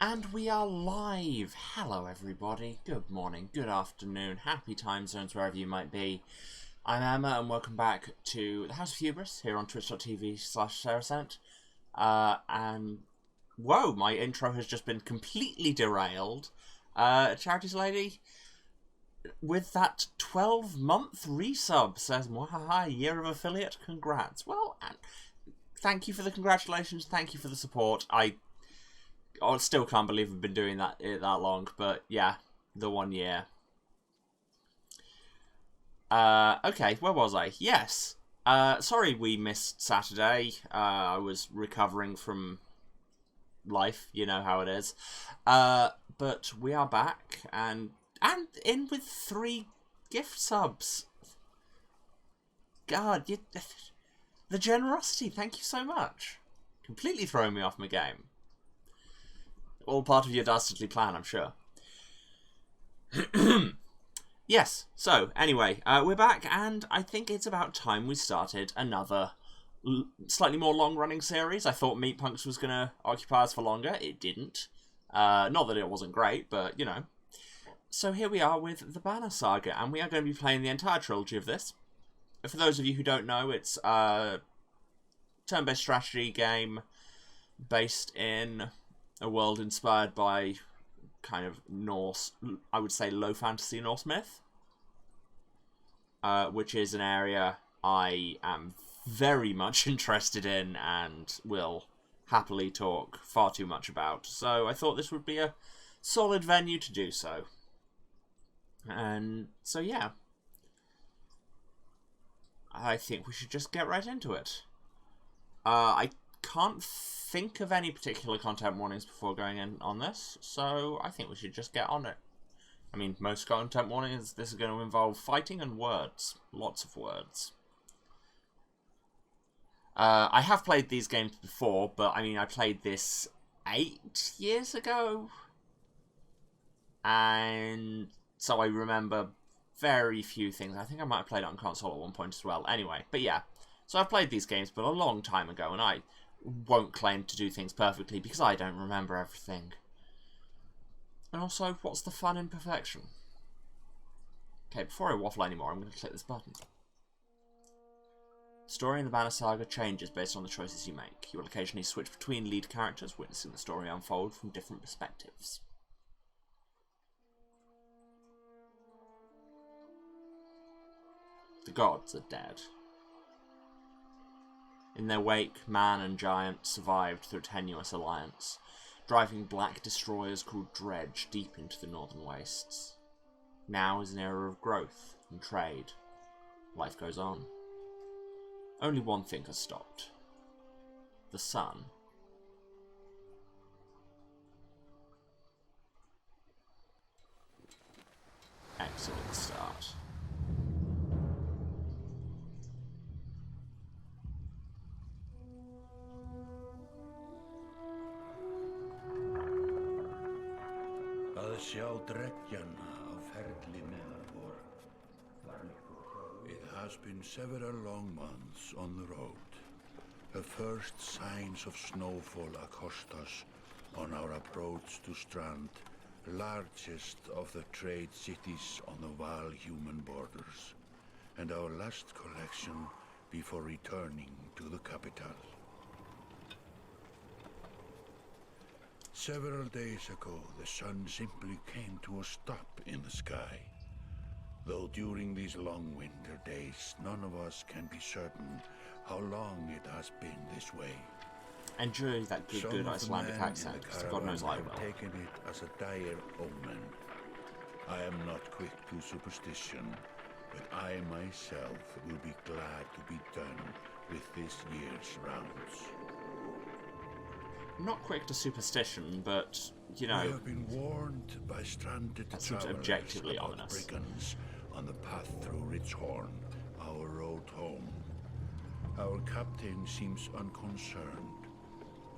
And we are live! Hello everybody, good morning, good afternoon, happy time zones wherever you might be. I'm Emma and welcome back to the House of Hubris here on twitch.tv/Saracent. And whoa, my intro has just been completely derailed. Charities Lady, with that 12-month resub, says, "Mwahaha, year of affiliate, congrats." Well, thank you for the congratulations, thank you for the support. I still can't believe we've been doing that long, but yeah, the 1 year. Okay, where was I? Yes. Sorry we missed Saturday. I was recovering from life, you know how it is. But we are back, and in with 3 gift subs. God, the generosity, thank you so much. Completely throwing me off my game. All part of your dastardly plan, I'm sure. Yes, so, anyway, we're back, and I think it's about time we started another slightly more long-running series. I thought Meat Punks was going to occupy us for longer. It didn't. Not that it wasn't great, but, you know. So here we are with the Banner Saga, and we are going to be playing the entire trilogy of this. For those of you who don't know, it's a turn-based strategy game based in a world inspired by kind of Norse, I would say low fantasy Norse myth, which is an area I am very much interested in and will happily talk far too much about. So I thought this would be a solid venue to do so. And so yeah, I think we should just get right into it. I can't think of any particular content warnings before going in on this, so I think we should just get on it. I mean, most content warnings, this is going to involve fighting and words. Lots of words. I have played these games before, but I mean, I played this 8 years ago, and so I remember very few things. I think I might have played it on console at one point as well. Anyway, but yeah. So I've played these games, but a long time ago, and I won't claim to do things perfectly because I don't remember everything. And also, what's the fun in perfection? Okay, before I waffle anymore, I'm going to click this button. Story in the Banner Saga changes based on the choices you make. You will occasionally switch between lead characters, witnessing the story unfold from different perspectives. The gods are dead. In their wake, man and giant survived through a tenuous alliance, driving black destroyers called Dredge deep into the northern wastes. Now is an era of growth and trade. Life goes on. Only one thing has stopped. The sun. Excellent start. Að sjá dreggjana á ferli með vor. It has been several long months on the road. The first signs of snowfall accost us on our approach to Strand, largest of the trade cities on the Val-human borders, and our last collection before returning to the capital. Several days ago, the sun simply came to a stop in the sky. Though during these long winter days, none of us can be certain how long it has been this way. Enjoy that good Icelandic accent, because God knows I will. Have taken it as a dire omen. I am not quick to superstition, but I myself will be glad to be done with this year's rounds. Not quick to superstition, but, you know, I have been warned by stranded that seems travelers objectively about ominous. brigands on the path through Ridgehorn, our road home. Our captain seems unconcerned.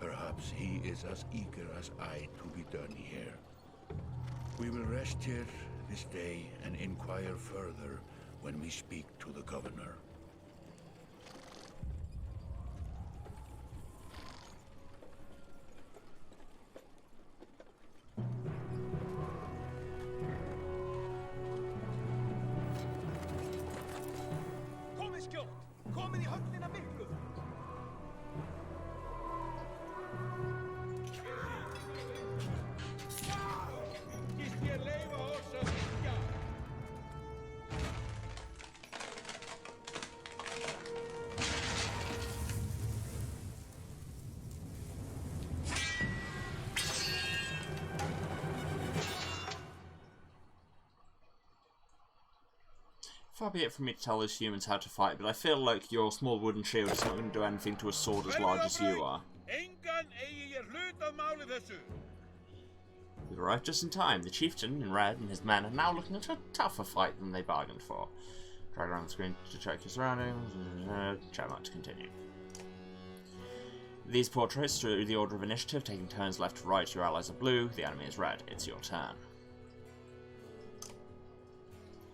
Perhaps he is as eager as I to be done here. We will rest here this day and inquire further when we speak to the governor. far be it from me to tell those humans how to fight, but I feel like your small wooden shield is not going to do anything to a sword as large as you are. We've arrived just in time. The chieftain in red and his men are now looking at a tougher fight than they bargained for. Drag around the screen to check your surroundings. Chat not to continue. These portraits through the order of initiative, taking turns left to right. Your allies are blue, the enemy is red. It's your turn.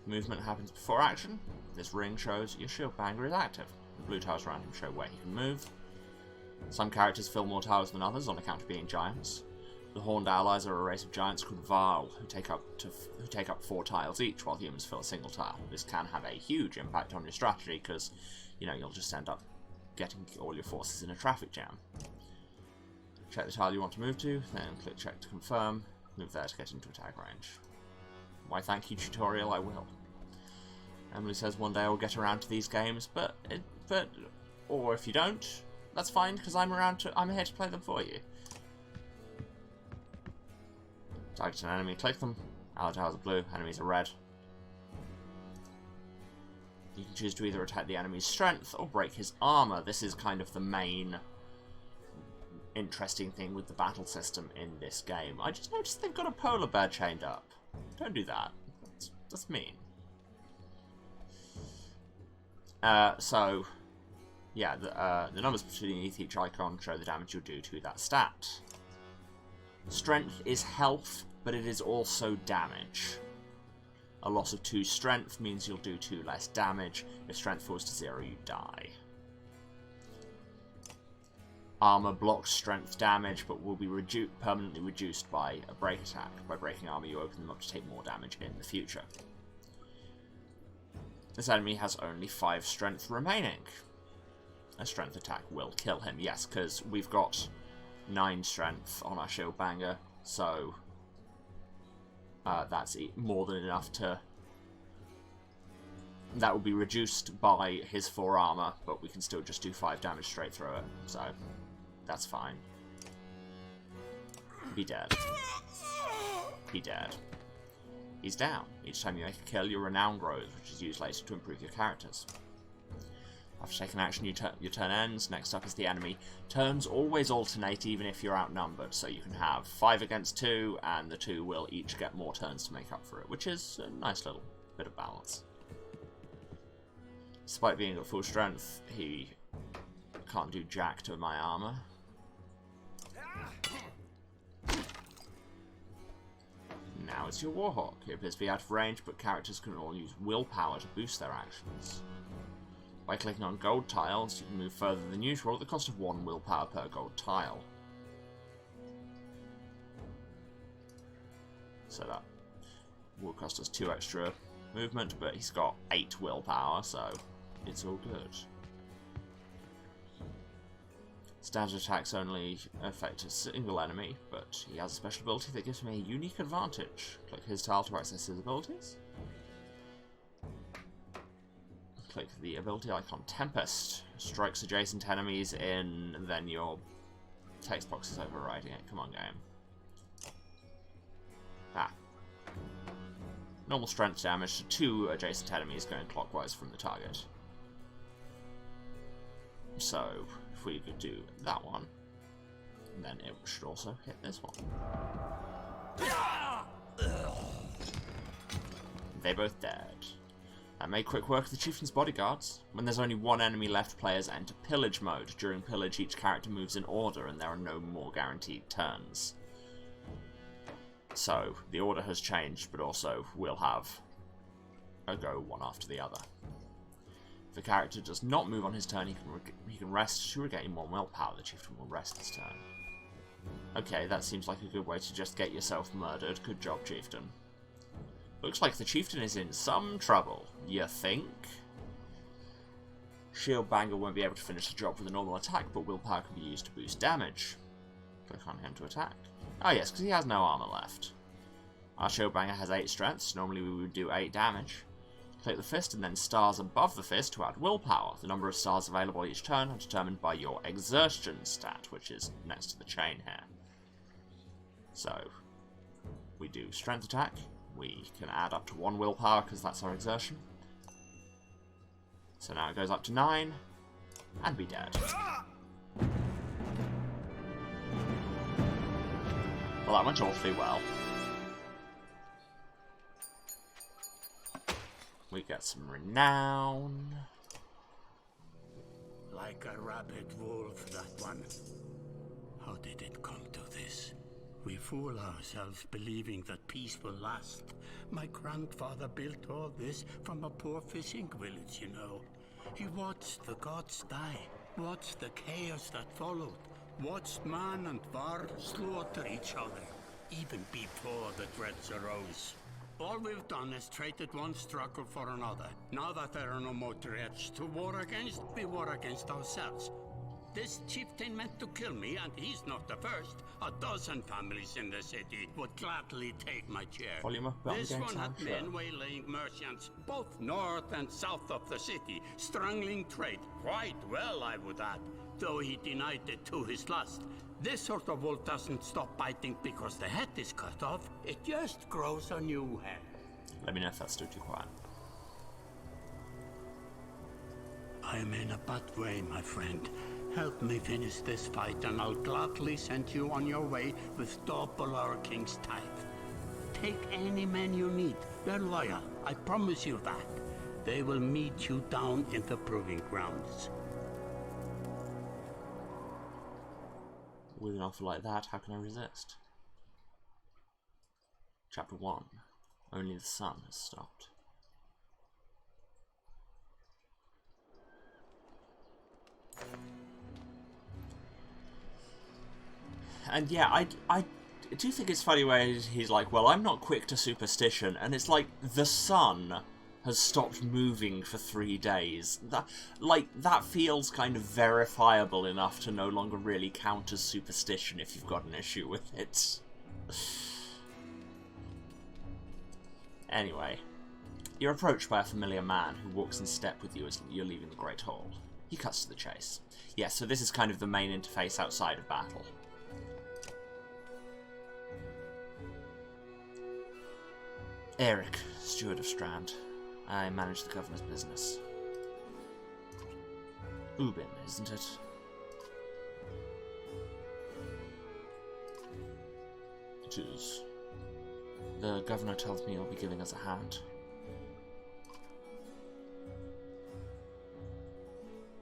Movement happens before action. This ring shows your shield banger is active. The blue tiles around him show where he can move. Some characters fill more tiles than others on account of being giants. The horned allies are a race of giants called Varl, who take up 4 tiles each, while humans fill a single tile. This can have a huge impact on your strategy, because, you know, you'll just end up getting all your forces in a traffic jam. Check the tile you want to move to, then click check to confirm. Move there to get into attack range. Why thank you tutorial, I will. Emily says one day I will get around to these games, or if you don't, that's fine, because I'm here to play them for you. Target an enemy, click them. Ally tiles are blue, enemies are red. You can choose to either attack the enemy's strength or break his armor. This is kind of the main interesting thing with the battle system in this game. I just noticed they've got a polar bear chained up. Don't do that. That's mean. So, yeah, the numbers beneath each icon show the damage you'll do to that stat. Strength is health, but it is also damage. A loss of 2 strength means you'll do 2 less damage. If strength falls to 0, you die. Armor blocks strength damage, but will be permanently reduced by a break attack. By breaking armor, you open them up to take more damage in the future. This enemy has only 5 strength remaining. A strength attack will kill him, yes, because we've got 9 strength on our shield banger, so that's more than enough to... That will be reduced by his 4 armor, but we can still just do 5 damage straight through it, so that's fine. Be dead. Be dead. He's down. Each time you make a kill, your renown grows, which is used later to improve your characters. After taking action, your turn ends. Next up is the enemy. Turns always alternate, even if you're outnumbered, so you can have 5 against 2, and the 2 will each get more turns to make up for it, which is a nice little bit of balance. Despite being at full strength, he can't do jack to my armor. Now it's your Warhawk. It appears to be out of range, but characters can all use willpower to boost their actions. By clicking on gold tiles, you can move further than usual at the cost of 1 willpower per gold tile. So that will cost us 2 extra movement, but he's got 8 willpower, so it's all good. Standard attacks only affect a single enemy, but he has a special ability that gives him a unique advantage. Click his tile to access his abilities. Click the ability icon Tempest. Strikes adjacent enemies in, then your text box is overriding it. Come on, game. Ah. Normal strength damage to 2 adjacent enemies going clockwise from the target. So, if we could do that one, then it should also hit this one. They're both dead. That made quick work of the chieftain's bodyguards. When there's only 1 enemy left, players enter Pillage Mode. During Pillage, each character moves in order, and there are no more guaranteed turns. So, the order has changed, but also we'll have a go one after the other. If a character does not move on his turn, he can rest to regain 1 willpower. The chieftain will rest this turn. Okay, that seems like a good way to just get yourself murdered. Good job, chieftain. Looks like the chieftain is in some trouble. You think? Shield Banger won't be able to finish the job with a normal attack, but willpower can be used to boost damage. Click on him to attack. Oh yes, because he has no armor left. Our Shield Banger has 8 strengths. Normally we would do 8 damage. Click the fist and then stars above the fist to add willpower. The number of stars available each turn are determined by your exertion stat, which is next to the chain here. So, we do strength attack. We can add up to 1 willpower because that's our exertion. So now it goes up to 9, and be dead. Well, that went awfully well. We get some renown. Like a rabid wolf, that one. How did it come to this? We fool ourselves believing that peace will last. My grandfather built all this from a poor fishing village, you know. He watched the gods die, watched the chaos that followed, watched man and var slaughter each other, even before the Dredge arose. All we've done is traded one struggle for another. Now that there are no more Dredge to war against, we war against ourselves. This chieftain meant to kill me, and he's not the first. A dozen families in the city would gladly take my chair. This one had men waylaying merchants, both north and south of the city, strangling trade, quite well, I would add, though he denied it to his last. This sort of wolf doesn't stop biting because the head is cut off. It just grows a new head. Let me know if that's still too quiet. I am in a bad way, my friend. Help me finish this fight, and I'll gladly send you on your way with double our king's tithe. Take any men you need. They're loyal, I promise you that. They will meet you down in the proving grounds. With an offer like that, how can I resist? Chapter 1. Only the sun has stopped. And yeah, I do think it's funny where he's like, well, I'm not quick to superstition, and it's like, the sun has stopped moving for 3 days. That feels kind of verifiable enough to no longer really count as superstition if you've got an issue with it. Anyway, you're approached by a familiar man who walks in step with you as you're leaving the Great Hall. He cuts to the chase. Yeah, so this is kind of the main interface outside of battle. Eric, steward of Strand. I manage the governor's business. Ubin, isn't it? It is. The governor tells me you'll be giving us a hand.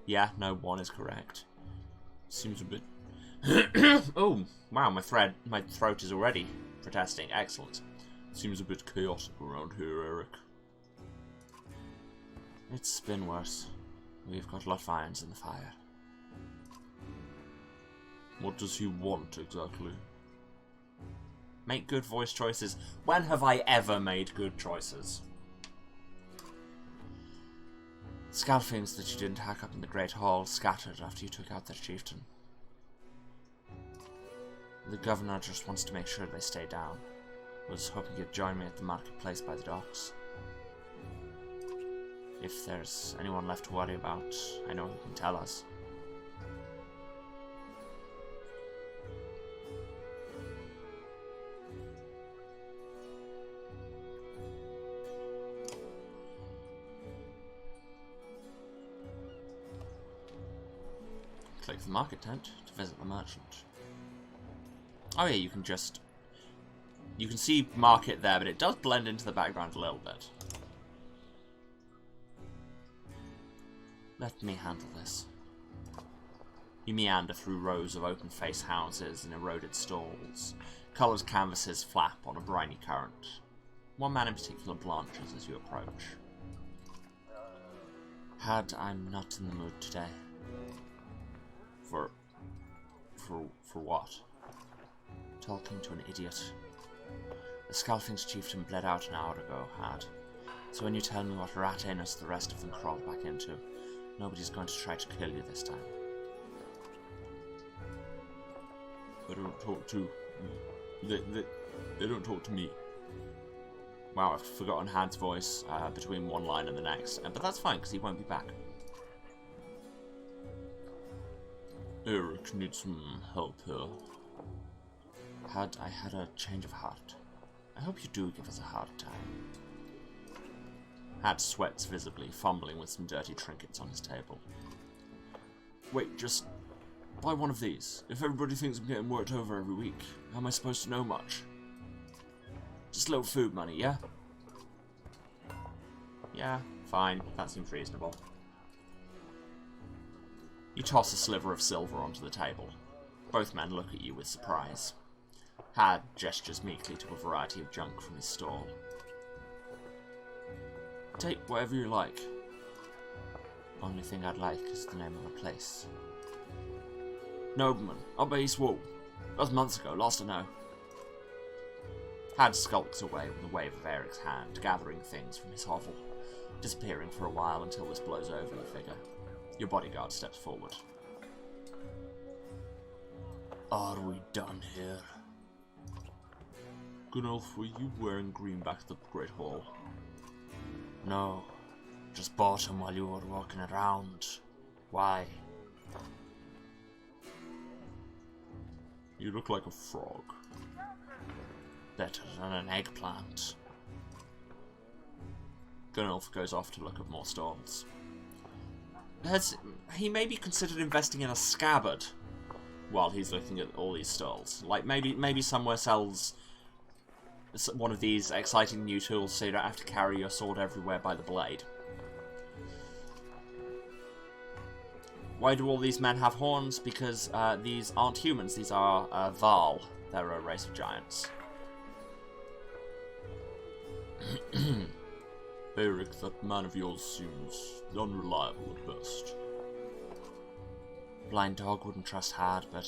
Yeah, no, 1 is correct. Seems a bit... Oh, wow, my throat is already protesting. Excellent. Seems a bit chaotic around here, Eric. It's been worse. We've got a lot of irons in the fire. What does he want, exactly? Make good voice choices. When have I ever made good choices? Scalfings that you didn't hack up in the Great Hall scattered after you took out their chieftain. The governor just wants to make sure they stay down. Was hoping you'd join me at the marketplace by the docks. If there's anyone left to worry about, I know he can tell us. Click the market tent to visit the merchant. Oh yeah, you can see market there, but it does blend into the background a little bit. Let me handle this. You meander through rows of open-faced houses and eroded stalls. Coloured canvases flap on a briny current. One man in particular blanches as you approach. I'm not in the mood today. For what? Talking to an idiot. The Scalfing's chieftain bled out an hour ago, So when you tell me what rat anus the rest of them crawled back into, nobody's going to try to kill you this time. They don't talk to... They don't talk to me. Wow, I've forgotten Had's voice between one line and the next. But that's fine, because he won't be back. Eric needs some help here. I had a change of heart. I hope you do give us a hard time. Had sweats visibly, fumbling with some dirty trinkets on his table. Wait, just buy one of these. If everybody thinks I'm getting worked over every week, how am I supposed to know much? Just a little food money, yeah? Yeah, fine. That seems reasonable. You toss a sliver of silver onto the table. Both men look at you with surprise. Had gestures meekly to a variety of junk from his stall. Take whatever you like. Only thing I'd like is the name of a place. Nobleman, up at East Wall. That was months ago, last I know. Had skulks away with a wave of Eric's hand, gathering things from his hovel, disappearing for a while until this blows over, you figure. Your bodyguard steps forward. Are we done here? Gunulf, were you wearing green back to the Great Hall? No, just bought him while you were walking around. Why? You look like a frog. Better than an eggplant. Gunulf goes off to look at more stalls. He maybe considered investing in a scabbard while he's looking at all these stalls. Like, maybe somewhere sells one of these exciting new tools so you don't have to carry your sword everywhere by the blade. Why do all these men have horns? Because these aren't humans, these are Val. They're a race of giants. Eric, that man of yours seems unreliable at best. Blind dog wouldn't trust hard, but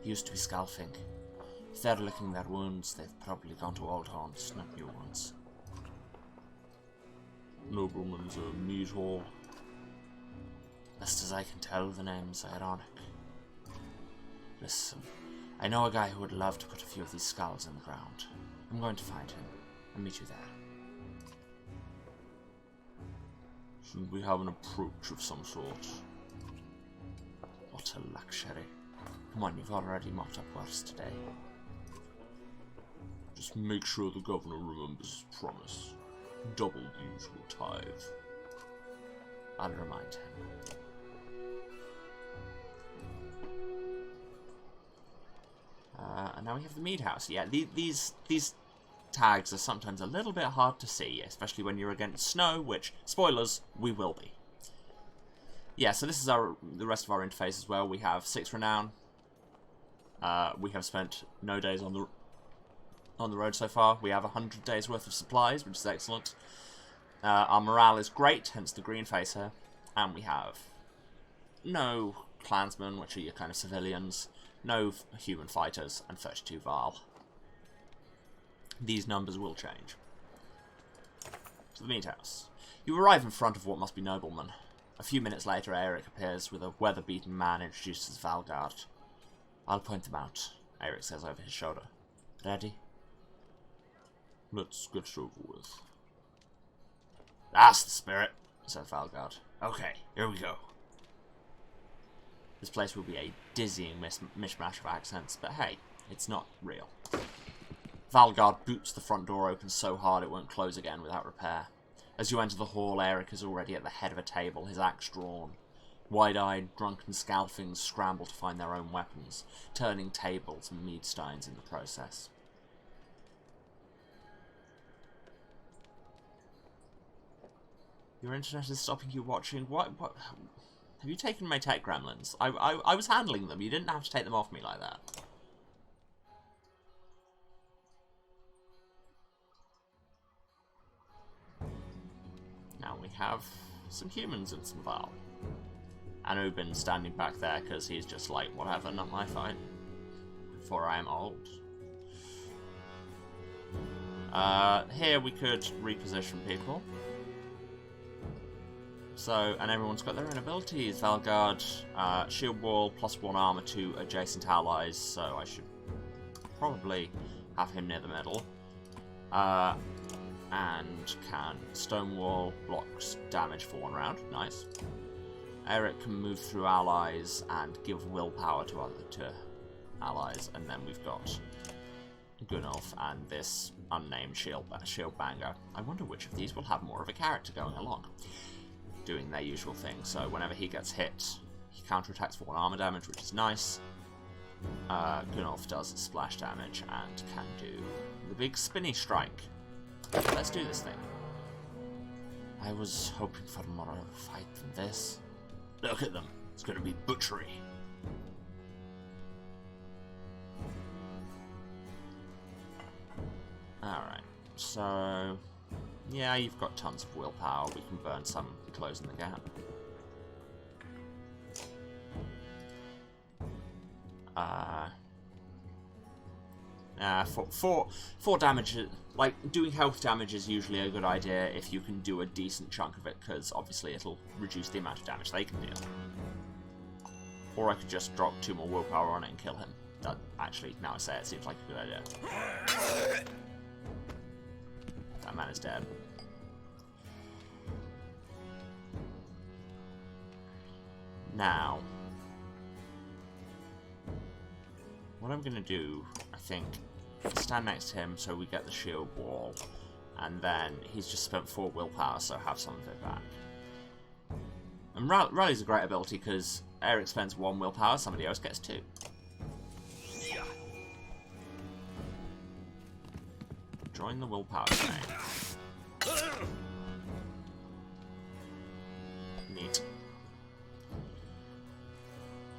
he used to be scalping. If they're licking their wounds, they've probably gone to old haunts, not new ones. Nobleman's a meat hall. Best as I can tell, the name's ironic. Listen, I know a guy who would love to put a few of these skulls in the ground. I'm going to find him and meet you there. Shouldn't we have an approach of some sort? What a luxury. Come on, you've already mocked up worse today. Just make sure the governor remembers his promise. Double the usual tithe. I'll remind him. And now we have the mead house. Yeah, these tags are sometimes a little bit hard to see, especially when you're against snow, which, spoilers, we will be. Yeah, so this is the rest of our interface as well. We have 6 renown. We have spent no days on the road so far. We have 100 days worth of supplies, which is excellent. Our morale is great, hence the green face here. And we have no clansmen, which are your kind of civilians, no human fighters, and 32 Val. These numbers will change. To the meat house. You arrive in front of what must be noblemen. A few minutes later, Eric appears with a weather-beaten man introduced as Valgard. I'll point them out, Eric says over his shoulder. Ready? Let's get it over with. That's the spirit, said Valgard. Okay, here we go. This place will be a dizzying mishmash of accents, but hey, it's not real. Valgard boots the front door open so hard it won't close again without repair. As you enter the hall, Eric is already at the head of a table, his axe drawn. Wide-eyed, drunken scalfings scramble to find their own weapons, turning tables and mead steins in the process. Your internet is stopping you watching? What? Have you taken my tech gremlins? I was handling them. You didn't have to take them off me like that. Now we have some humans and some Val. Anubin's standing back there because he's just like, whatever, not my fight. For I am old. Here we could reposition people. So, and everyone's got their own abilities. Valgard, shield wall, +1 armor to adjacent allies, so I should probably have him near the middle. And can stonewall, blocks damage for 1 round, nice. Eric can move through allies and give willpower to allies, and then we've got Gunnulf and this unnamed shield banger. I wonder which of these will have more of a character going along, doing their usual thing. So whenever he gets hit, he counterattacks for 1 armor damage, which is nice. Gunnulf does splash damage and can do the big spinny strike. Let's do this thing. I was hoping for more of a fight than this. Look at them. It's going to be butchery. Alright, so yeah, you've got tons of willpower. We can burn some closing the gap. Four damage, like, doing health damage is usually a good idea if you can do a decent chunk of it, because obviously it'll reduce the amount of damage they can deal. Or I could just drop 2 more willpower on it and kill him. That, actually, now I say it, seems like a good idea. That man is dead. Now, what I'm going to do, I think, is stand next to him so we get the shield wall, and then he's just spent 4 willpower, so have some of it back. And Rally's a great ability because Eric spends 1 willpower, somebody else gets 2. Join the willpower train. Neat.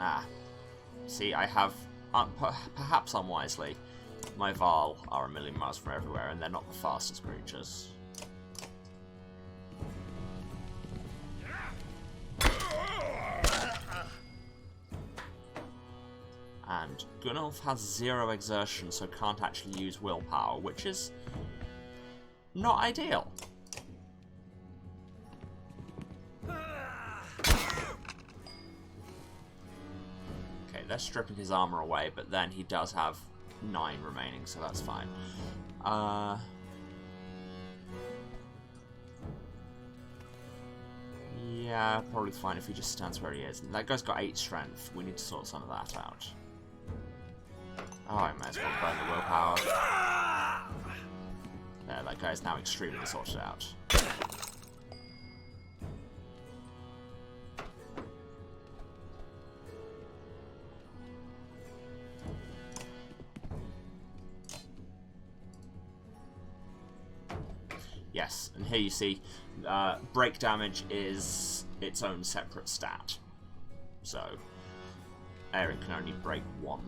Ah. See, I have, perhaps unwisely, my Varl are a million miles from everywhere, and they're not the fastest creatures. And Gunnulf has 0 exertion, so can't actually use willpower, which is not ideal. Okay, they're stripping his armor away, but then he does have 9 remaining, so that's fine. Yeah, probably fine if he just stands where he is. That guy's got 8 strength. We need to sort some of that out. Oh, I might as well burn the willpower. There, that guy's now extremely sorted out. Yes, and here you see, break damage is its own separate stat. So, Eric can only break 1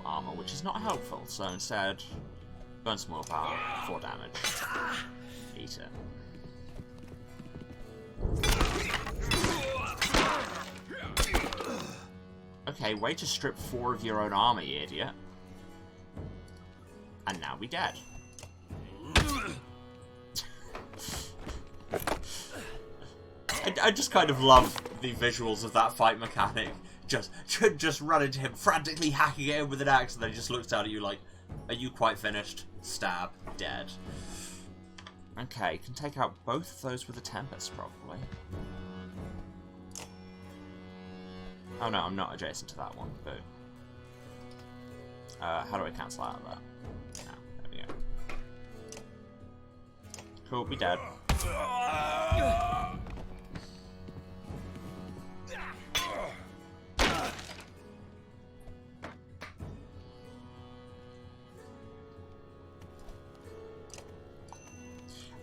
armor, which is not helpful, so instead, burn some more power, 4 damage. Eat it. Okay, way to strip 4 of your own armor, you idiot. And now we dead. I just kind of love the visuals of that fight mechanic. Just run into him, frantically hacking at him with an axe, and then he just looks down at you like, are you quite finished? Stab. Dead. Okay, can take out both of those with a Tempest, probably. Oh no, I'm not adjacent to that one. Boo. How do I cancel out of that? No, there we go. Cool, be dead.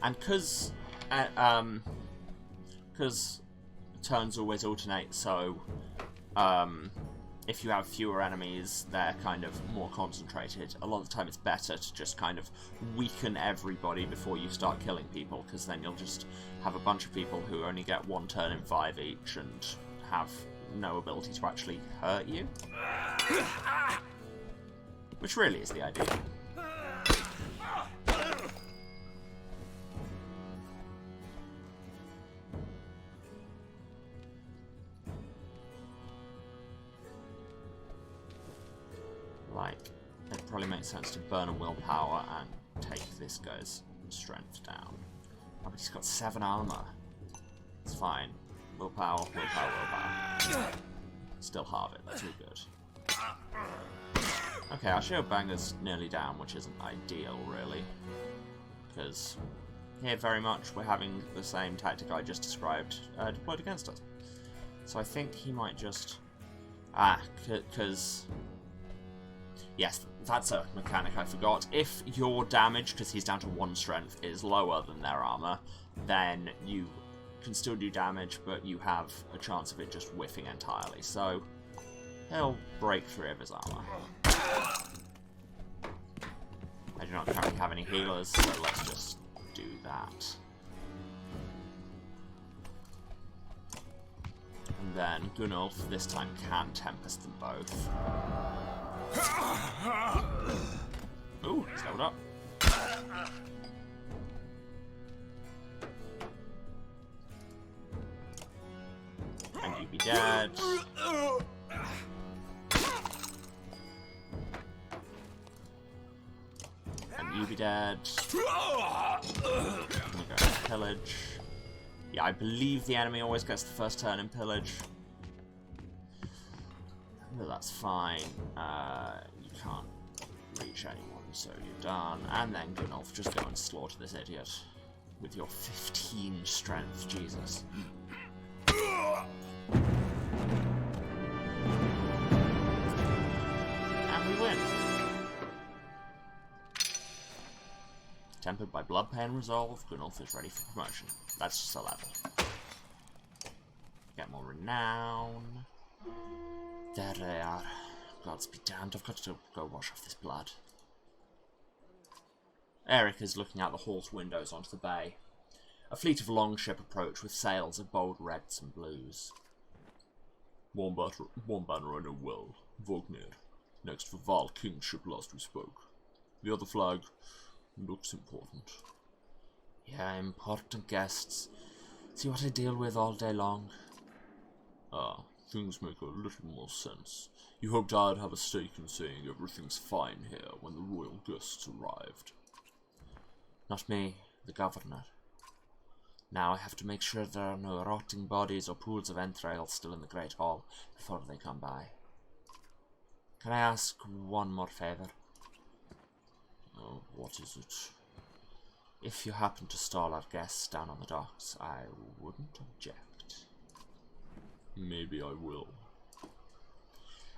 And because turns always alternate, so if you have fewer enemies, they're kind of more concentrated. A lot of the time it's better to just kind of weaken everybody before you start killing people, because then you'll just have a bunch of people who only get 1 turn in 5 each and have no ability to actually hurt you. Which really is the idea. Like, it probably makes sense to burn a willpower and take this guy's strength down. Oh, but he's got 7 armor. It's fine. Willpower, willpower, willpower. Still halve it, that's all good. Okay, our shield banger's nearly down, which isn't ideal, really. Because here, very much, we're having the same tactic I just described deployed against us. So I think he might just... because... Yes, that's a mechanic I forgot. If your damage, because he's down to 1 strength, is lower than their armor, then you can still do damage, but you have a chance of it just whiffing entirely. So he'll break 3 of his armor. I do not currently have any healers, so let's just do that. And then Gunnulf this time can Tempest them both. Ooh, he's leveled up. And you be dead. And you be dead. I'm gonna go to Pillage. Yeah, I believe the enemy always gets the first turn in Pillage. But that's fine. You can't reach anyone, so you're done. And then Gunnulf, just go and slaughter this idiot. With your 15 strength, Jesus. And we win. Tempered by blood pain resolve, Gunnulf is ready for promotion. That's just a level. Get more renown. There they are. Gods be damned, I've got to go wash off this blood. Eric is looking out the hall's windows onto the bay. A fleet of longship approach with sails of bold reds and blues. One banner I know well, Vognir. Next for Val King's ship last we spoke. The other flag looks important. Yeah, important guests. See what I deal with all day long. Ah, things make a little more sense. You hoped I'd have a stake in saying everything's fine here when the royal guests arrived. Not me, the governor. Now I have to make sure there are no rotting bodies or pools of entrails still in the Great Hall before they come by. Can I ask one more favour? Oh, what is it? If you happen to stall our guests down on the docks, I wouldn't object. Maybe I will.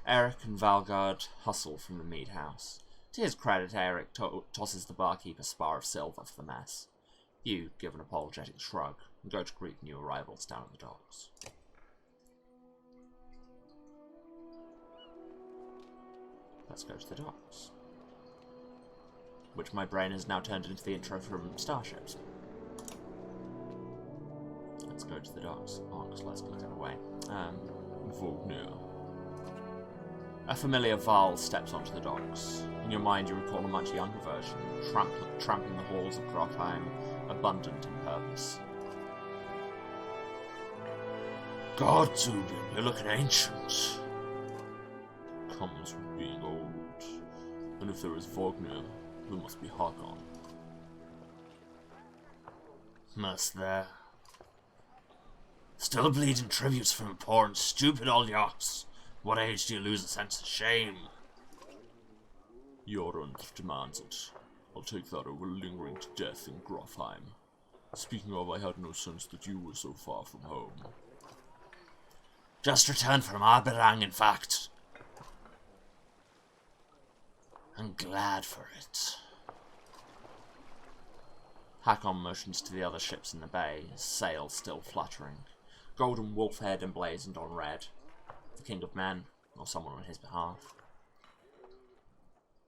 Eric and Valgard hustle from the mead house. To his credit, Eric tosses the barkeep a spar of silver for the mess. You give an apologetic shrug and go to greet new arrivals down at the docks. Let's go to the docks. Which my brain has now turned into the intro from Starships. Let's go to the docks. Oh, because let's click it away. Vognir. A familiar Val steps onto the docks. In your mind, you recall a much younger version, tramping the halls of Grottheim, abundant in purpose. God, Zubin, you're looking ancient. Comes with being old. And if there is Vognir, there must be Hakon. Must there? Still bleeding tributes from poor and stupid old yachts. What age do you lose a sense of shame? Jorund demands it. I'll take that over lingering to death in Grottheim. Speaking of, I had no sense that you were so far from home. Just returned from Aberang, in fact. I'm glad for it. Hakon motions to the other ships in the bay, his sails still fluttering. Golden wolf-haired emblazoned on red. The King of Men, or someone on his behalf.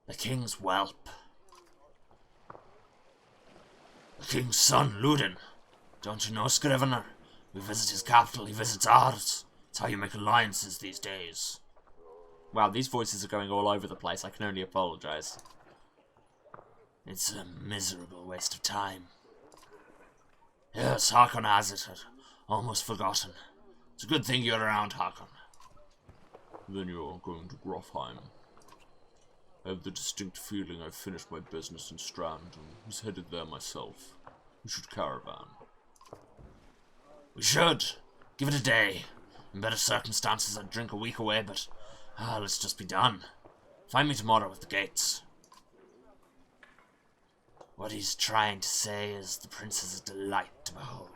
The King's whelp. The King's son, Ludin. Don't you know, Scrivener? We visit his capital, he visits ours. It's how you make alliances these days. Wow, these voices are going all over the place. I can only apologise. It's a miserable waste of time. Yes, Hakon has it. I'd almost forgotten. It's a good thing you're around, Hakon. Then you're going to Grottheim. I have the distinct feeling I've finished my business in Strand and was headed there myself. We should caravan. We should. Give it a day. In better circumstances I'd drink a week away, but let's just be done. Find me tomorrow with the gates. What he's trying to say is the prince is a delight to behold.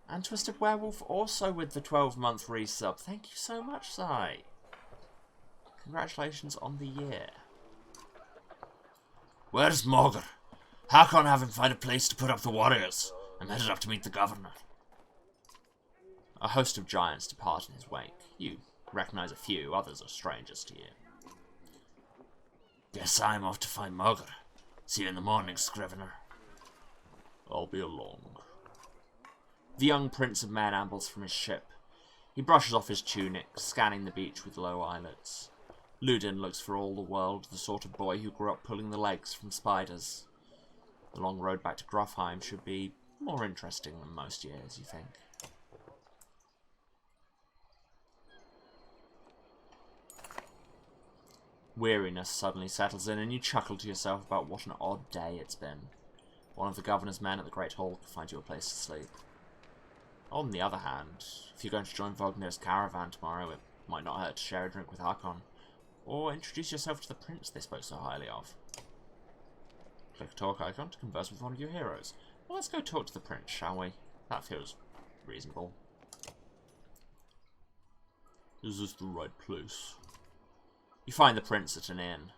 And Twisted Werewolf also with the 12-month resub. Thank you so much, Sai. Congratulations on the year. Where's Mogr? How can I have him find a place to put up the warriors? I'm headed up to meet the governor. A host of giants depart in his wake. You recognize a few, others are strangers to you. Guess I'm off to find Mogr. See you in the morning, Scrivener. I'll be along. The young prince of men ambles from his ship. He brushes off his tunic, scanning the beach with low eyelids. Ludin looks for all the world the sort of boy who grew up pulling the legs from spiders. The long road back to Grofheim should be more interesting than most years, you think? Weariness suddenly settles in, and you chuckle to yourself about what an odd day it's been. One of the governor's men at the Great Hall could find you a place to sleep. On the other hand, if you're going to join Vognir's caravan tomorrow, it might not hurt to share a drink with Hakon, or introduce yourself to the prince they spoke so highly of. Click a talk icon to converse with one of your heroes. Well, let's go talk to the prince, shall we? That feels reasonable. Is this the right place? You find the prince at an inn.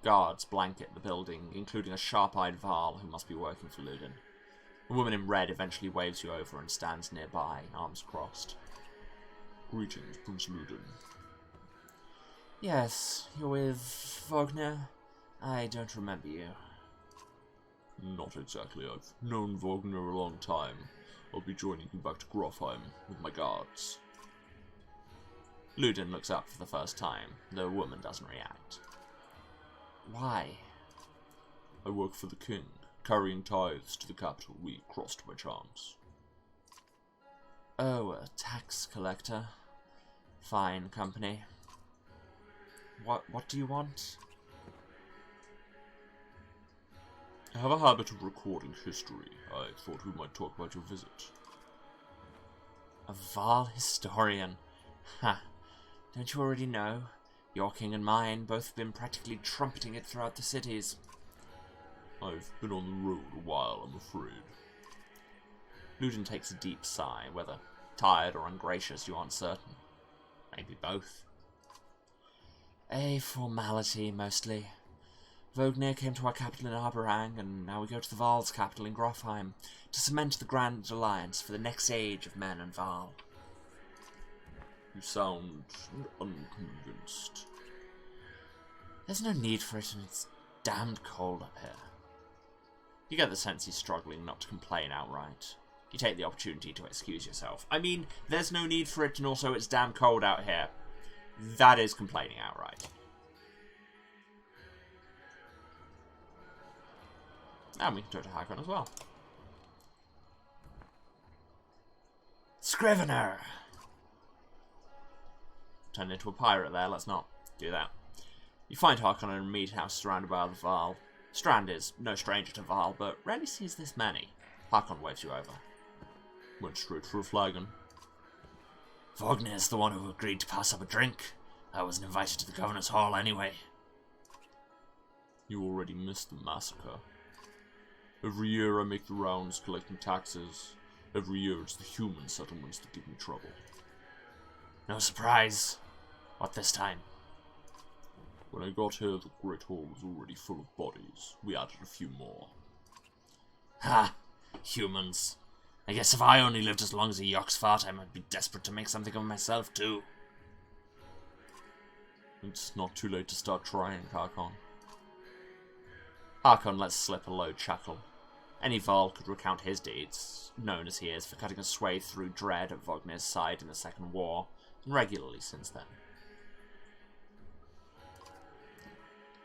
Guards blanket the building, including a sharp-eyed Varl who must be working for Ludin. A woman in red eventually waves you over and stands nearby, arms crossed. Greetings, Prince Ludin. Yes, you're with Vognir? I don't remember you. Not exactly. I've known Vognir a long time. I'll be joining you back to Grofheim with my guards. Ludin looks up for the first time, though a woman doesn't react. Why? I work for the king, carrying tithes to the capital we crossed by chance. Oh, a tax collector. Fine company. What do you want? I have a habit of recording history. I thought we might talk about your visit. A Varl historian? Ha! Don't you already know? Your king and mine both have been practically trumpeting it throughout the cities. I've been on the road a while, I'm afraid. Ludin takes a deep sigh, whether tired or ungracious you aren't certain. Maybe both. A formality, mostly. Vognir came to our capital in Arborang, and now we go to the Varl's capital in Grofheim, to cement the Grand Alliance for the next age of men and Varl. You sound unconvinced. There's no need for it, and it's damned cold up here. You get the sense he's struggling not to complain outright. You take the opportunity to excuse yourself. I mean, there's no need for it, and also it's damn cold out here. That is complaining outright. And we can talk to Hakon as well. Scrivener! Turned into a pirate there, let's not do that. You find Hakon in a mead house surrounded by other Varl. Strand is no stranger to Varl, but rarely sees this many. Hakon waves you over. Went straight for a flagon. Vognir's the one who agreed to pass up a drink. I wasn't invited to the governor's hall anyway. You already missed the massacre. Every year I make the rounds collecting taxes. Every year it's the human settlements that give me trouble. No surprise. What this time? When I got here, the Great Hall was already full of bodies. We added a few more. Ha! Humans. I guess if I only lived as long as a Yoxfart, I might be desperate to make something of myself, too. It's not too late to start trying, Hakon. Hakon lets slip a low chuckle. Any Varl could recount his deeds, known as he is for cutting a swathe through Dredge at Vognir's side in the Second War, and regularly since then.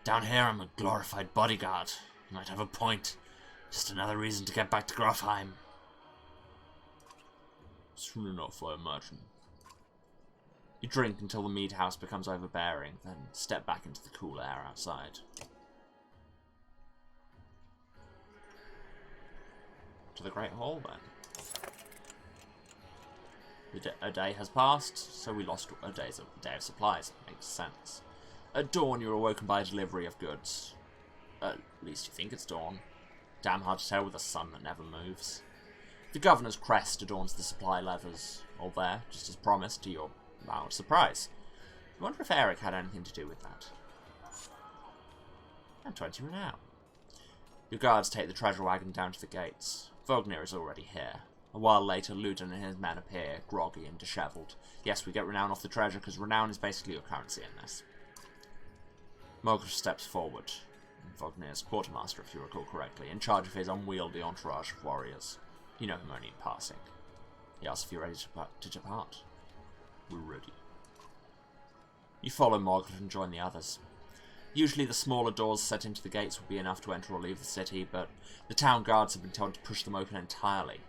Down here I'm a glorified bodyguard. You might have a point. Just another reason to get back to Grofheim. Soon enough, I imagine. You drink until the mead house becomes overbearing, then step back into the cool air outside. To the Great Hall, then. A day has passed, so we lost a day of supplies. Makes sense. At dawn, you're awoken by a delivery of goods. At least you think it's dawn. Damn hard to tell with a sun that never moves. The governor's crest adorns the supply levers, all there, just as promised, to your mild surprise. You wonder if Eric had anything to do with that. And 20 renown. Your guards take the treasure wagon down to the gates. Vognir is already here. A while later, Ludin and his men appear, groggy and dishevelled. Yes, we get renown off the treasure, because renown is basically your currency in this. Mogr steps forward. Vognir's quartermaster, if you recall correctly, in charge of his unwieldy entourage of warriors. You know him only in passing. He asks if you're ready to depart. We're ready. You follow Mogr and join the others. Usually the smaller doors set into the gates would be enough to enter or leave the city, but the town guards have been told to push them open entirely.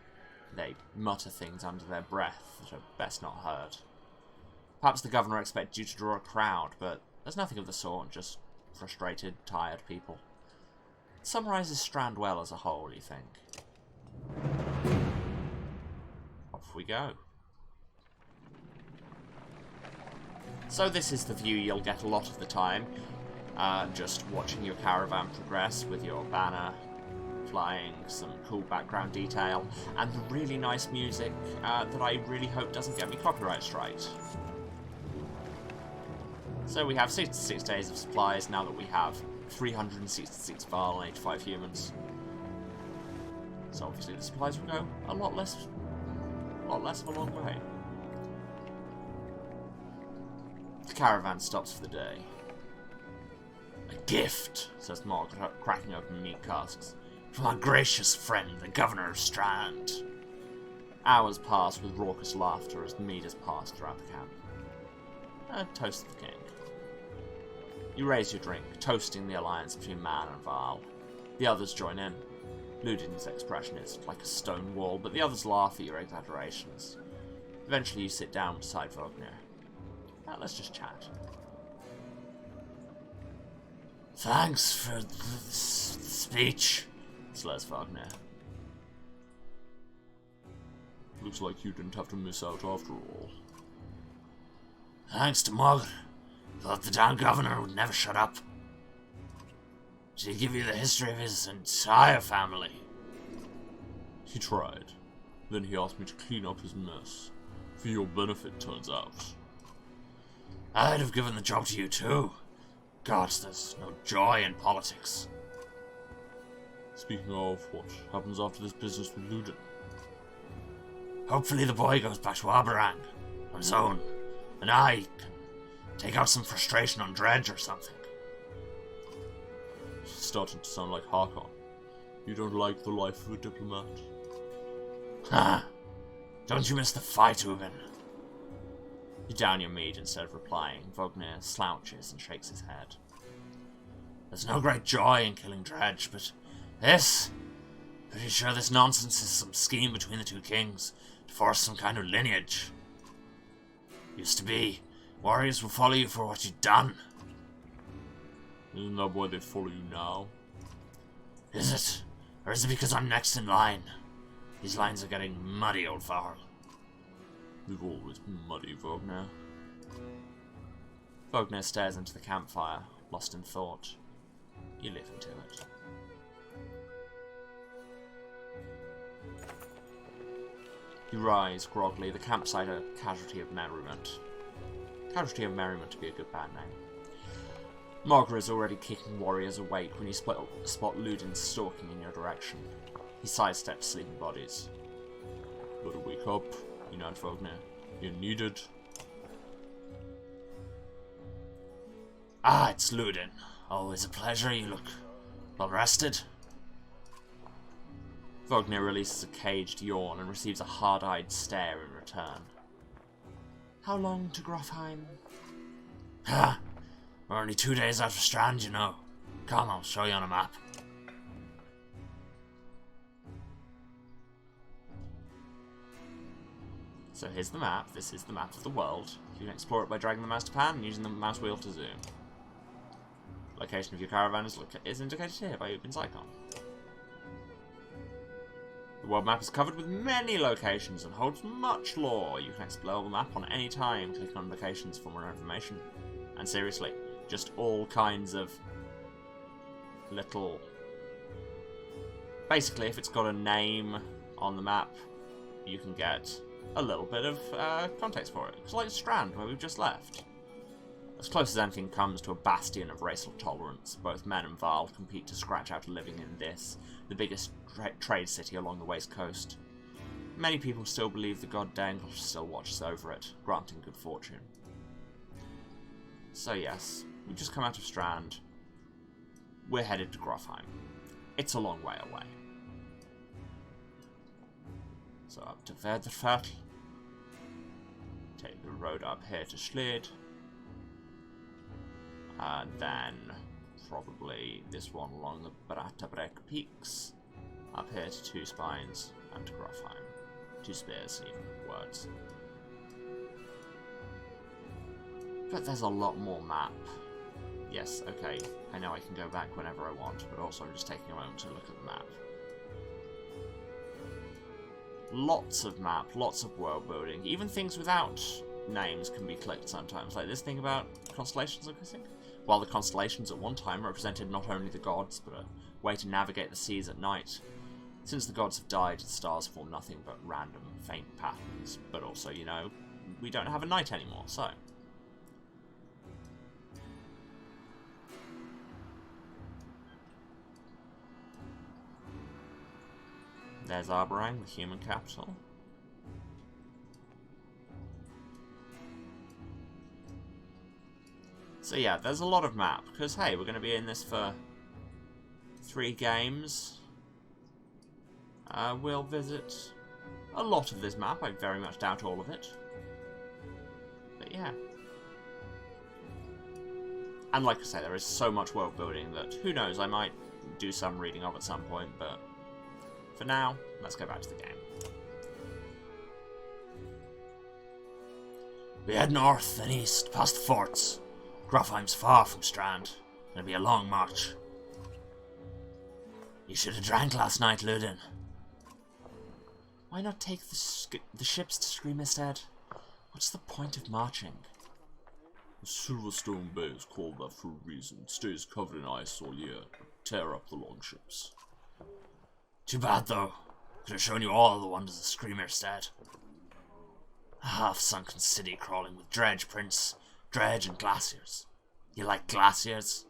They mutter things under their breath that are best not heard. Perhaps the governor expected you to draw a crowd, but there's nothing of the sort, just frustrated, tired people. It summarises Strand well as a whole, you think? Off we go. So this is the view you'll get a lot of the time, just watching your caravan progress with your banner flying, some cool background detail, and the really nice music that I really hope doesn't get me copyright striked. So we have 66 days of supplies now that we have 366 Varl and 85 humans. So obviously the supplies will go a lot less of a long way. The caravan stops for the day. A gift, says Morg, cracking open meat casks, from our gracious friend, the Governor of Strand. Hours pass with raucous laughter as the mead is passed throughout the camp. A toast to the king. You raise your drink, toasting the alliance between man and Varl. The others join in. Ludin's expression is like a stone wall, but the others laugh at your exaggerations. Eventually you sit down beside Vognir. Let's just chat. Thanks for the speech, slurs Vognir. Looks like you didn't have to miss out after all. Thanks to Mogr. Thought the town governor would never shut up. Did he give you the history of his entire family? He tried. Then he asked me to clean up his mess. For your benefit, turns out. I'd have given the job to you too. God, there's no joy in politics. Speaking of, what happens after this business with Ludin? Hopefully the boy goes back to Aberrang on his own, and I can take out some frustration on Dredge or something. It's starting to sound like Harkon. You don't like the life of a diplomat? Huh. Don't you miss the fight, Ubin? You down your mead instead of replying. Vognir slouches and shakes his head. There's no great joy in killing Dredge, but this... Pretty sure this nonsense is some scheme between the two kings to force some kind of lineage. Used to be, warriors will follow you for what you've done. Isn't that why they follow you now? Is it? Or is it because I'm next in line? These lines are getting muddy, old Varl. They've always been muddy, Vognir. Vognir stares into the campfire, lost in thought. You live into it. You rise, groggily, the campsite a casualty of merriment. Casualty of merriment to be a good bad name. Mogr is already kicking warriors awake when you spot Ludin stalking in your direction. He sidesteps sleeping bodies. Better wake up, you know, Vognir. You're needed. Ah, it's Ludin. Always a pleasure. You look well rested. Vognir releases a caged yawn and receives a hard-eyed stare in return. How long to Grofheim? Ha! We're only 2 days out of Strand, you know. Come, I'll show you on a map. So here's the map. This is the map of the world. You can explore it by dragging the mouse to pan and using the mouse wheel to zoom. Location of your caravan is indicated here by Ubin's icon. The world map is covered with many locations and holds much lore. You can explore the map on any time, clicking on locations for more information. And seriously, just all kinds of little... Basically, if it's got a name on the map, you can get a little bit of context for it. It's like Strand, where we've just left. As close as anything comes to a bastion of racial tolerance, both men and Varl compete to scratch out a living in this, the biggest trade city along the west coast. Many people still believe the god Dangle still watches over it, granting good fortune. So yes, we've just come out of Strand. We're headed to Grofheim. It's a long way away. So up to Verderfeld. Take the road up here to Schlid. And then probably this one along the Bratabrek Peaks. Up here to Two Spines and to Grofheim. Two Spears, even words. But there's a lot more map. Yes, okay, I know I can go back whenever I want, but also I'm just taking a moment to look at the map. Lots of map, lots of world building. Even things without names can be clicked sometimes, like this thing about constellations, I'm guessing. While the constellations at one time represented not only the gods, but a way to navigate the seas at night. Since the gods have died, the stars form nothing but random, faint patterns. But also, you know, we don't have a night anymore, so... There's Arborang, the human capital. So yeah, there's a lot of map, because hey, we're going to be in this for 3 games. We'll visit a lot of this map, I very much doubt all of it. But yeah. And like I say, there is so much world building that, who knows, I might do some reading of at some point, but for now, let's go back to the game. We head north, then east, past the forts. Grofheim's far from Strand. It'll be a long march. You should have drank last night, Ludin. Why not take the ships to Scream instead? What's the point of marching? The Silverstone Bay is called that for a reason. It stays covered in ice all year. Tear up the longships. Too bad, though. Could have shown you all the wonders of Screamerstead. A half-sunken city crawling with Dredge, Prince. Dredge and glaciers. You like glaciers?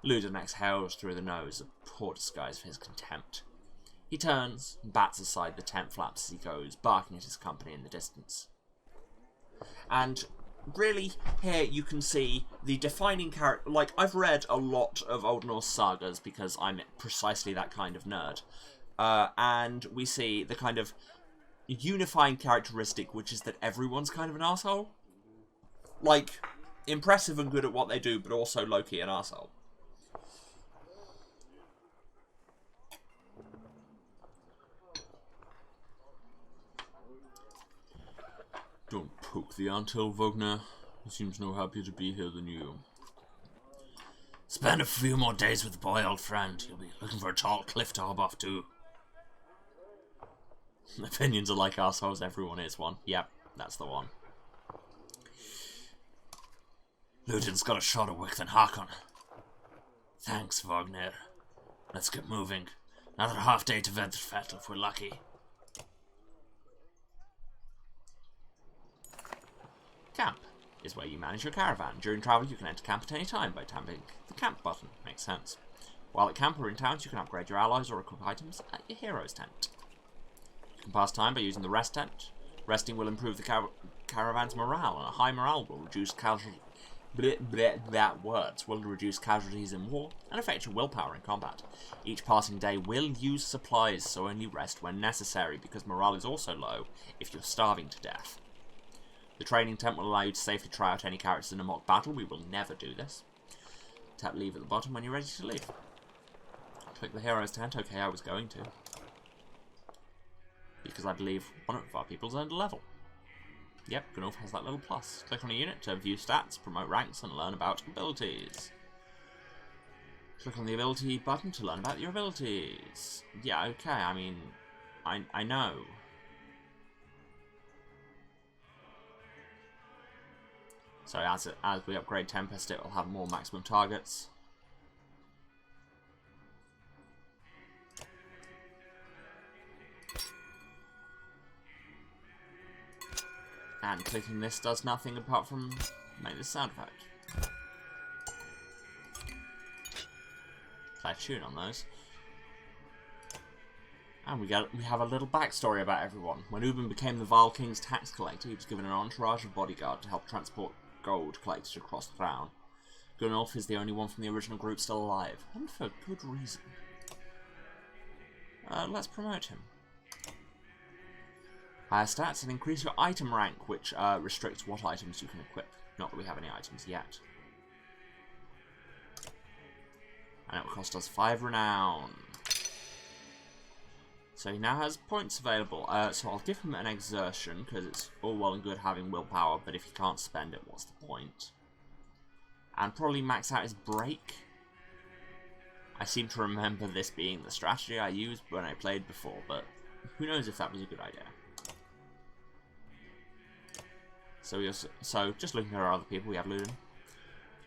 Ludin exhales through the nose, a poor disguise for his contempt. He turns and bats aside the tent flaps as he goes, barking at his company in the distance. And really, here you can see the defining character. Like, I've read a lot of Old Norse sagas because I'm precisely that kind of nerd. And we see the kind of unifying characteristic, which is that everyone's kind of an arsehole. Like, impressive and good at what they do, but also low-key an arsehole. Don't poke the anthill, Vogner. He seems no happier to be here than you. Spend a few more days with the boy, old friend. You'll be looking for a tall cliff to hop off to. Opinions are like assholes, everyone is one. Yep, that's the one. Ludin's got a shorter wick than Hakon. Thanks, Wagner. Let's get moving. Another half day to Venterfettel if we're lucky. Camp is where you manage your caravan. During travel, you can enter camp at any time by tapping the camp button. Makes sense. While at camp or in towns, you can upgrade your allies or equip items at your hero's tent. You can pass time by using the rest tent. Resting will improve the caravan's morale, and a high morale will reduce casualties in war and affect your willpower in combat. Each passing day will use supplies, so only rest when necessary, because morale is also low if you're starving to death. The training tent will allow you to safely try out any characters in a mock battle. We will never do this. Tap leave at the bottom when you're ready to leave. Click the hero's tent. Okay, I was going to. Because I believe one of our people's earned a level. Yep, Gunulf has that little plus. Click on a unit to view stats, promote ranks, and learn about abilities. Click on the ability button to learn about your abilities. Yeah, okay, I mean, I know. So as we upgrade Tempest, it will have more maximum targets. And clicking this does nothing apart from make this sound effect. Play a tune on those. And we have a little backstory about everyone. When Ubin became the Vile King's tax collector, he was given an entourage of bodyguard to help transport gold collected across the crown. Gunulf is the only one from the original group still alive, and for good reason. Let's promote him. Higher stats and increase your item rank, which restricts what items you can equip. Not that we have any items yet. And it will cost us 5 renown. So he now has points available. So I'll give him an exertion, because it's all well and good having willpower, but if he can't spend it, what's the point? And probably max out his break. I seem to remember this being the strategy I used when I played before, but who knows if that was a good idea. So just looking at our other people, we have Ludin.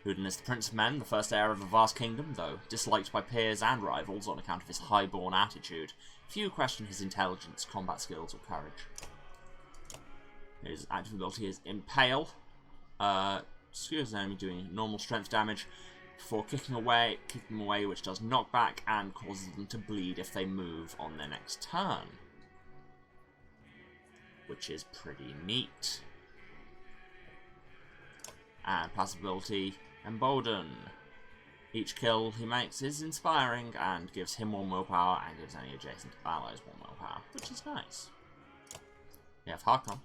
Ludin is the Prince of Men, the first heir of a vast kingdom, though disliked by peers and rivals on account of his high-born attitude. Few question his intelligence, combat skills, or courage. His active ability is Impale. Skewers the enemy doing normal strength damage before kicking them away, which does knockback and causes them to bleed if they move on their next turn. Which is pretty neat. And passive ability, Embolden. Each kill he makes is inspiring and gives him 1 willpower and gives any adjacent allies 1 willpower, which is nice. We have Harkon.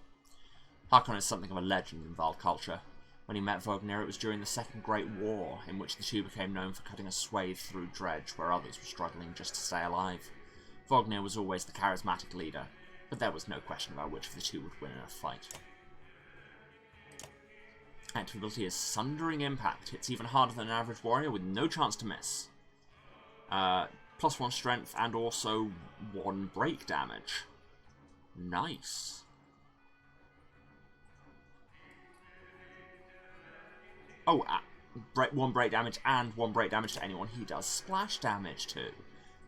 Harkon is something of a legend in Vaal culture. When he met Vognir, it was during the Second Great War, in which the two became known for cutting a swathe through Dredge, where others were struggling just to stay alive. Vognir was always the charismatic leader, but there was no question about which of the two would win in a fight. Active ability is Sundering Impact. It's even harder than an average warrior with no chance to miss. +1 strength and also 1 break damage. Nice. Oh, 1 break damage and 1 break damage to anyone he does splash damage to.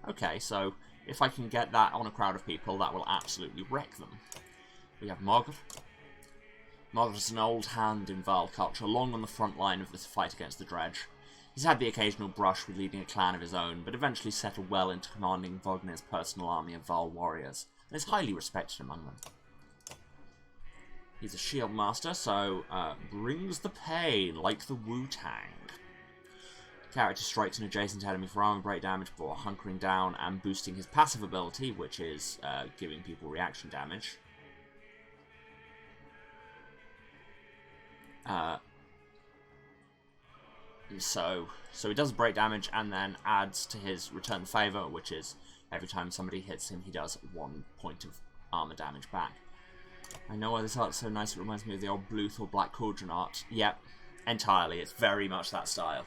Okay, so if I can get that on a crowd of people, that will absolutely wreck them. We have Morgr. Morgr is an old hand in Vaal culture, long on the front line of the fight against the Dredge. He's had the occasional brush with leading a clan of his own, but eventually settled well into commanding Vognir's personal army of Vaal warriors, and is highly respected among them. He's a shield master, so brings the pain, like the Wu-Tang. Character strikes an adjacent enemy for armor break damage for hunkering down and boosting his passive ability, which is giving people reaction damage. So he does break damage and then adds to his return the favour, which is every time somebody hits him, he does 1 point of armor damage back. I know why this art's so nice, it reminds me of the old Bluth or Black Cauldron art. Yep, entirely, it's very much that style.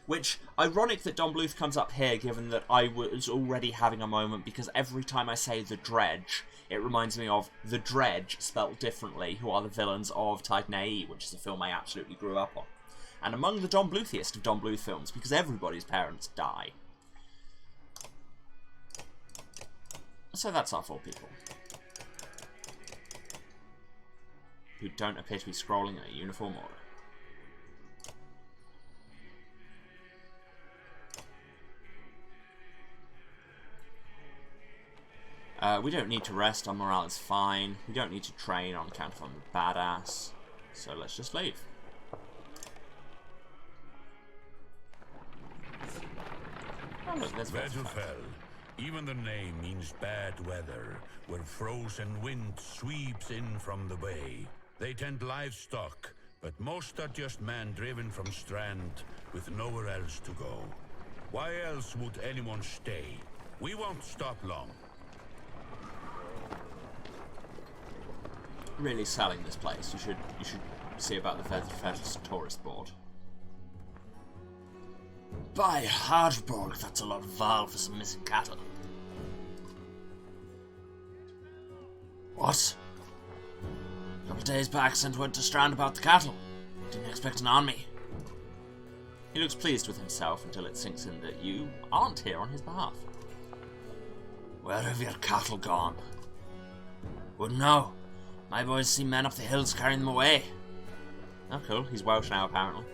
Which, ironic that Don Bluth comes up here, given that I was already having a moment, because every time I say the Dredge, it reminds me of the Dredge, spelt differently, who are the villains of Titan AE, which is a film I absolutely grew up on. And among the Don Bluthiest of Don Bluth films, because everybody's parents die. So that's our 4 people. Who don't appear to be scrolling in a uniform order. We don't need to rest, our morale is fine. We don't need to train on account of I'm a badass. So let's just leave. Oh look, there's Vedufell. Even the name means bad weather, where frozen wind sweeps in from the bay. They tend livestock, but most are just men driven from Strand with nowhere else to go. Why else would anyone stay? We won't stop long. Really selling this place. You should see about the Vedufell tourist board. By Hardborg, that's a lot of Val for some missing cattle. What? A couple of days back, sent word to Strand about the cattle. Didn't expect an army. He looks pleased with himself until it sinks in that you aren't here on his behalf. Where have your cattle gone? Wouldn't know. My boys see men up the hills carrying them away. Oh, cool. He's Welsh now, apparently.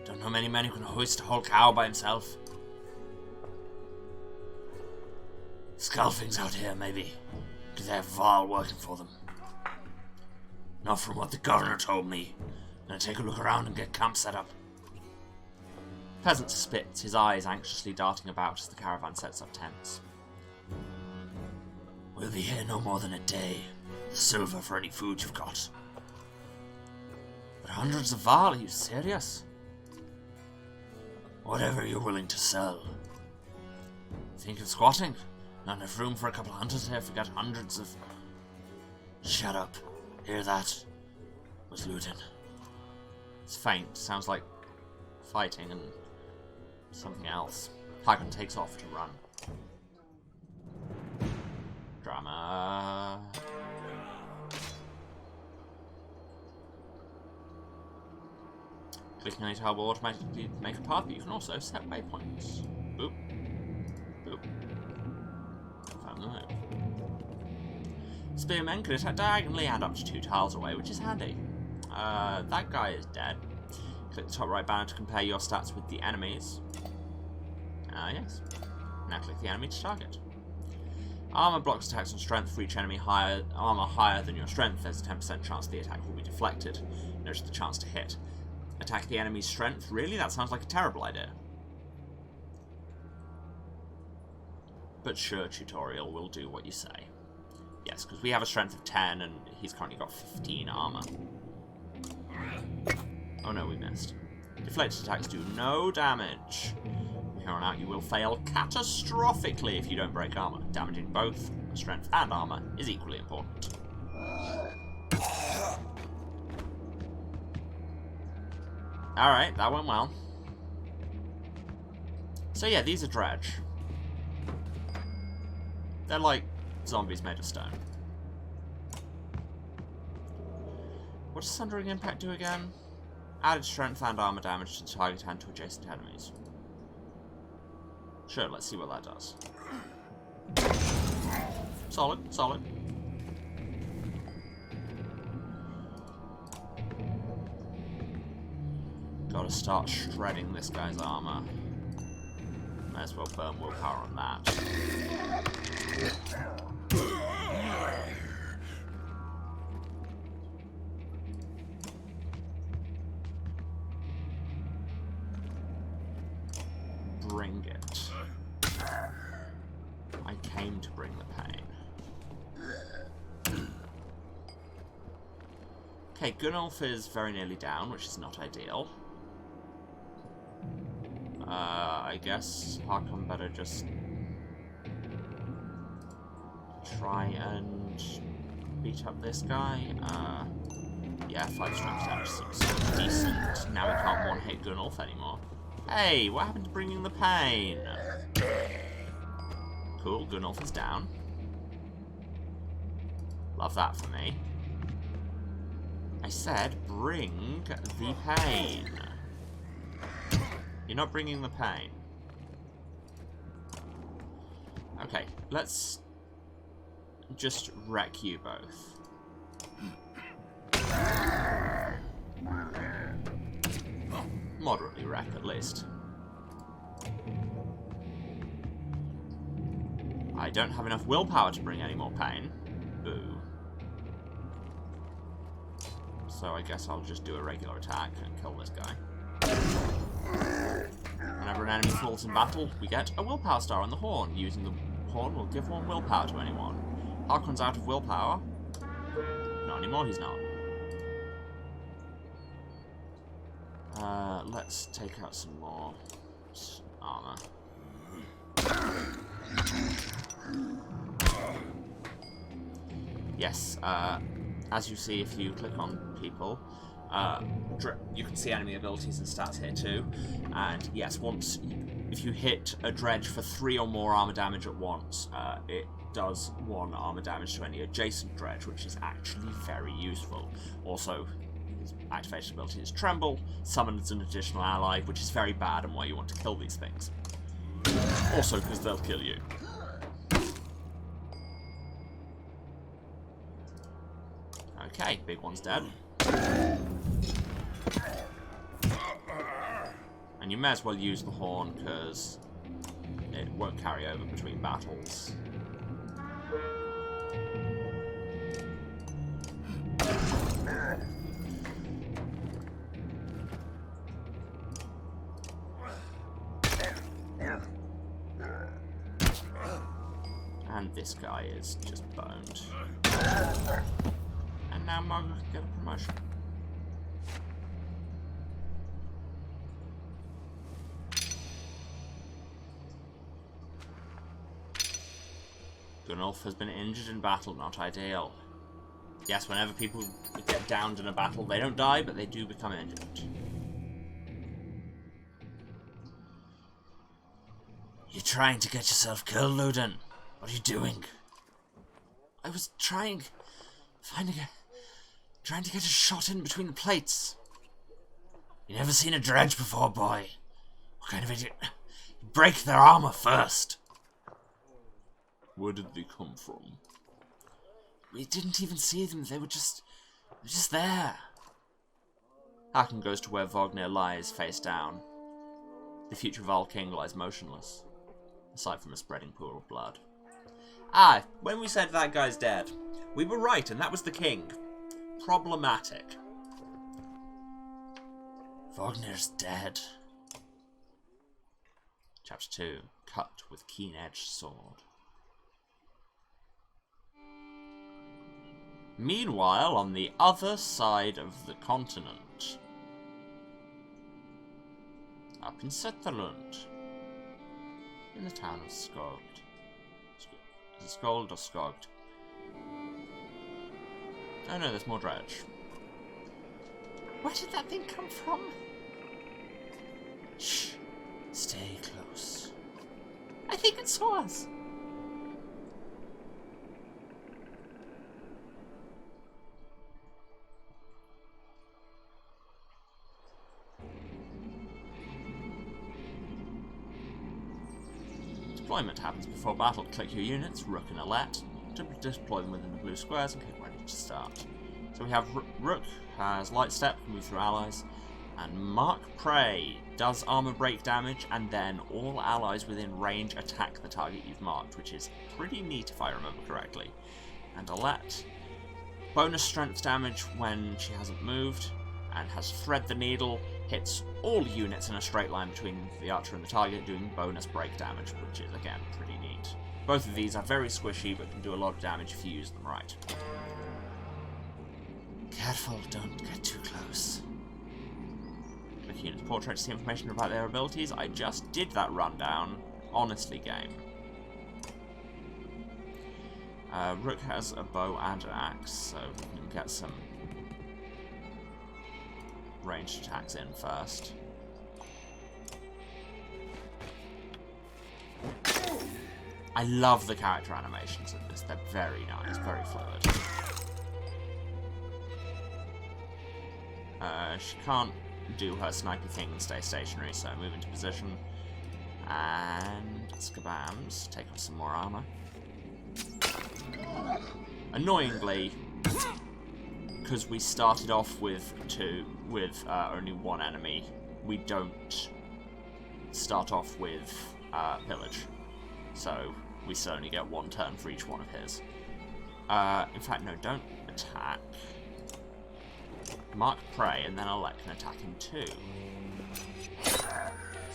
Don't know many men who can hoist a whole cow by himself. Scalfings out here, maybe. Do they have Val working for them? Not from what the governor told me. Gonna take a look around and get camp set up. Peasant spits, his eyes anxiously darting about as the caravan sets up tents. We'll be here no more than a day. Silver for any food you've got. But hundreds of Val, are you serious? Whatever you're willing to sell. Think of squatting? Not enough room for a couple of hunters here if we got hundreds of... Shut up. Hear that? Was looting. It's faint. Sounds like fighting and something else. Hagen takes off to run. Drama. Clicking on a tile will automatically make a path, but you can also set waypoints. Boop. Boop. Found the move. Spearmen can attack diagonally and up to 2 tiles away, which is handy. That guy is dead. Click the top right banner to compare your stats with the enemies. Yes. Now click the enemy to target. Armor blocks attacks on strength for each enemy armor higher than your strength. There's a 10% chance the attack will be deflected. Notice the chance to hit. Attack the enemy's strength? Really? That sounds like a terrible idea. But sure, tutorial will do what you say. Yes, because we have a strength of 10 and he's currently got 15 armor. Oh no, we missed. Deflected attacks do no damage. From here on out, you will fail catastrophically if you don't break armor. Damaging both strength and armor is equally important. Alright, that went well. So yeah, these are Dredge. They're like zombies made of stone. What does Sundering Impact do again? Added strength and armor damage to the target and to adjacent enemies. Sure, let's see what that does. Solid, solid. Gotta start shredding this guy's armor. Might as well burn willpower on that. Bring it. I came to bring the pain. Okay, Gunnulf is very nearly down, which is not ideal. I guess Harkon better just try and beat up this guy. Yeah, 5 strength damage seems decent. Now we can't one-hit Gunnulf anymore. Hey, what happened to bringing the pain? Cool, Gunnulf is down. Love that for me. I said, bring the pain. You're not bringing the pain. Okay, let's just wreck you both. Moderately wreck, at least. I don't have enough willpower to bring any more pain. Boo. So I guess I'll just do a regular attack and kill this guy. Whenever an enemy falls in battle, we get a willpower star on the horn. Using the horn will give 1 willpower to anyone. Harkon's out of willpower. Not anymore, he's not. Let's take out some more armor. Yes, as you see if you click on people, You can see enemy abilities and stats here too. And yes, if you hit a Dredge for 3 or more armor damage at once, it does 1 armor damage to any adjacent Dredge, which is actually very useful. Also, his activation ability is Tremble, summons an additional ally, which is very bad and why you want to kill these things. Also, because they'll kill you. Okay, big one's dead. And you may as well use the horn, because it won't carry over between battles. And this guy is just boned. And now Margaret can get a promotion. Gunnulf has been injured in battle, not ideal. Yes, whenever people get downed in a battle, they don't die, but they do become injured. You're trying to get yourself killed, Ludin. What are you doing? I was trying to get a shot in between the plates. You never seen a Dredge before, boy. What kind of idiot? Break their armor first. Where did they come from? We didn't even see them. They were just there. Haken goes to where Wagner lies face down. The future Val King lies motionless, aside from a spreading pool of blood. Ah, when we said that guy's dead, we were right, and that was the king. Problematic. Wagner's dead. Chapter 2. Cut with keen-edged sword. Meanwhile, on the other side of the continent, up in Sutherland, in the town of Skogged. Is it Skold or Skogged? Oh no, there's more Dredge. Where did that thing come from? Shh. Stay close. I think it saw us. Deployment happens before battle. Click your units, Rook and Alette, to deploy them within the blue squares and get ready to start. So we have Rook has Light Step, move through allies, and Mark Prey does armor break damage, and then all allies within range attack the target you've marked, which is pretty neat if I remember correctly. And Alette, bonus strength damage when she hasn't moved, and has Thread the Needle, hits all units in a straight line between the archer and the target, doing bonus break damage, which is, again, pretty neat. Both of these are very squishy, but can do a lot of damage if you use them right. Careful, don't get too close. Click units portrait to see information about their abilities. I just did that rundown. Honestly, game. Rook has a bow and an axe, so we can get some ranged attacks in first. I love the character animations in this. They're very nice, very fluid. She can't do her snipey thing and stay stationary, so move into position. And skabams, take off some more armor. Annoyingly, because we started off with only one enemy, we don't start off with Pillage. So we still only get one turn for each one of his. In fact, no, don't attack. Mark Prey, and then Alette can attack him too.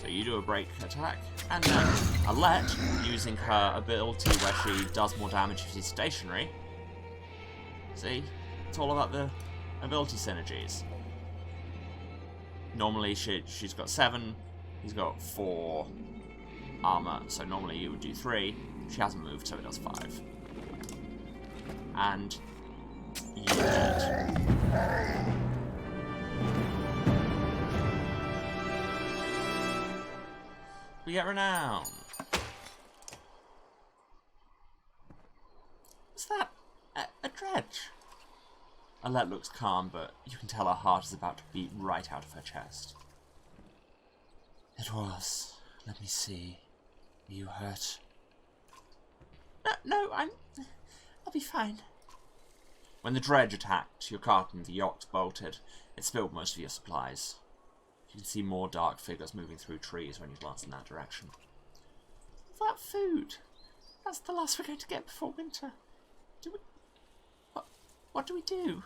So you do a break attack, and then Alette, using her ability where she does more damage if she's stationary. See? It's all about the ability synergies. Normally she's got 7, he's got 4 armor, so normally you would do 3. She hasn't moved, so it does 5. And you dead. get renown. Is that a dredge? Alette looks calm, but you can tell her heart is about to beat right out of her chest. It was. Let me see. Are you hurt? No, I'll be fine. When the dredge attacked your cart and the yacht bolted, it spilled most of your supplies. You can see more dark figures moving through trees when you glance in that direction. That food. That's the last we're going to get before winter. What do we do?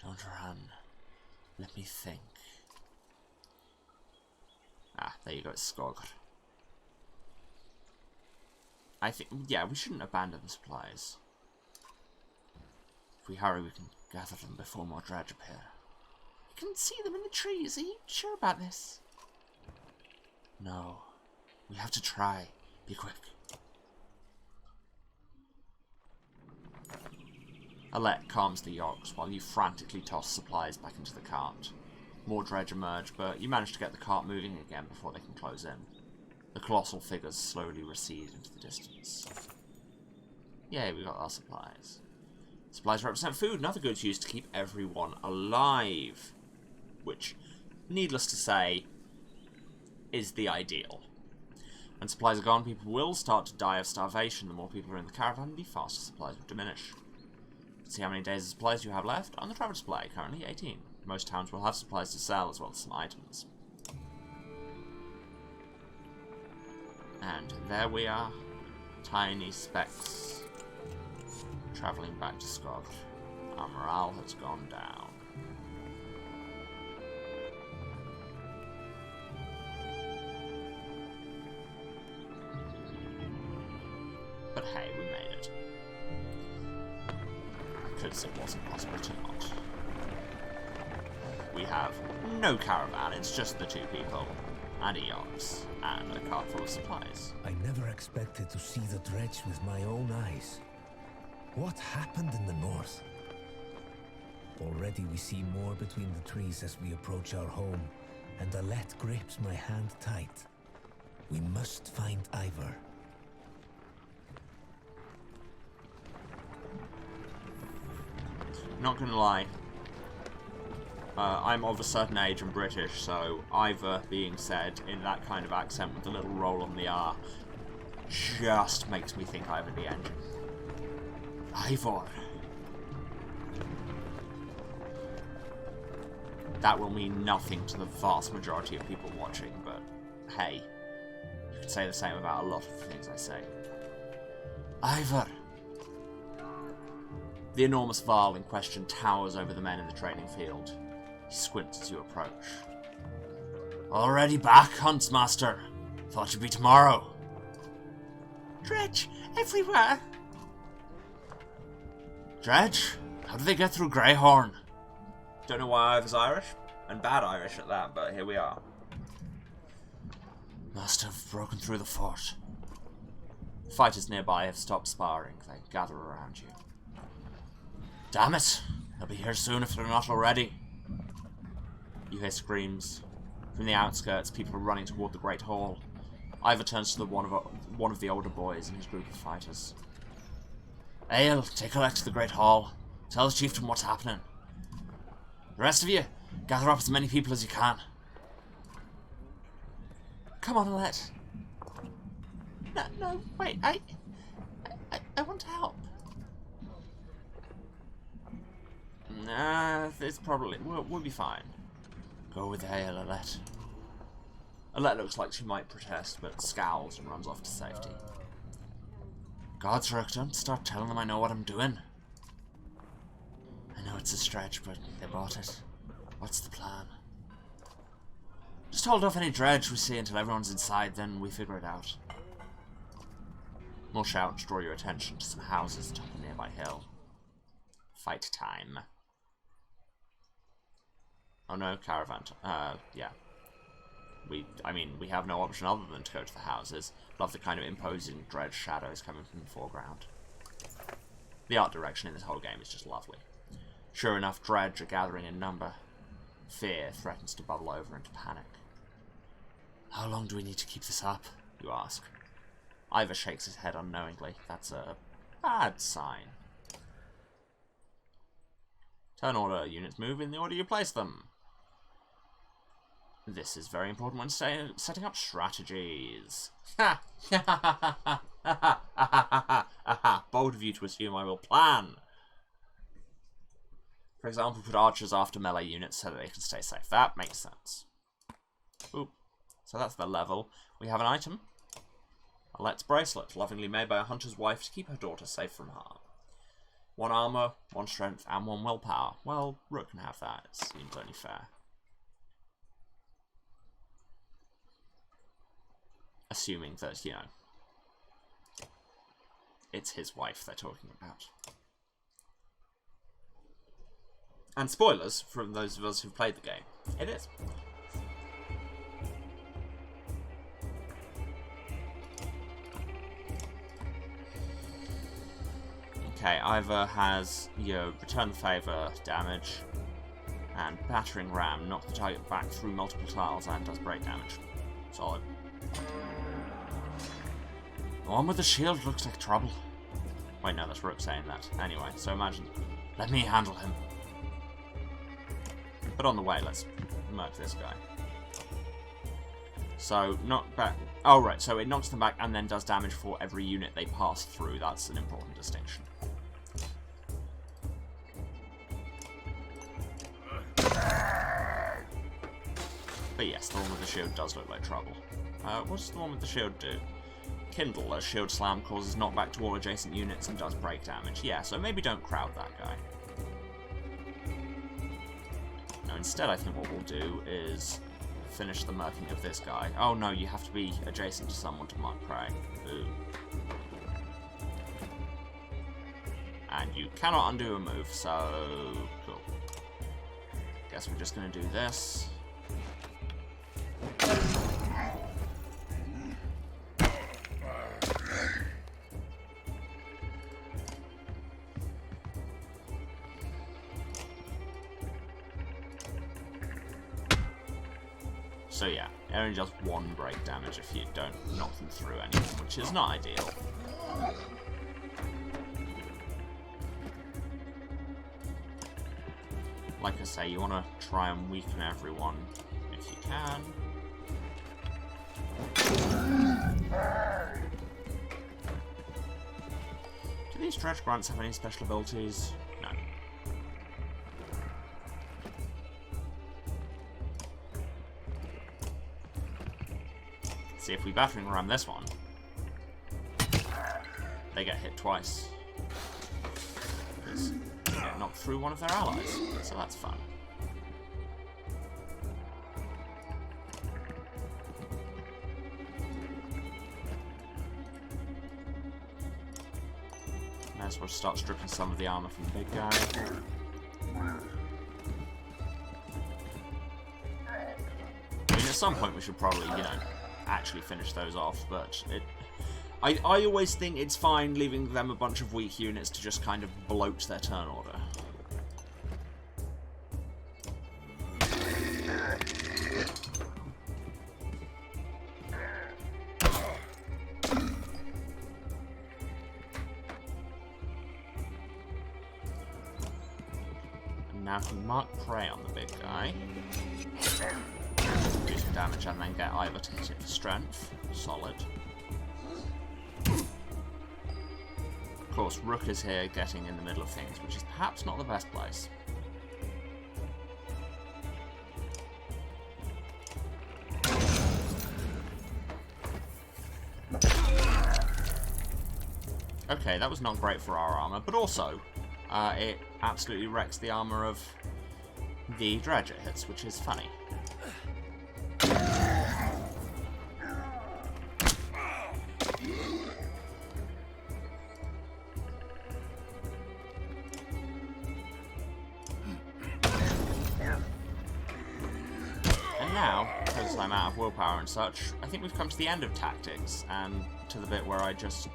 Don't run. Let me think. Ah, there you go, it's Skog. I think, yeah, we shouldn't abandon the supplies. If we hurry, we can gather them before more dredge appear. You can see them in the trees. Are you sure about this? No. We have to try. Be quick. Alette calms the yokes while you frantically toss supplies back into the cart. More dredge emerge, but you manage to get the cart moving again before they can close in. The colossal figures slowly recede into the distance. Yay, we got our supplies. Supplies represent food and other goods used to keep everyone alive. Which, needless to say, is the ideal. When supplies are gone, people will start to die of starvation. The more people are in the caravan, the faster supplies will diminish. See how many days of supplies you have left on the travel display, currently 18. Most towns will have supplies to sell as well as some items. And there we are, tiny specks, travelling back to Skog. Our morale has gone down. But hey, we made it. Because it wasn't possible to not. We have no caravan, it's just the two people, and a yacht, and a cart full of supplies. I never expected to see the dredge with my own eyes. What happened in the north? Already we see more between the trees as we approach our home, and Alette grips my hand tight. We must find Ivor. Not gonna lie, I'm of a certain age and British, so Ivor being said in that kind of accent with a little roll on the R just makes me think Ivor the Engine. Ivor. That will mean nothing to the vast majority of people watching, but hey, you could say the same about a lot of the things I say. Ivor. The enormous Varl in question towers over the men in the training field. He squints as you approach. Already back, Huntsmaster? Thought you'd be tomorrow. Dredge, everywhere. Dredge? How did they get through Greyhorn? Don't know why I was Irish, and bad Irish at that, but here we are. Must have broken through the fort. Fighters nearby have stopped sparring. They gather around you. Damn it! They'll be here soon if they're not already. You hear screams. From the outskirts, people are running toward the Great Hall. Ivor turns to one of the older boys in his group of fighters. Ale, take Alette to the Great Hall. Tell the chieftain what's happening. The rest of you, gather up as many people as you can. Come on, Alette. No, wait, I want to help. Nah, it's probably... We'll be fine. Go with Ale, Alette. Alette looks like she might protest, but scowls and runs off to safety. Godsrook, don't start telling them I know what I'm doing. I know it's a stretch, but they bought it. What's the plan? Just hold off any dredge we see until everyone's inside, then we figure it out. More shouts draw your attention to some houses atop a nearby hill. Fight time. Oh no, caravan. Yeah. We have no option other than to go to the houses. Love the kind of imposing dredge shadows coming from the foreground. The art direction in this whole game is just lovely. Sure enough, dredge are gathering in number. Fear threatens to bubble over into panic. How long do we need to keep this up, you ask? Ivor shakes his head unknowingly. That's a bad sign. Turn order. Units move in the order you place them. This is very important when setting up strategies. Ha! Bold of you to assume I will plan. For example, put archers after melee units so that they can stay safe. That makes sense. Oop. So that's the level. We have an item. A Let's bracelet, lovingly made by a hunter's wife to keep her daughter safe from harm. 1 armor, 1 strength, and 1 willpower. Well, Rook can have that. It seems only fair. Assuming that, you know, it's his wife they're talking about. And spoilers from those of us who've played the game. It is. Okay, Ivor has, you know, return the favour, damage, and battering ram, knock the target back through multiple tiles and does break damage. Solid. The one with the shield looks like trouble. Wait, no, that's Rook saying that. Anyway, so imagine, let me handle him. But on the way, let's murk this guy. So, knock back. Oh, right, so it knocks them back and then does damage for every unit they pass through. That's an important distinction. But yes, the one with the shield does look like trouble. What does the one with the shield do? Kindle, a shield slam causes knockback to all adjacent units and does break damage. Yeah, so maybe don't crowd that guy. No, instead I think what we'll do is finish the murking of this guy. Oh no, you have to be adjacent to someone to mark prey. Ooh. And you cannot undo a move, so cool. Guess we're just gonna do this. So yeah, it only does 1 break damage if you don't knock them through anything, which is not ideal. Like I say, you want to try and weaken everyone if you can. Do these Dredge grunts have any special abilities? No. See, if we battering ram this one, they get hit twice. Because they get knocked through one of their allies, so that's fun. May as well start stripping some of the armor from the big guy. I mean, at some point we should probably, you know, actually finish those off, but I always think it's fine leaving them a bunch of weak units to just kind of bloat their turn order. And now can mark prey on the big guy. Do some damage and then get Ivor to hit it for strength. Solid. Of course, Rook is here getting in the middle of things, which is perhaps not the best place. Okay, that was not great for our armor, but also it absolutely wrecks the armor of the Dredge it hits, which is funny. Now, because I'm out of willpower and such, I think we've come to the end of tactics, and to the bit where we just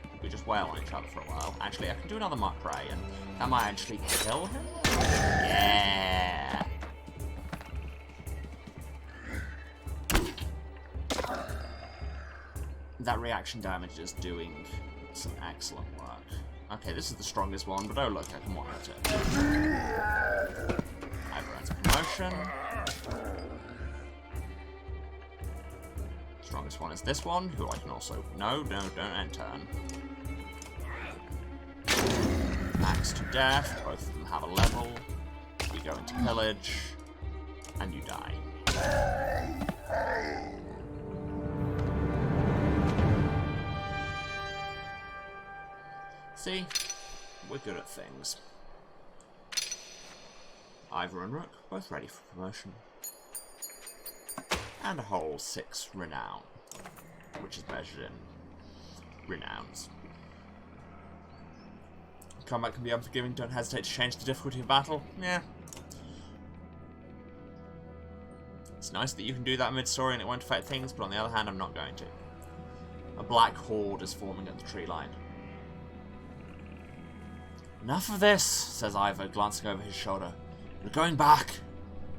wail on each other for a while. Actually, I can do another mark prey, and that might actually kill him? Yeah! that reaction damage is doing some excellent work. Okay, this is the strongest one, but oh look, I can one-hit it. I've earned a promotion. Strongest one is this one, who I can also... No, don't end turn. Max to death, both of them have a level. We go into pillage, and you die. See? We're good at things. Ivor and Rook, both ready for promotion. And a whole 6 renown, which is measured in renowns. Combat can be unforgiving, don't hesitate to change the difficulty of battle. Yeah. It's nice that you can do that mid-story and it won't affect things, but on the other hand, I'm not going to. A black horde is forming at the tree line. Enough of this, says Ivor, glancing over his shoulder. We're going back.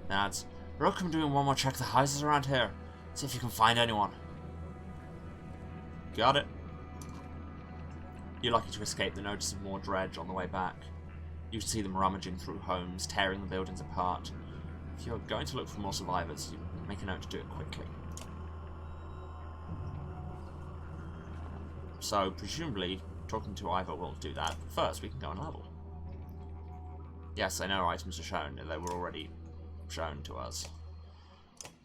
Adds, Rook, I'm doing one more check of the houses around here. See if you can find anyone. Got it. You're lucky to escape the notice of more Dredge on the way back. You see them rummaging through homes, tearing the buildings apart. If you're going to look for more survivors, you make a note to do it quickly. So, presumably, talking to Ivor will do that. First, we can go and level. Yes, I know items are shown. They were already shown to us.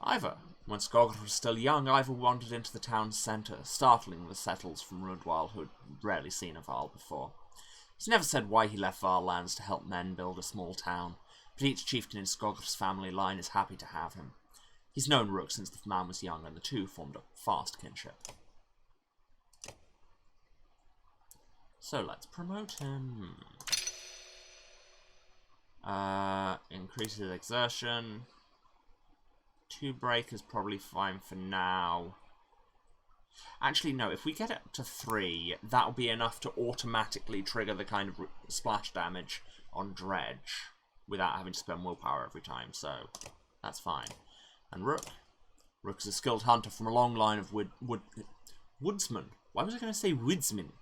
Ivor. When Skogr was still young, Ivor wandered into the town's centre, startling the settlers from Rudwal who had rarely seen a Varl before. He's never said why he left Varl lands to help men build a small town, but each chieftain in Skogr's family line is happy to have him. He's known Rook since the man was young, and the two formed a fast kinship. So let's promote him. Increases exertion. 2 break is probably fine for now. Actually, no, if we get it to 3, that'll be enough to automatically trigger the kind of splash damage on Dredge without having to spend willpower every time, so that's fine. And Rook? Rook is a skilled hunter from a long line of woodsmen. Why was I going to say woodsmen?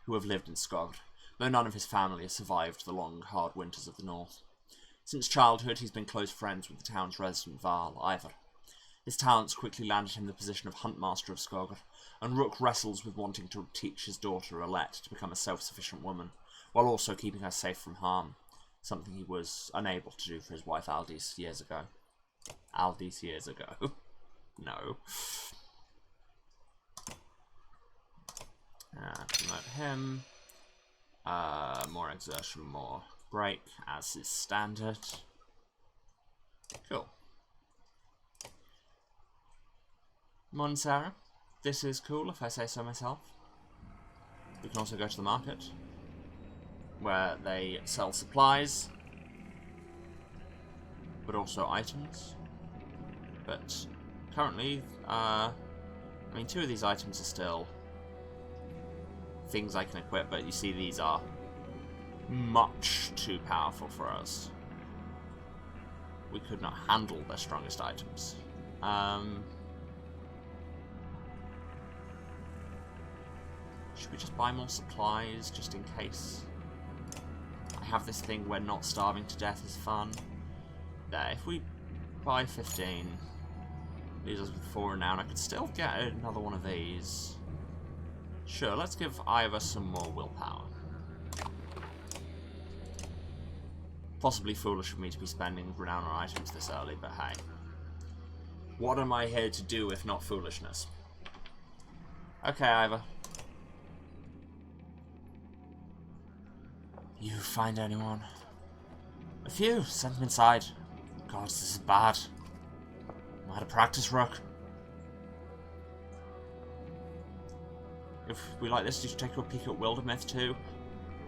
Who have lived in Skogr, though none of his family has survived the long, hard winters of the north. Since childhood, he's been close friends with the town's resident Varl, Ivor. His talents quickly landed him the position of Huntmaster of Skogr, and Rook wrestles with wanting to teach his daughter Alette to become a self-sufficient woman, while also keeping her safe from harm, something he was unable to do for his wife Aldis years ago. Aldis years ago. No. Promote him. More exertion, more break, as is standard. Cool. Mon Sarah, this is cool if I say so myself. We can also go to the market, where they sell supplies, but also items. But currently, I mean, 2 of these items are still things I can equip, but you see these are much too powerful for us. We could not handle their strongest items. Should we just buy more supplies, just in case? I have this thing where not starving to death is fun. There, if we buy 15, leaves us with 4 now, and I could still get another one of these. Sure, let's give Ivor some more willpower. Possibly foolish of me to be spending renown on items this early, but hey. What am I here to do if not foolishness? Okay, Ivor. You find anyone? A few. Send them inside. God, this is bad. I'm out of practice, Rook. If we like this, did you take a peek at Wildermyth too?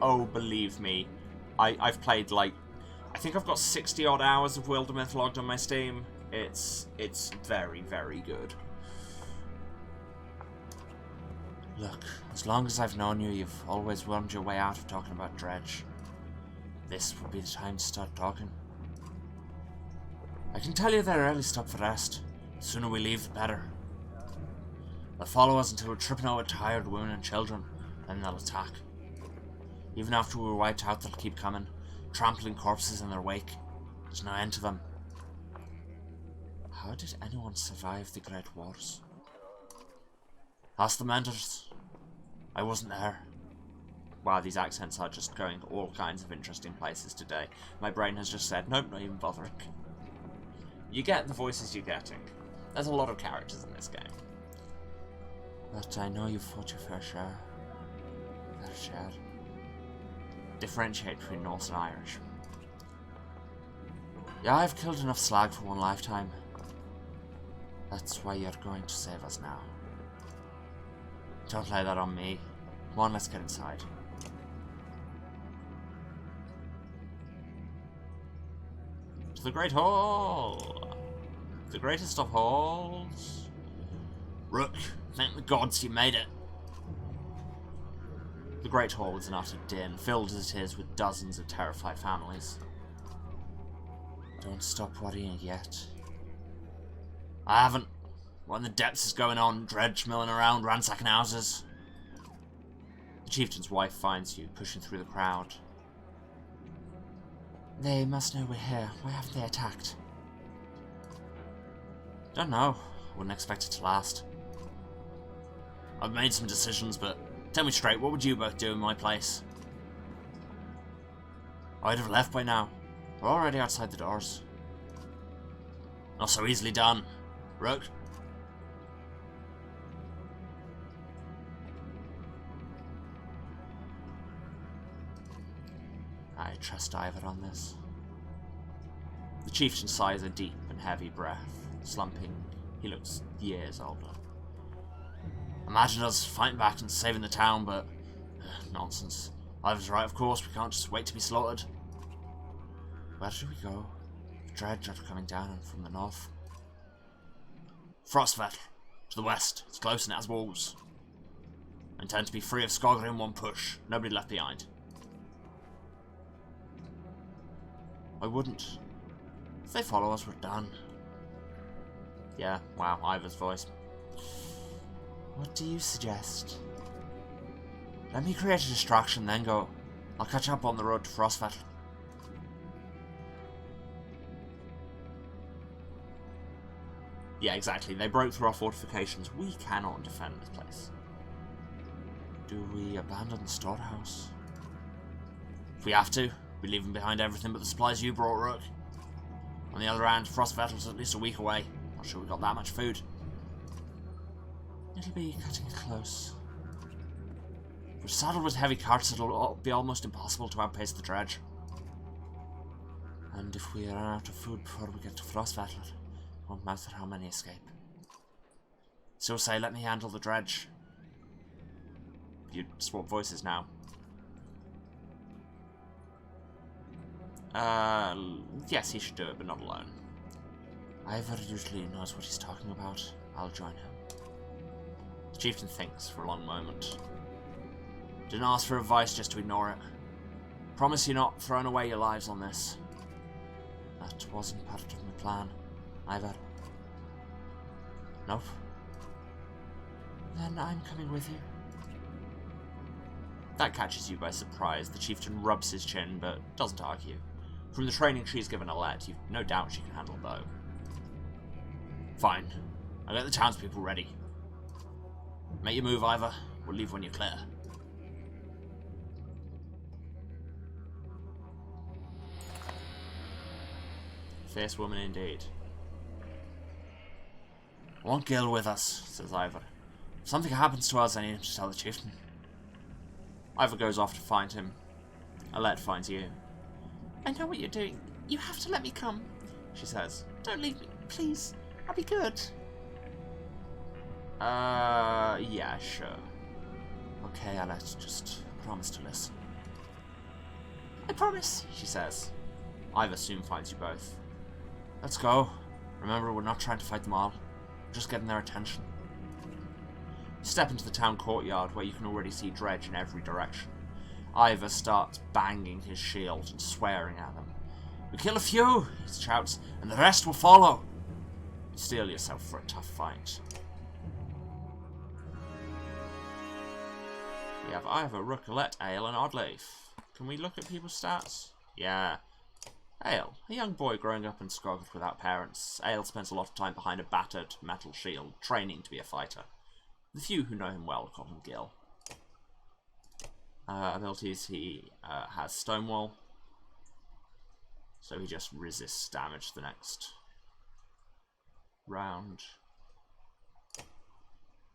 Oh, believe me. I've played, like, I think I've got 60 odd hours of Wildermyth logged on my Steam. It's very, very good. Look, as long as I've known you, you've always wormed your way out of talking about Dredge. This would be the time to start talking. I can tell you they're early stop for rest. The sooner we leave, the better. They'll follow us until we're tripping over tired women and children, then they'll attack. Even after we're wiped out, they'll keep coming, trampling corpses in their wake. There's no end to them. How did anyone survive the Great Wars? Ask the Menders. I wasn't there. Wow, these accents are just going all kinds of interesting places today. My brain has just said, nope, not even bothering. You get the voices you're getting. There's a lot of characters in this game. But I know you've fought your fair share. Fair share. Differentiate between Norse and Irish. Yeah, I've killed enough slag for one lifetime. That's why you're going to save us now. Don't lay that on me. Come on, let's get inside. To the Great Hall! The greatest of halls. Rook, thank the gods you made it. The Great Hall is an utter din, filled as it is with dozens of terrified families. Don't stop worrying yet. I haven't. What in the depths is going on? Dredge milling around, ransacking houses. The chieftain's wife finds you, pushing through the crowd. They must know we're here. Why haven't they attacked? Don't know. Wouldn't expect it to last. I've made some decisions, but tell me straight, what would you both do in my place? I'd have left by now. We're already outside the doors. Not so easily done. Rook? I trust Ivor on this. The chieftain sighs a deep and heavy breath. Slumping, he looks years older. Imagine us fighting back and saving the town, but... nonsense. Ivor's right, of course, we can't just wait to be slaughtered. Where should we go? The Dredge are coming down from the north. Frostvettel, to the west. It's close and it has walls. I intend to be free of Saga in one push. Nobody left behind. I wouldn't. If they follow us, we're done. Yeah, wow, Ivor's voice. What do you suggest? Let me create a distraction, then go. I'll catch up on the road to Frostvettel. Yeah, exactly. They broke through our fortifications. We cannot defend this place. Do we abandon the storehouse? If we have to, we're leaving behind everything but the supplies you brought, Rook. On the other hand, Frostvettel's at least a week away. Not sure we got that much food. It'll be cutting it close. If we're saddled with heavy carts, it'll be almost impossible to outpace the Dredge. And if we run out of food before we get to Frostvettel, it won't matter how many escape. So say, let me handle the Dredge. You swap voices now. Yes, he should do it, but not alone. Ivor usually knows what he's talking about. I'll join him. The chieftain thinks for a long moment. Didn't ask for advice just to ignore it. Promise you're not throwing away your lives on this. That wasn't part of my plan, Ivor. Nope. Then I'm coming with you. That catches you by surprise. The chieftain rubs his chin, but doesn't argue. From the training she's given Alette, you've no doubt she can handle a bow. Fine. I'll get the townspeople ready. Make your move, Ivor. We'll leave when you're clear. Fierce woman indeed. I want Gil with us, says Ivor. If something happens to us, I need him to tell the chieftain. Ivor goes off to find him. Alette finds you. I know what you're doing. You have to let me come, she says. Don't leave me, please. I'll be good. Yeah, sure. Okay, Alette, just promise to listen. I promise, she says. Ivor soon finds you both. Let's go. Remember, we're not trying to fight them all. We're just getting their attention. You step into the town courtyard where you can already see Dredge in every direction. Ivor starts banging his shield and swearing at them. We kill a few, he shouts, and the rest will follow. You steel yourself for a tough fight. We have Ivor, Rooklet, Ale, and Oddleaf. Can we look at people's stats? Yeah. Ale, a young boy growing up in Skoggoth without parents. Ale spends a lot of time behind a battered metal shield, training to be a fighter. The few who know him well call him Gil. Abilities, he has Stonewall, so he just resists damage the next round.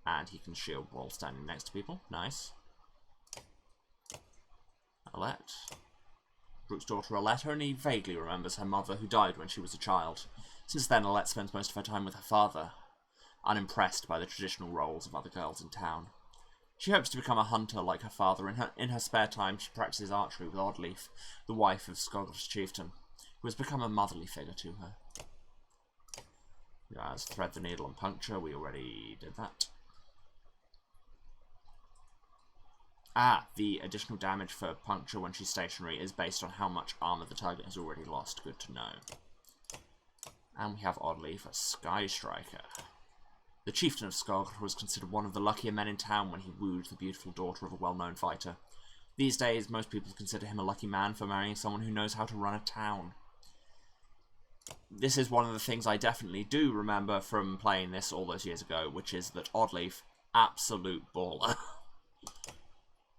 And he can shield while standing next to people. Nice. Alette. Brooke's daughter Alette only vaguely remembers her mother, who died when she was a child. Since then, Alette spends most of her time with her father, unimpressed by the traditional roles of other girls in town. She hopes to become a hunter like her father. In her spare time, she practices archery with Oddleaf, the wife of Skoggoth's chieftain, who has become a motherly figure to her. As thread the needle and puncture, we already did that. The additional damage for puncture when she's stationary is based on how much armor the target has already lost. Good to know. And we have Oddleaf, a Sky Striker. The chieftain of Skoggoth was considered one of the luckier men in town when he wooed the beautiful daughter of a well-known fighter. These days, most people consider him a lucky man for marrying someone who knows how to run a town. This is one of the things I definitely do remember from playing this all those years ago, which is that Oddleaf, absolute baller.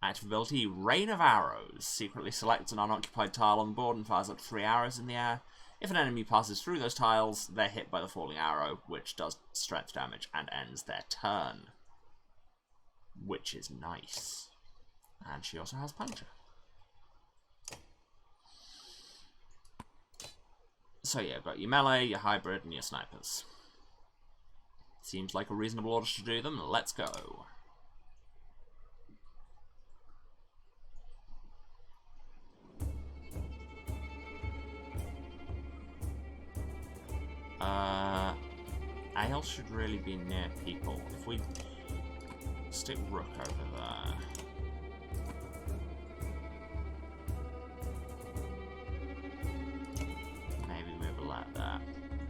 Active ability, Rain of Arrows. Secretly selects an unoccupied tile on the board and fires up to 3 arrows in the air. If an enemy passes through those tiles, they're hit by the falling arrow, which does strength damage and ends their turn. Which is nice. And she also has puncture. So yeah, got your melee, your hybrid, and your snipers. Seems like a reasonable order to do them. Let's go. Ale should really be near people. If we stick Rook over there. Maybe move a lot there.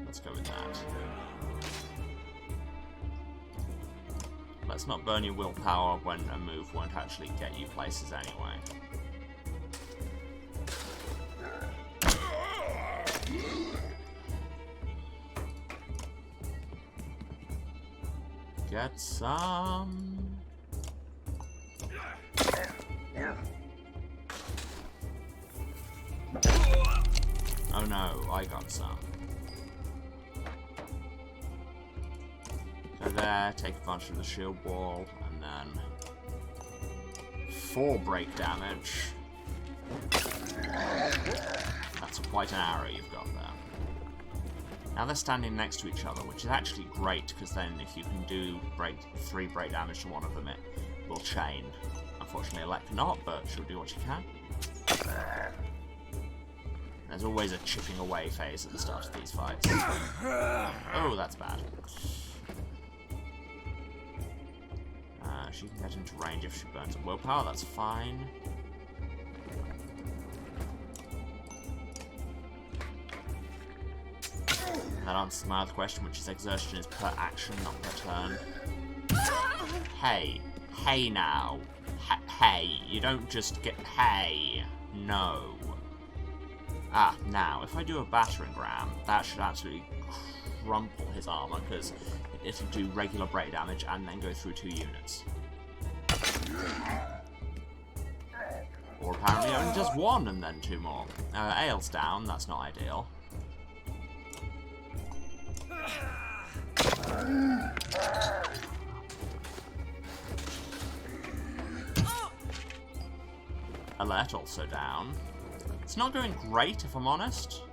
Let's go with that. Let's not burn your willpower when a move won't actually get you places anyway. Get some. Oh no, I got some. Go there, take advantage of the shield wall, and then 4 break damage. That's quite an arrow you've got there. Now they're standing next to each other, which is actually great, because then if you can do 3 break damage to one of them, it will chain. Unfortunately, Alette cannot, but she'll do what she can. There's always a chipping away phase at the start of these fights. Oh, that's bad. She can get into range if she burns a willpower, that's fine. That answers my other question, which is exertion is per action, not per turn. Hey. Hey now. Hey. You don't just get... Hey. No. Now, if I do a battering ram, that should absolutely crumple his armor, because it'll do regular break damage and then go through 2 units. Or apparently only just 1 and then 2 more. Ale's down, that's not ideal. Alette also down. It's not going great, if I'm honest.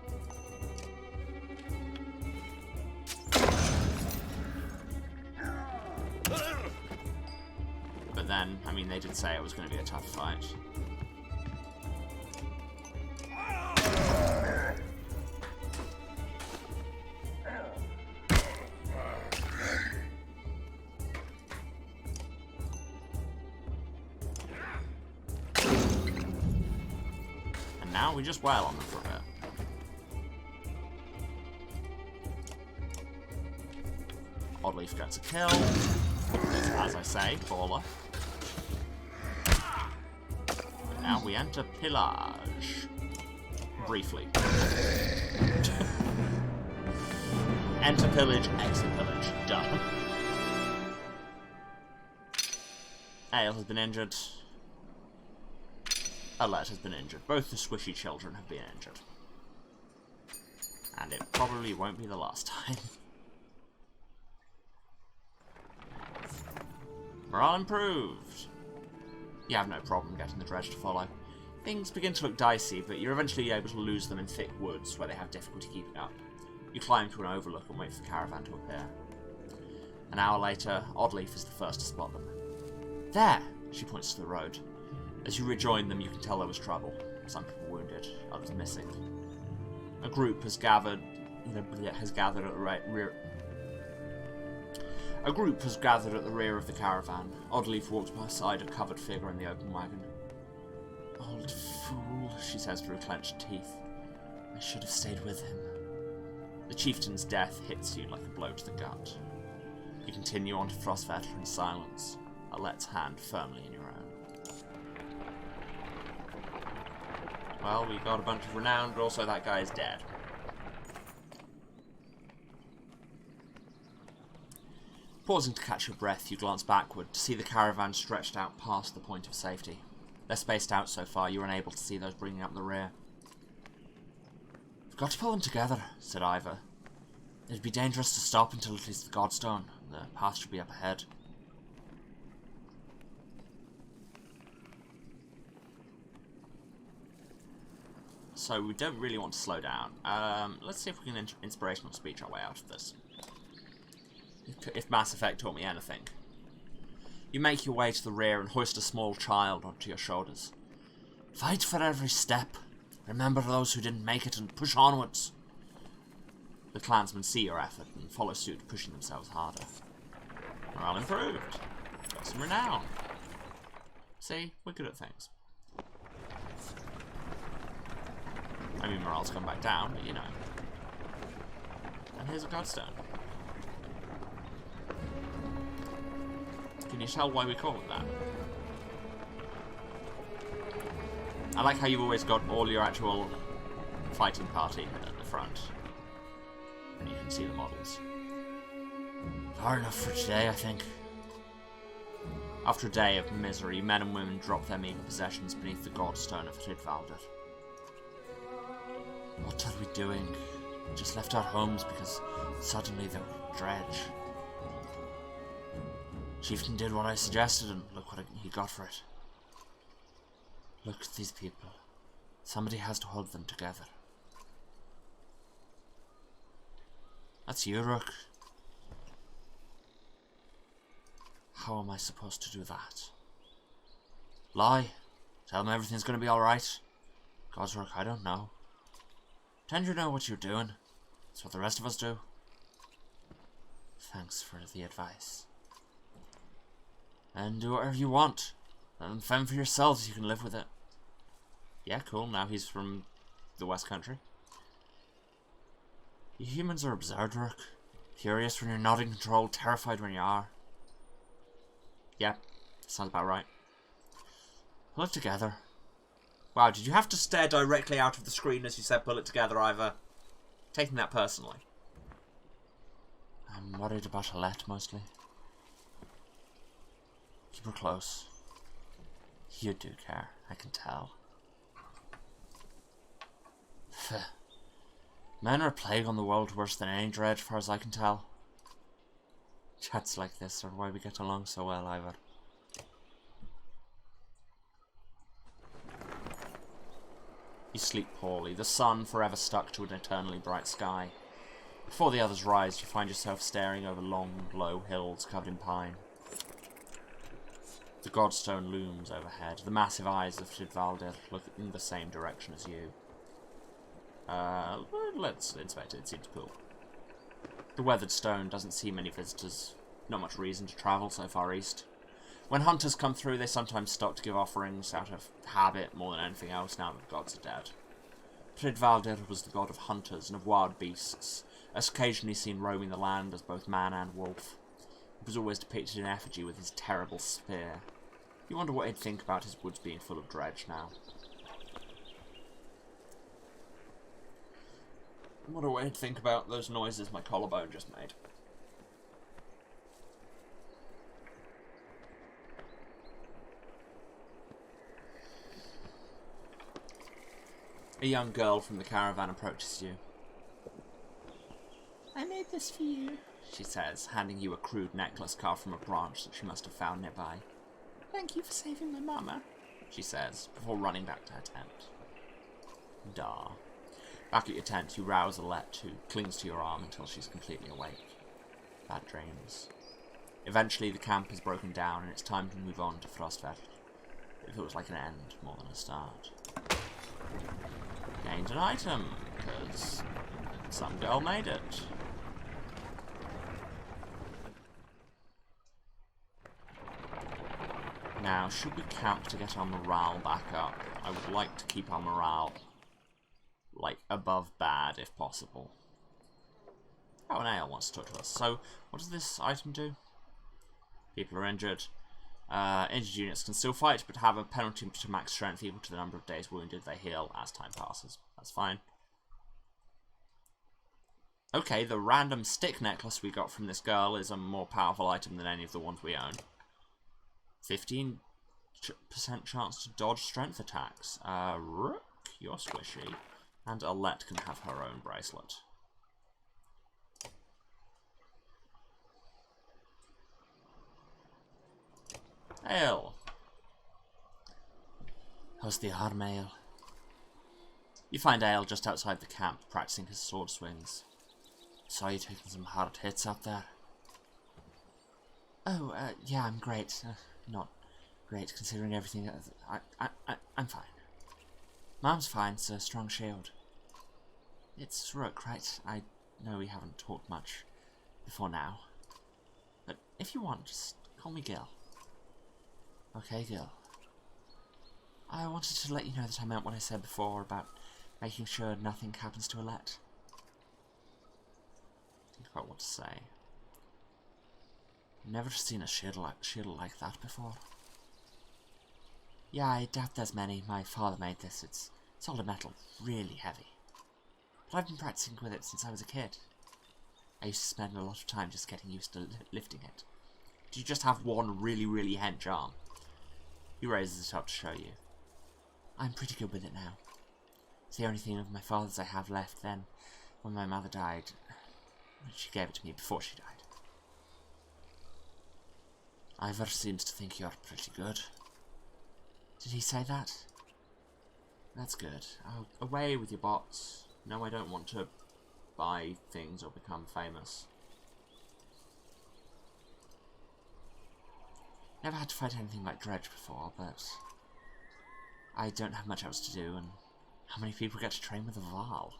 But then, I mean, they did say it was going to be a tough fight. Now we just wail on them for a bit. Oddleaf gets a kill. As I say, baller. Now we enter Pillage. Briefly. Enter Pillage, exit Pillage. Done. Ale has been injured. Alert has been injured. Both the squishy children have been injured. And it probably won't be the last time. Morale improved. You have no problem getting the Dredge to follow. Things begin to look dicey, but you're eventually able to lose them in thick woods where they have difficulty keeping up. You climb to an overlook and wait for the caravan to appear. An hour later, Oddleaf is the first to spot them. There! She points to the road. As you rejoin them, you can tell there was trouble. Some people wounded, others missing. A group has gathered at the rear. A group has gathered at the rear of the caravan. Oddleaf walks beside a covered figure in the open wagon. Old fool, she says through clenched teeth. I should have stayed with him. The chieftain's death hits you like a blow to the gut. You continue on to Frostvetter in silence, Alette's hand firmly in your own. Well, we got a bunch of renown, but also that guy is dead. Pausing to catch your breath, you glance backward to see the caravan stretched out past the point of safety. They're spaced out so far, you're unable to see those bringing up the rear. We've got to pull them together, said Ivor. It'd be dangerous to stop until at least the Godstone. The path should be up ahead. So we don't really want to slow down. Let's see if we can inspirational speech our way out of this. If Mass Effect taught me anything. You make your way to the rear and hoist a small child onto your shoulders. Fight for every step. Remember those who didn't make it and push onwards. The clansmen see your effort and follow suit, pushing themselves harder. Morale improved. Got some renown. See, we're good at things. I mean, morale's gone back down, but you know. And here's a Godstone. Can you tell why we call it that? I like how you've always got all your actual fighting party at the front. And you can see the models. Far enough for today, I think. After a day of misery, men and women drop their meager possessions beneath the Godstone of Thridvaldir. What are we doing? We just left our homes because suddenly there was Dredge. Chieftain did what I suggested and look what he got for it. Look at these people. Somebody has to hold them together. That's you, Rook. How am I supposed to do that? Lie. Tell them everything's going to be alright. Gosrook, I don't know. Pretend you know what you're doing. That's what the rest of us do. Thanks for the advice. And do whatever you want. And fend for yourselves, you can live with it. Yeah, cool, now he's from the West Country. You humans are absurd, Rook. Furious when you're not in control, terrified when you are. Yeah, sounds about right. Pull it together. Wow, did you have to stare directly out of the screen as you said pull it together, Ivor? Taking that personally. I'm worried about Alette, mostly. Keep her close. You do care, I can tell. Men are a plague on the world worse than any Dredge, far as I can tell. Chats like this are why we get along so well, Ivor. You sleep poorly, the sun forever stuck to an eternally bright sky. Before the others rise, you find yourself staring over long, low hills covered in pine. The Godstone looms overhead. The massive eyes of Thridvaldir look in the same direction as you. Let's inspect it. It seems cool. The weathered stone doesn't see many visitors. Not much reason to travel so far east. When hunters come through, they sometimes stop to give offerings out of habit more than anything else now that the gods are dead. Thridvaldir was the god of hunters and of wild beasts, occasionally seen roaming the land as both man and wolf. He was always depicted in effigy with his terrible spear. You wonder what he'd think about his woods being full of dredge now. I wonder what he'd think about those noises my collarbone just made. A young girl from the caravan approaches you. I made this for you, she says, handing you a crude necklace carved from a branch that she must have found nearby. Thank you for saving my mama, she says, before running back to her tent. Duh. Back at your tent, you rouse Alette, who clings to your arm until she's completely awake. Bad dreams. Eventually, the camp is broken down, and it's time to move on to Frostfest. It feels like an end more than a start. Gained an item, because some girl made it. Now, should we camp to get our morale back up? I would like to keep our morale, like, above bad, if possible. Oh, an ale wants to talk to us. So, what does this item do? People are injured. Injured units can still fight, but have a penalty to max strength equal to the number of days wounded they heal as time passes. That's fine. Okay, the random stick necklace we got from this girl is a more powerful item than any of the ones we own. 15% chance to dodge strength attacks. Rook, you're squishy. And Alette can have her own bracelet. Ale. How's the arm, Ale? You find Ale just outside the camp, practicing his sword swings. Saw you taking some hard hits up there. Oh, yeah, I'm great. Not great considering everything. I'm fine. Mom's fine, it's a strong shield. It's Rook, right? I know we haven't talked much before now. But if you want, just call me Gil. Okay, Gil. I wanted to let you know that I meant what I said before about making sure nothing happens to Alette. I didn't quite what to say. Never seen a shield like that before. Yeah, I doubt there's many. My father made this. It's solid metal, really heavy. But I've been practicing with it since I was a kid. I used to spend a lot of time just getting used to lifting it. Do you just have one really, really hench arm? He raises it up to show you. I'm pretty good with it now. It's the only thing of my father's I have left. Then, when my mother died, she gave it to me before she died. Ivor seems to think you're pretty good. Did he say that? That's good. Oh, away with your bots. No, I don't want to buy things or become famous. Never had to fight anything like Dredge before, but I don't have much else to do, and how many people get to train with a Varl?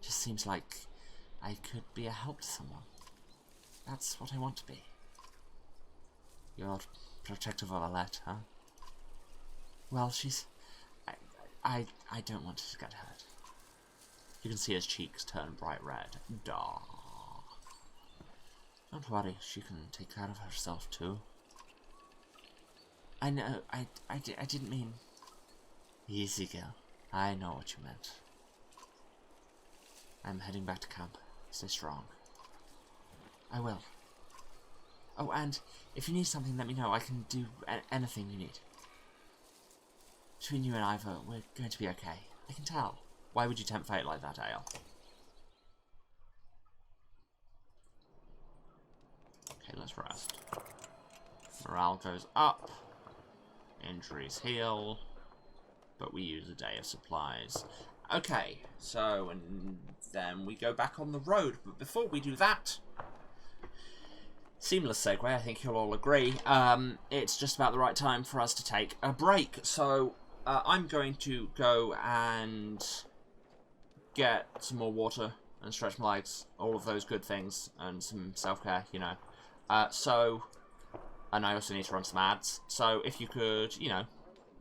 Just seems like I could be a help to someone. That's what I want to be. You're protective of Alette, huh? Well, she's... I don't want her to get hurt. You can see his cheeks turn bright red. Duh. Don't worry, she can take care of herself too. I know, I didn't mean... Easy, girl. I know what you meant. I'm heading back to camp. Stay strong. I will. Oh, and if you need something, let me know. I can do anything you need. Between you and Ivor, we're going to be okay. I can tell. Why would you tempt fate like that, Ale? Okay, let's rest. Morale goes up. Injuries heal. But we use a day of supplies. Okay, so, and then we go back on the road. But before we do that... Seamless segue, I think you'll all agree. It's just about the right time for us to take a break. So, I'm going to go and get some more water and stretch my legs. All of those good things. And some self-care, you know. And I also need to run some ads. So, if you could, you know,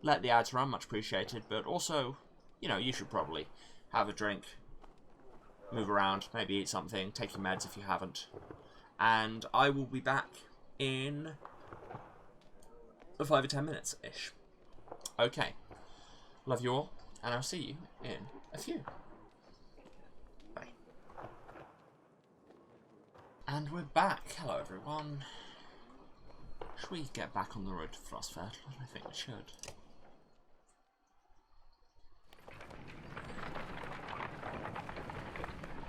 let the ads run, much appreciated. But also, you know, you should probably have a drink, move around, maybe eat something, take your meds if you haven't. And I will be back in 5 or 10 minutes-ish. Okay. Love you all, and I'll see you in a few. Bye. And we're back. Hello, everyone. Should we get back on the road to Frostfell? I think we should.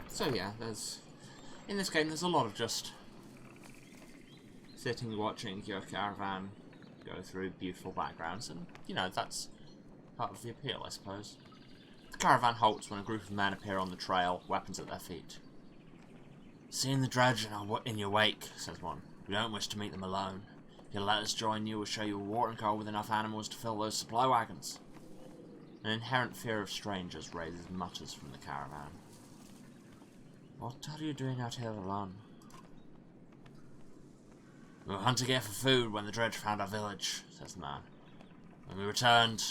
So yeah, in this game there's a lot of just sitting watching your caravan go through beautiful backgrounds, and you know, that's part of the appeal, I suppose. The caravan halts when a group of men appear on the trail, weapons at their feet. "Seeing the dredge in your wake," says one. "We don't wish to meet them alone. If you'll let us join you, we'll show you a watering hole with enough animals to fill those supply wagons." An inherent fear of strangers raises mutters from the caravan. "What are you doing out here alone?" "We were hunting here for food when the dredge found our village," says the man. "When we returned..."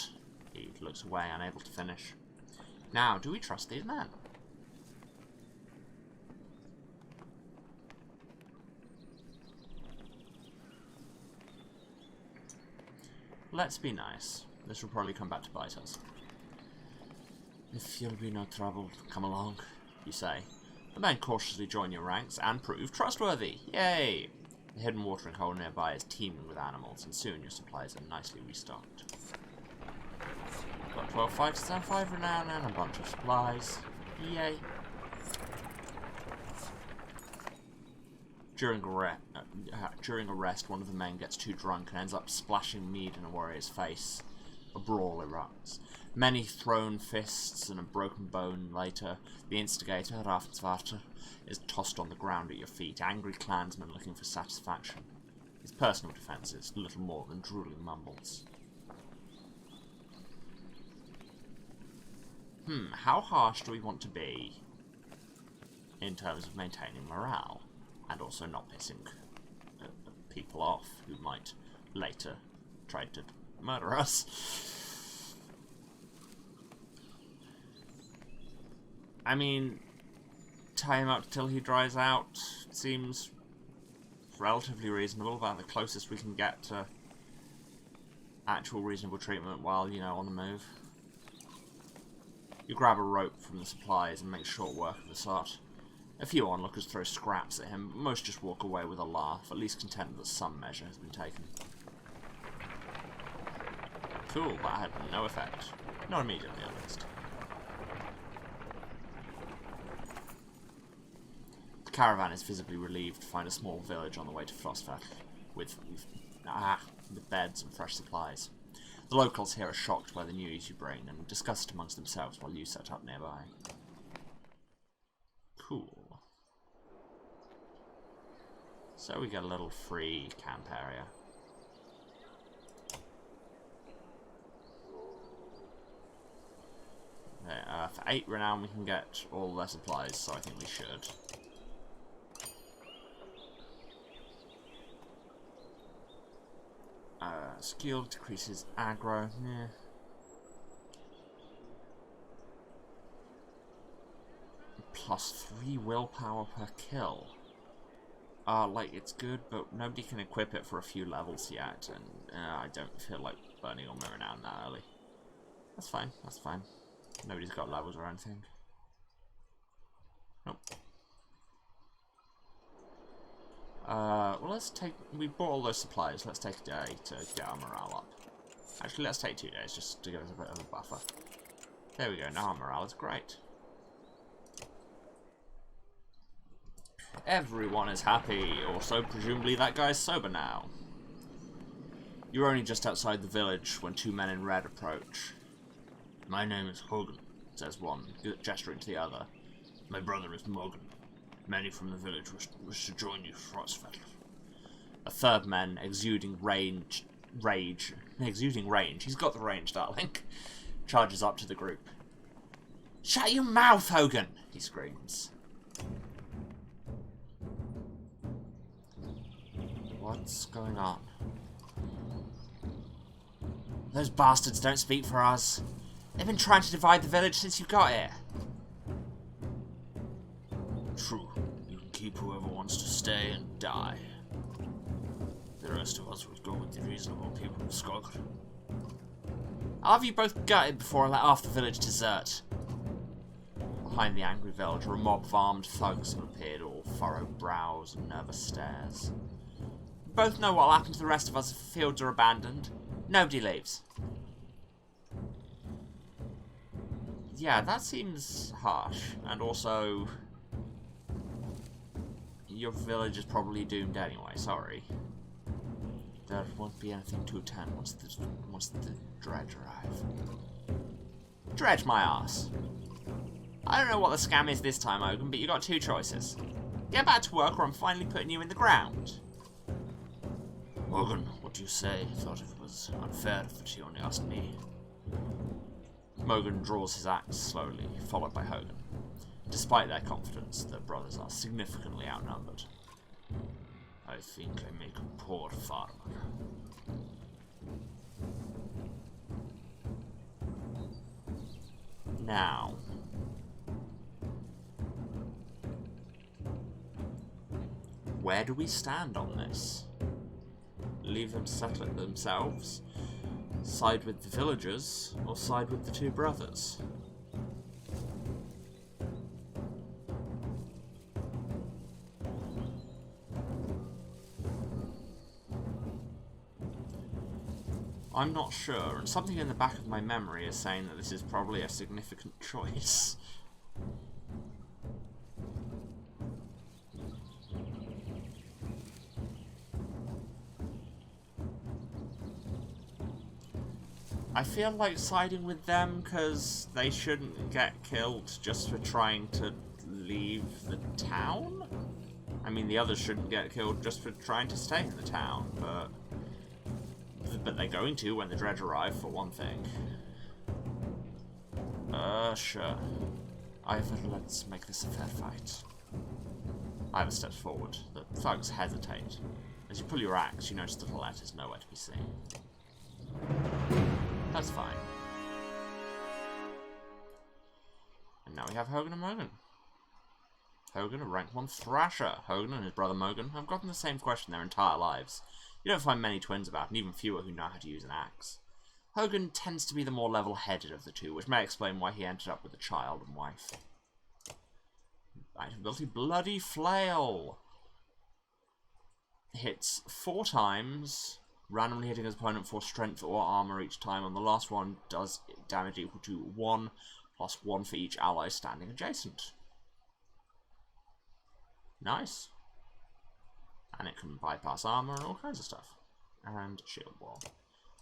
He looks away, unable to finish. Now, do we trust these men? Let's be nice. This will probably come back to bite us. "If you'll be no trouble, come along," you say. The men cautiously join your ranks and prove trustworthy. Yay! The hidden watering hole nearby is teeming with animals, and soon your supplies are nicely restocked. Got 12 fights, 5 renown, and a bunch of supplies. Yay! During a rest, one of the men gets too drunk and ends up splashing mead in a warrior's face. A brawl erupts. Many thrown fists and a broken bone later, the instigator, Raffensvarter, is tossed on the ground at your feet, angry clansmen looking for satisfaction. His personal defense is little more than drooling mumbles. How harsh do we want to be in terms of maintaining morale, and also not pissing people off who might later try to murder us? I mean, tie him up till he dries out seems relatively reasonable, about the closest we can get to actual reasonable treatment while, you know, on the move. You grab a rope from the supplies and make short work of the sot. A few onlookers throw scraps at him, but most just walk away with a laugh, at least content that some measure has been taken. Cool, but I had no effect. Not immediately, at least. The caravan is visibly relieved to find a small village on the way to Frostfell, with beds and fresh supplies. The locals here are shocked by the news you bring and discuss it amongst themselves while you set up nearby. Cool. So we get a little free camp area. For 8 renown we can get all their supplies, so I think we should. Skill decreases aggro. Yeah. +3 willpower per kill. Like, it's good, but nobody can equip it for a few levels yet, and I don't feel like burning all my renown that early. That's fine, that's fine. Nobody's got levels or anything. Nope. Well, let's take... We bought all those supplies. Let's take a day to get our morale up. Actually, let's take 2 days just to give us a bit of a buffer. There we go. Now our morale is great. Everyone is happy. Also, presumably that guy's sober now. You're only just outside the village when 2 men in red approach. "My name is Hogan," says one, gesturing to the other. "My brother is Morgan. Many from the village wish to join you for Frostfell." A third man, exuding rage, he's got the range, darling, charges up to the group. "Shut your mouth, Hogan!" he screams. What's going on? "Those bastards don't speak for us. They've been trying to divide the village since you got here." "True. You can keep whoever wants to stay and die. There are rest of us would go with the reasonable people of Skog. I'll have you both gutted before I let half the village desert. Behind the angry villager, a mob of armed thugs have appeared, all furrowed brows and nervous stares. We both know what'll happen to the rest of us if the fields are abandoned. Nobody leaves. Yeah, that seems harsh. And also, your village is probably doomed anyway, sorry. There won't be anything to attend once the Dredge arrive. Dredge my ass. I don't know what the scam is this time, Ogun, but you got two choices. Get back to work or I'm finally putting you in the ground. Morgan, what do you say? Thought it was unfair that you only asked me. Morgan draws his axe slowly, followed by Hogan. Despite their confidence, the brothers are significantly outnumbered. I think I make a poor farmer. Now, where do we stand on this? Leave them settle it themselves? Side with the villagers, or side with the two brothers? I'm not sure, and something in the back of my memory is saying that this is probably a significant choice. I feel like siding with them because they shouldn't get killed just for trying to leave the town? I mean, the others shouldn't get killed just for trying to stay in the town, but they're going to when the Dredge arrive, for one thing. Sure. Either let's make this a fair fight. Ivor steps forward. The thugs hesitate. As you pull your axe, you notice that the lad is nowhere to be seen. That's fine. And now we have Hogan and Mogan. Hogan, a rank 1 thrasher. Hogan and his brother Mogan have gotten the same question their entire lives. You don't find many twins about, and even fewer who know how to use an axe. Hogan tends to be the more level-headed of the two, which may explain why he ended up with a child and wife. Item ability, Bloody Flail. Hits 4 times, randomly hitting his opponent for strength or armor each time. On the last one, does damage equal to 1, plus 1 for each ally standing adjacent. Nice. And it can bypass armor and all kinds of stuff. And shield wall.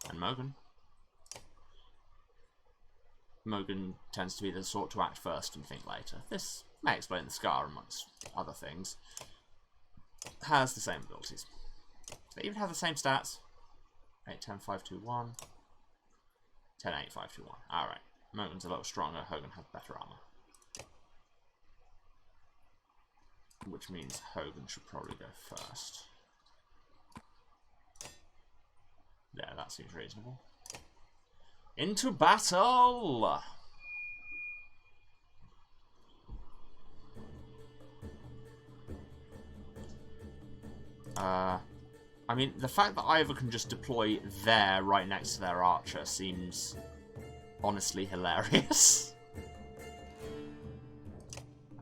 And Mogan. Mogan tends to be the sort to act first and think later. This may explain the scar, amongst other things. Has the same abilities. They even have the same stats. 8, 10, 5, 2, 1. 10, 8, 5, 2, 1. Alright. Mogan's a little stronger. Hogan has better armor. Which means Hogan should probably go first. There, that seems reasonable. Into battle! I mean, the fact that Ivor can just deploy there, right next to their archer, seems honestly hilarious.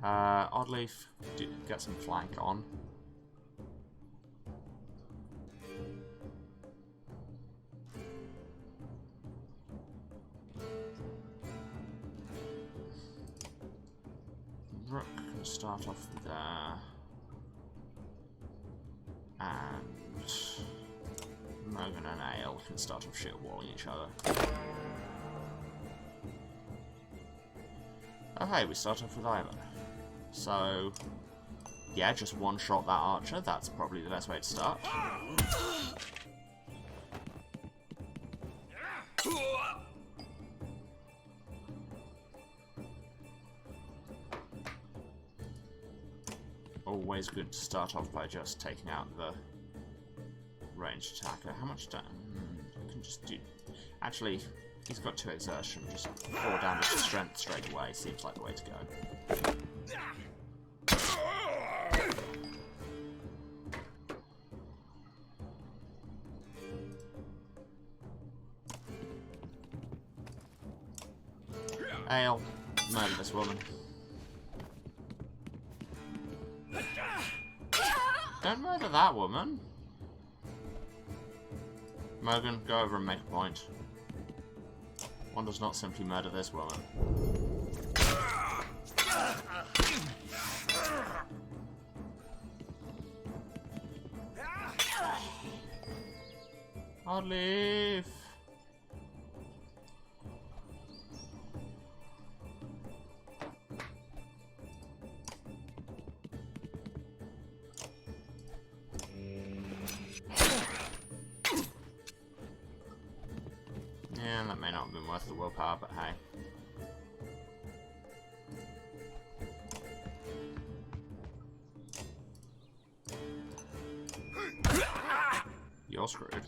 Oddleaf, get some flank on. Rook can start off there. And Mogan and Ale can start off shit walling each other. Oh hey, we start off with Ivor. So, yeah, just one-shot that archer. That's probably the best way to start. Always good to start off by just taking out the ranged attacker. How much damage? I can just do... Actually, he's got 2 exertion. Just 4 damage to strength straight away. Seems like the way to go. Ale, murder this woman. Don't murder that woman. Morgan, go over and make a point. One does not simply murder this woman. I'll leave. Yeah, that may not have been worth the willpower, but hey. You're screwed.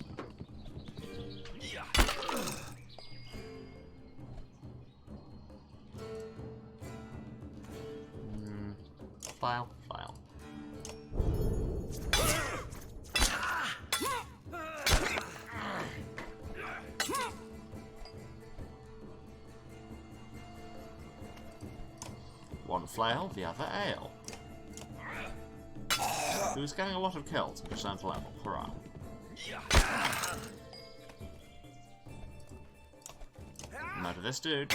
File. One flail, the other ale. Who's getting a lot of kills, percent level. Hurrah. Murder this dude.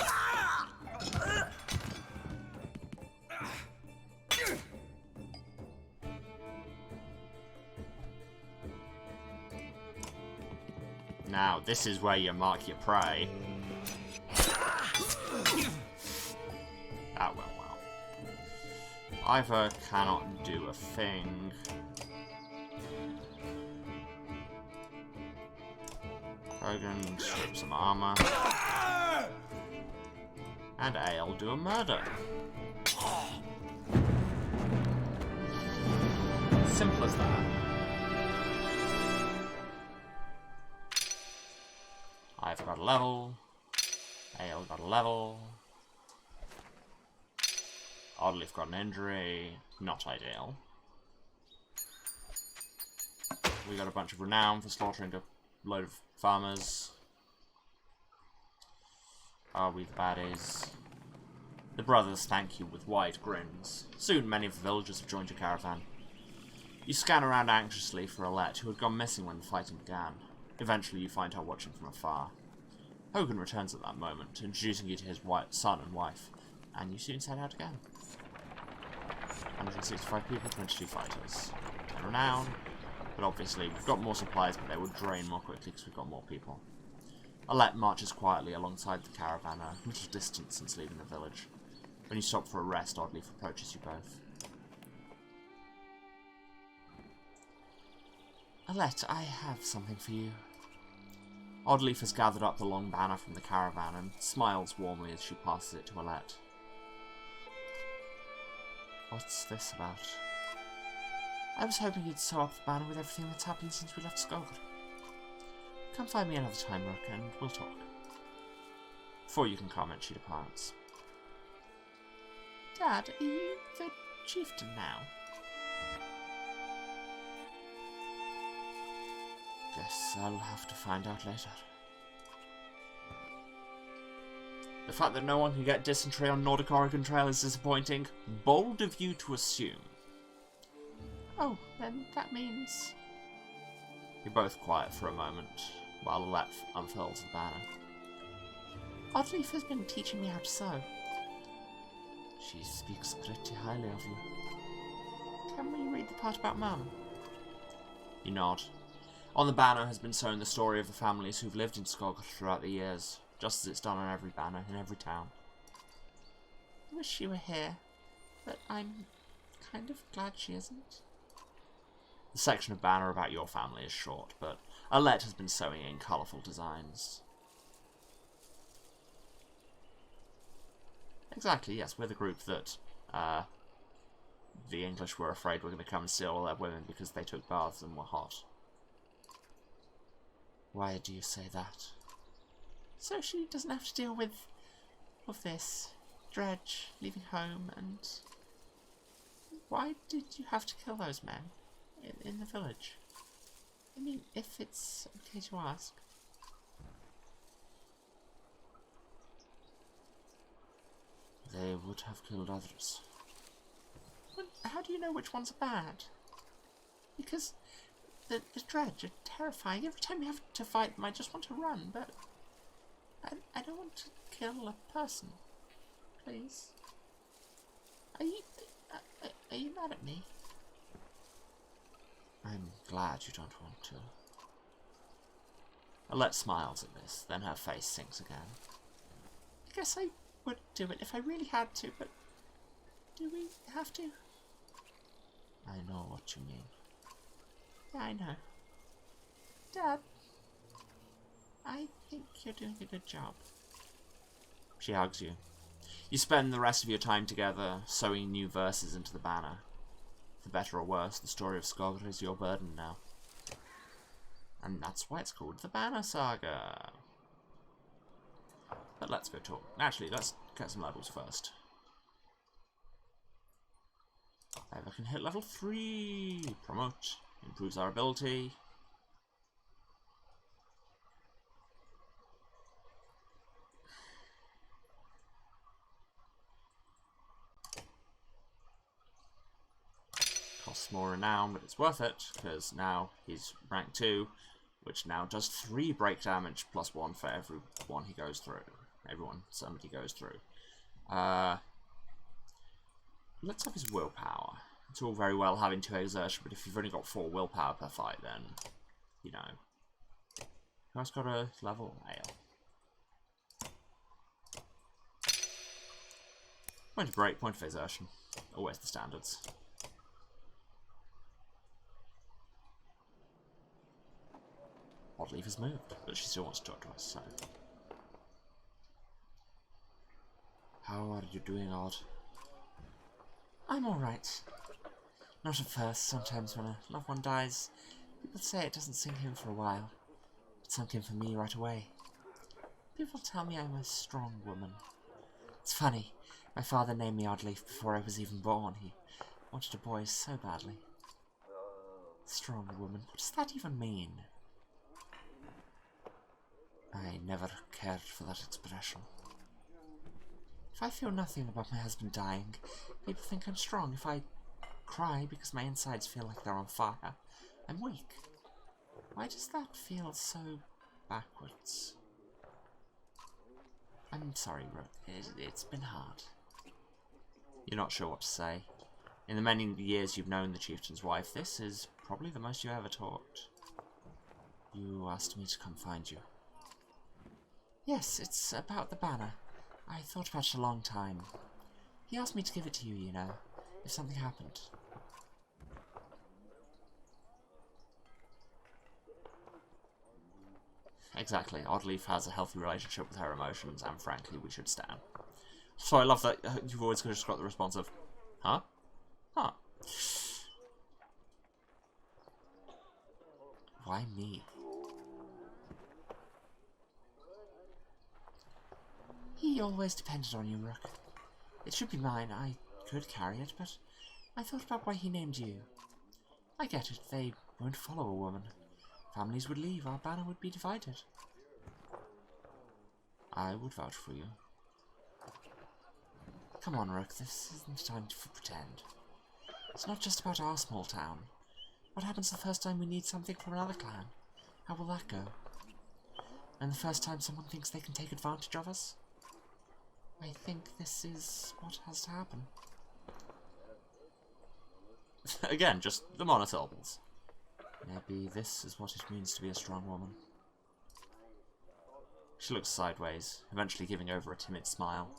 Now, this is where you mark your prey. That went well. Ivor cannot do a thing. Hogan strip some armor. And Ale do a murder. Simple as that. I've got a level. Ale got a level. Oddleif got an injury. Not ideal. We got a bunch of renown for slaughtering a load of farmers. Are we the baddies? The brothers thank you with wide grins. Soon many of the villagers have joined your caravan. You scan around anxiously for Alette, who had gone missing when the fighting began. Eventually you find her watching from afar. Hogan returns at that moment, introducing you to his son and wife, and you soon set out again. 165 people, 22 fighters. 10 renown, but obviously we've got more supplies, but they will drain more quickly because we've got more people. Alette marches quietly alongside the caravan, a little distance since leaving the village. When you stop for a rest, Oddleif approaches you both. Alette, I have something for you. Oddleif has gathered up the long banner from the caravan and smiles warmly as she passes it to Alette. What's this about? I was hoping you'd sew up the banner with everything that's happened since we left Saga. Come find me another time, Rook, and we'll talk. Before you can comment, she departs. Dad, are you the chieftain now? Guess I'll have to find out later. The fact that no one can get dysentery on Nordic Oregon Trail is disappointing. Bold of you to assume. Oh, then that means... You're both quiet for a moment, while Alette unfurls the banner. Oddleif has been teaching me how to sew. She speaks pretty highly of you. Can we read the part about Mum? You nod. On the banner has been sewn the story of the families who've lived in Skog throughout the years, just as it's done on every banner in every town. I wish she were here, but I'm kind of glad she isn't. The section of banner about your family is short, but Alette has been sewing in colourful designs. Exactly, yes, we're the group that the English were afraid were going to come and steal all their women because they took baths and were hot. Why do you say that? So she doesn't have to deal with this. Dredge, leaving home, and... Why did you have to kill those men in the village? I mean, if it's okay to ask. they would have killed others. But how do you know which ones are bad? Because the Dredge are terrifying. Every time you have to fight them, I just want to run, but I don't want to kill a person. Please. Are you mad at me? I'm glad you don't want to. Alette smiles at this, then her face sinks again. I guess I would do it if I really had to, but do we have to? I know what you mean. Yeah, I know. Dad, I think you're doing a good job. She hugs you. You spend the rest of your time together, sewing new verses into the banner. For better or worse, the story of Saga is your burden now. And that's why it's called the Banner Saga. But let's go talk. Actually, let's get some levels first. If I can hit level 3. Promote. Improves our ability. Costs more renown, but it's worth it, because now he's rank 2, which now does 3 break damage plus 1 for every one he goes through. Everyone somebody goes through. Let's have his willpower. It's all very well having 2 exertion, but if you've only got 4 willpower per fight, then, you know. Who else got a level? Ale. Point of break, point of exertion. Always the standards. Oddleaf has moved, but she still wants to talk to us, so. How are you doing, Odd? I'm alright. Not at first. Sometimes when a loved one dies, people say it doesn't sink in for a while. It sunk in for me right away. People tell me I'm a strong woman. It's funny. My father named me Oddleaf before I was even born. He wanted a boy so badly. Strong woman. What does that even mean? I never cared for that expression. If I feel nothing about my husband dying, people think I'm strong. If I cry because my insides feel like they're on fire, I'm weak. Why does that feel so backwards? I'm sorry, Rook. It's been hard. You're not sure what to say. In the many years you've known the chieftain's wife, this is probably the most you ever talked. You asked me to come find you. Yes, it's about the banner. I thought about it a long time. He asked me to give it to you, you know, if something happened. Exactly. Oddleaf has a healthy relationship with her emotions, and frankly, we should stand. So I love that you've always just got the response of, huh? Huh. Why me? He always depended on you, Rook. It should be mine. I could carry it, but I thought about why he named you. I get it. They won't follow a woman. Families would leave. Our banner would be divided. I would vouch for you. Come on, Rook. This isn't time to pretend. It's not just about our small town. What happens the first time we need something from another clan? How will that go? And the first time someone thinks they can take advantage of us? I think this is what has to happen. Again, just the monosyllables. Maybe this is what it means to be a strong woman. She looks sideways, eventually giving over a timid smile.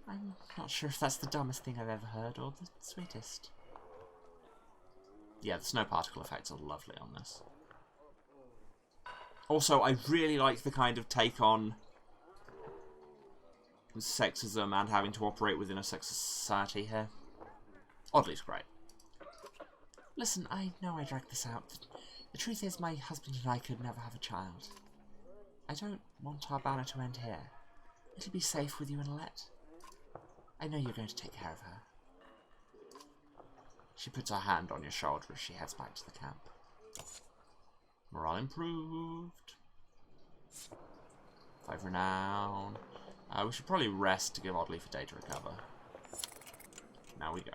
I'm not sure if that's the dumbest thing I've ever heard, or the sweetest. Yeah, the snow particle effects are lovely on this. Also, I really like the kind of take on sexism and having to operate within a sexist society here. Oddly's great. Listen, I know I dragged this out. The truth is my husband and I could never have a child. I don't want our banner to end here. It'll be safe with you and Alette. I know you're going to take care of her. She puts her hand on your shoulder as she heads back to the camp. Morale improved. 5 renown. We should probably rest to give Oddly for day to recover. Now we go.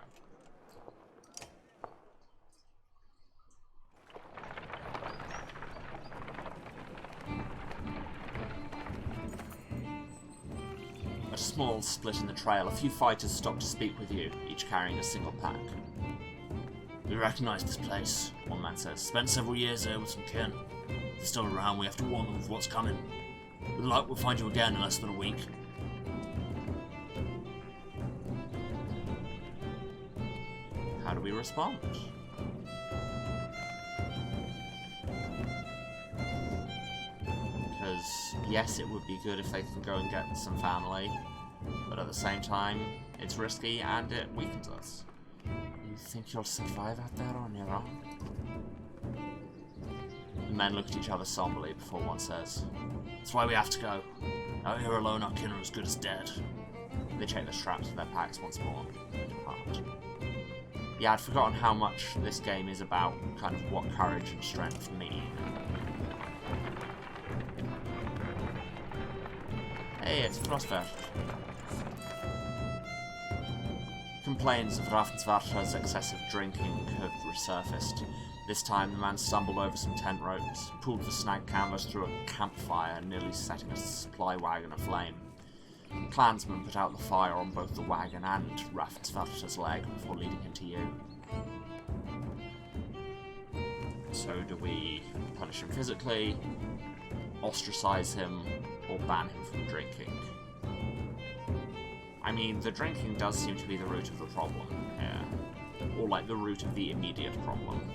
A small split in the trail. A few fighters stop to speak with you, each carrying a single pack. We recognize this place, one man says. Spent several years here with some kin. If they're still around, we have to warn them of what's coming. With luck, we'll find you again in less than a week. How do we respond? Because, yes, it would be good if they can go and get some family, but at the same time, it's risky and it weakens us. You think you'll survive out there on your own? The men look at each other somberly before one says, "That's why we have to go. Out here alone, our kin are as good as dead." They check the straps of their packs once more and depart. Yeah, I'd forgotten how much this game is about kind of what courage and strength mean. Hey, it's Frostfest. Complaints of Ravensvarta's excessive drinking have resurfaced. This time the man stumbled over some tent ropes, pulled the snag canvas through a campfire, nearly setting a supply wagon aflame. Clansmen put out the fire on both the wagon and Ravensvarta's leg before leading him to you. So do we punish him physically, ostracize him, or ban him from drinking? I mean, the drinking does seem to be the root of the problem here. Or like the root of the immediate problem.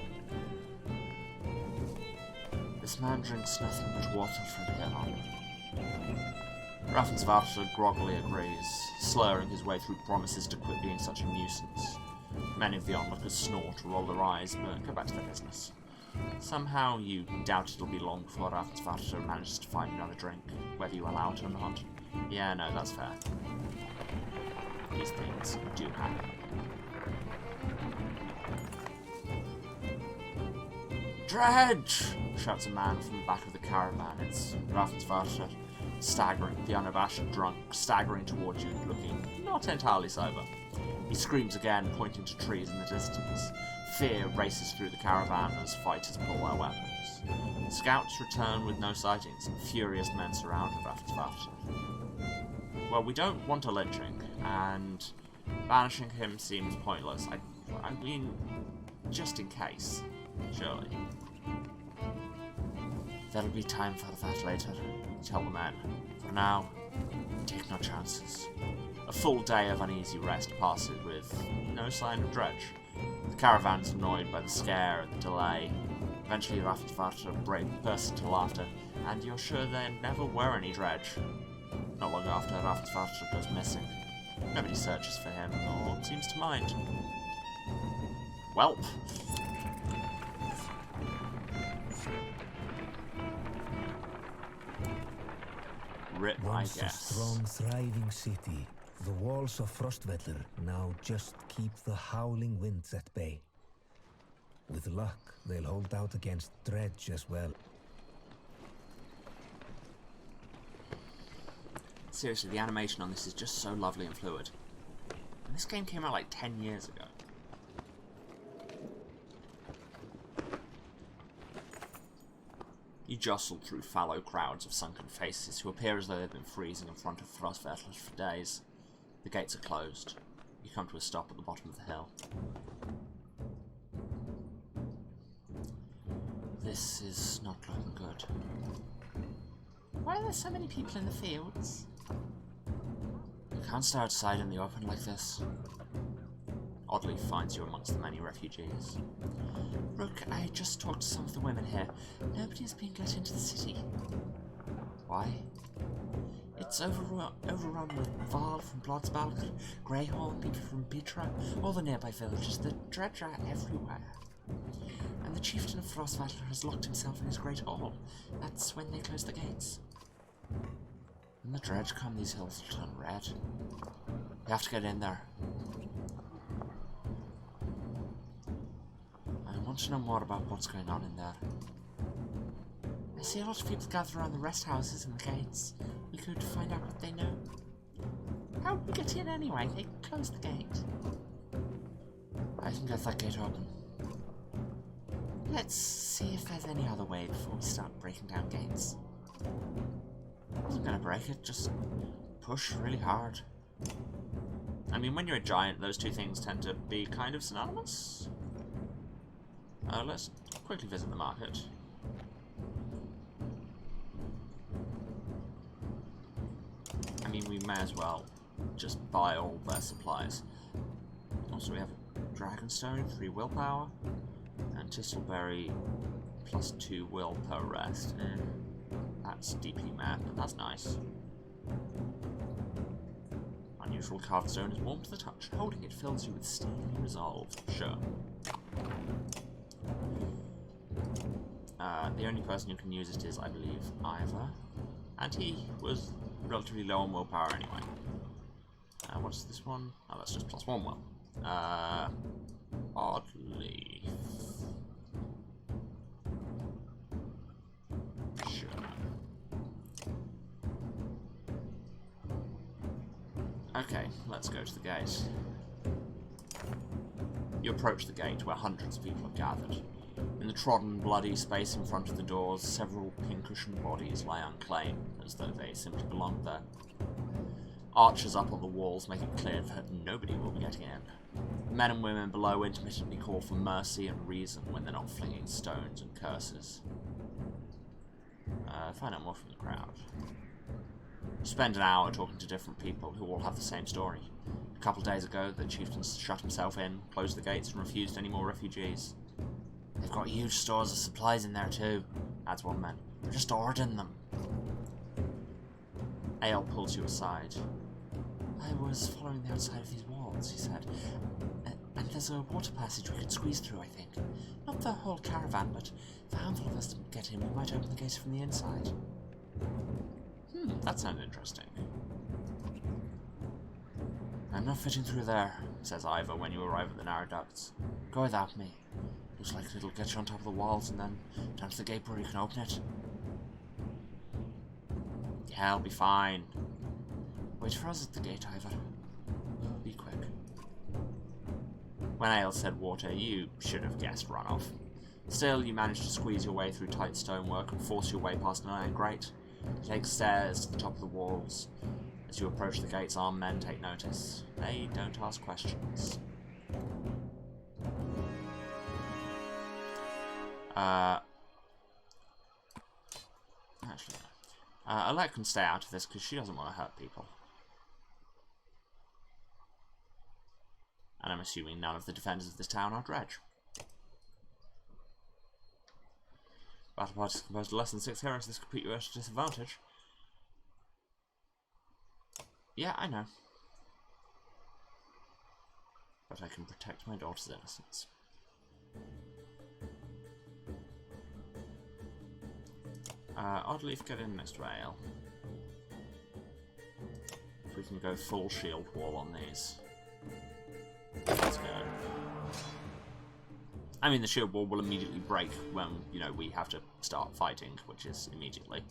This man drinks nothing but water from here on. Ravensvarta groggily agrees, slurring his way through promises to quit being such a nuisance. Many of the onlookers snort or roll their eyes, but go back to their business. Somehow you doubt it'll be long before Ravensvarta manages to find another drink, whether you allow it or not. Yeah, no, that's fair. These things do happen. "Dredge!" shouts a man from the back of the caravan. It's Ravensvarta, staggering, the unabashed drunk, staggering towards you, looking not entirely sober. He screams again, pointing to trees in the distance. Fear races through the caravan as fighters pull their weapons. Scouts return with no sightings, and furious men surround Ravensvarta. Well, we don't want a lynching, and banishing him seems pointless. I mean, just in case, surely. There'll be time for that later, tell the men. For now, take no chances. A full day of uneasy rest passes with no sign of Dredge. The caravan's annoyed by the scare and the delay. Eventually Ravensvarta bursts into laughter, and you're sure there never were any Dredge. Not long after, Ravensvarta goes missing. Nobody searches for him, or seems to mind. Welp. Rip, Once I a guess. strong, thriving city, the walls of Frostvellir now just keep the howling winds at bay. With luck, they'll hold out against Dredge as well. Seriously, the animation on this is just so lovely and fluid. And this game came out like 10 years ago. You jostle through fallow crowds of sunken faces who appear as though they've been freezing in front of Frostvellir for days. The gates are closed. You come to a stop at the bottom of the hill. This is not looking good. Why are there so many people in the fields? You can't stay outside in the open like this. Oddly finds you amongst the many refugees. Rook, I just talked to some of the women here. Nobody's been let into the city. Why? It's overrun with Val from Blodsbalk, Greyhorn, people from Petra, all the nearby villages. The Dredge are everywhere. And the chieftain of Frostvatler has locked himself in his great hall. That's when they close the gates. When the Dredge come, these hills will turn red. We have to get in there. I want to know more about what's going on in there. I see a lot of people gather around the rest houses and the gates. We could find out what they know. How did we get in anyway? They closed the gate. I can get that gate open. Let's see if there's any other way before we start breaking down gates. I wasn't gonna break it, just push really hard. I mean, when you're a giant, those two things tend to be kind of synonymous. Let's quickly visit the market. I mean, we may as well just buy all their supplies. Also, we have Dragonstone, 3 willpower, and Tistleberry, +2 will per rest. That's DP mad, but that's nice. Unusual carved stone is warm to the touch. Holding it fills you with steely resolve. Sure. The only person who can use it is, I believe, Ivor. And he was relatively low on willpower anyway. What's this one? Oh, that's just +1 will. Oddly. Sure. Okay, let's go to the gate. You approach the gate where hundreds of people have gathered. In the trodden, bloody space in front of the doors, several pincushion bodies lie unclaimed, as though they simply belonged there. Archers up on the walls make it clear that nobody will be getting in. Men and women below intermittently call for mercy and reason when they're not flinging stones and curses. Find out more from the crowd. Spend an hour talking to different people who all have the same story. A couple of days ago, the chieftain shut himself in, closed the gates, and refused any more refugees. They've got huge stores of supplies in there too, adds one man. They're just ordering them. Ale pulls you aside. I was following the outside of these walls, he said. And there's a water passage we could squeeze through, I think. Not the whole caravan, but if a handful of us get in, we might open the gates from the inside. That sounds interesting. I'm not fitting through there, says Ivor when you arrive at the narrow ducts. Go without me. Looks like it'll get you on top of the walls and then down to the gate where you can open it. Yeah, I'll be fine. Wait for us at the gate, Ivor. Be quick. When Ale said water, you should have guessed runoff. Still, you manage to squeeze your way through tight stonework and force your way past an iron grate. You take stairs to the top of the walls. As you approach the gates, armed men take notice. They don't ask questions. Actually, no. Alec can stay out of this because she doesn't want to hurt people. And I'm assuming none of the defenders of this town are Dredge. Battle party is composed of less than 6 heroes. This could put you at a disadvantage. Yeah, I know. But I can protect my daughter's innocence. Oddleaf, get in next to Ale. If we can go full shield wall on these. Let's go. I mean, the shield wall will immediately break when, you know, we have to start fighting, which is immediately.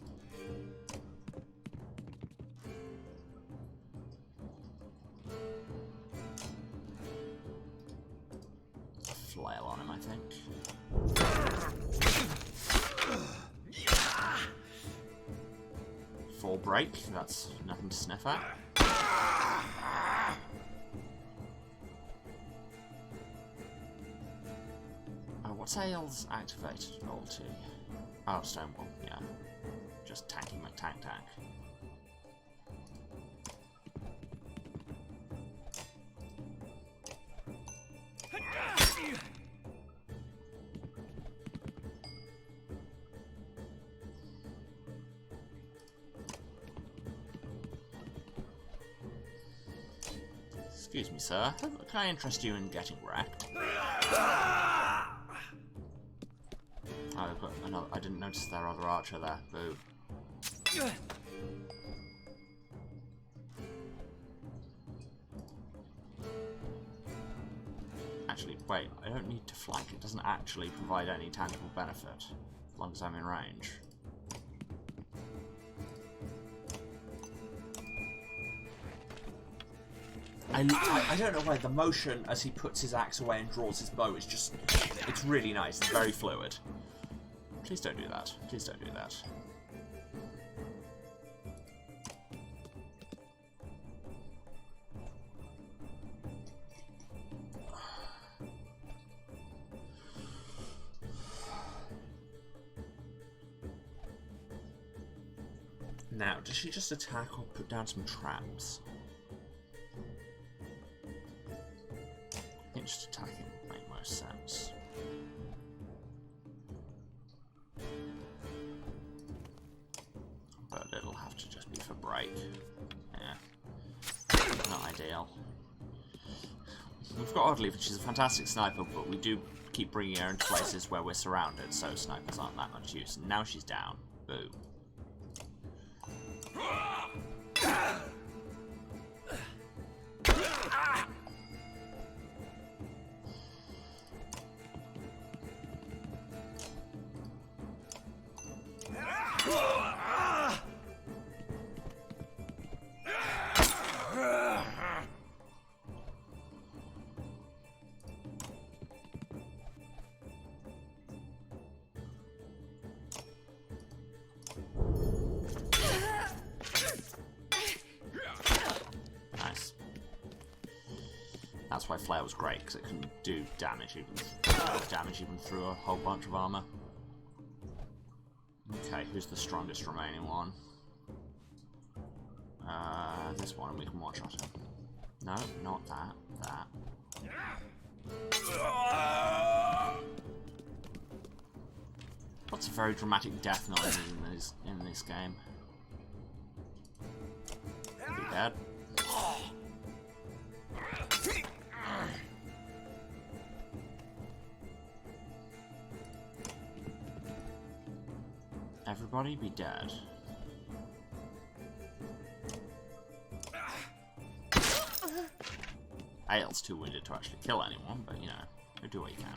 Flail on him, I think. Full break, that's nothing to sniff at. What's Ale's activated ulti? Oh, Stonewall, yeah. Just tanking my tank. Excuse me, sir. Can I interest you in getting wrecked? Oh, I've got another. I didn't notice their other archer there. Boo. Actually, wait. I don't need to flank. It doesn't actually provide any tangible benefit as long as I'm in range. I don't know why the motion as he puts his axe away and draws his bow is just... It's really nice. It's very fluid. Please don't do that. Please don't do that. Now, does she just attack or put down some traps? I think just attacking would make most sense. But it'll have to just be for break. Yeah. Not ideal. We've got Oddleaf, and she's a fantastic sniper, but we do keep bringing her into places where we're surrounded, so snipers aren't that much use. And now she's down. Boo. That's why Flare was great, because it can do damage even through a whole bunch of armor. Okay, who's the strongest remaining one? This one, and we can one-shot him. No, not that. That. Lots of very dramatic death noises in this game. He'll be dead. Everybody be dead. Ael's too wounded to actually kill anyone, but you know, you do what you can.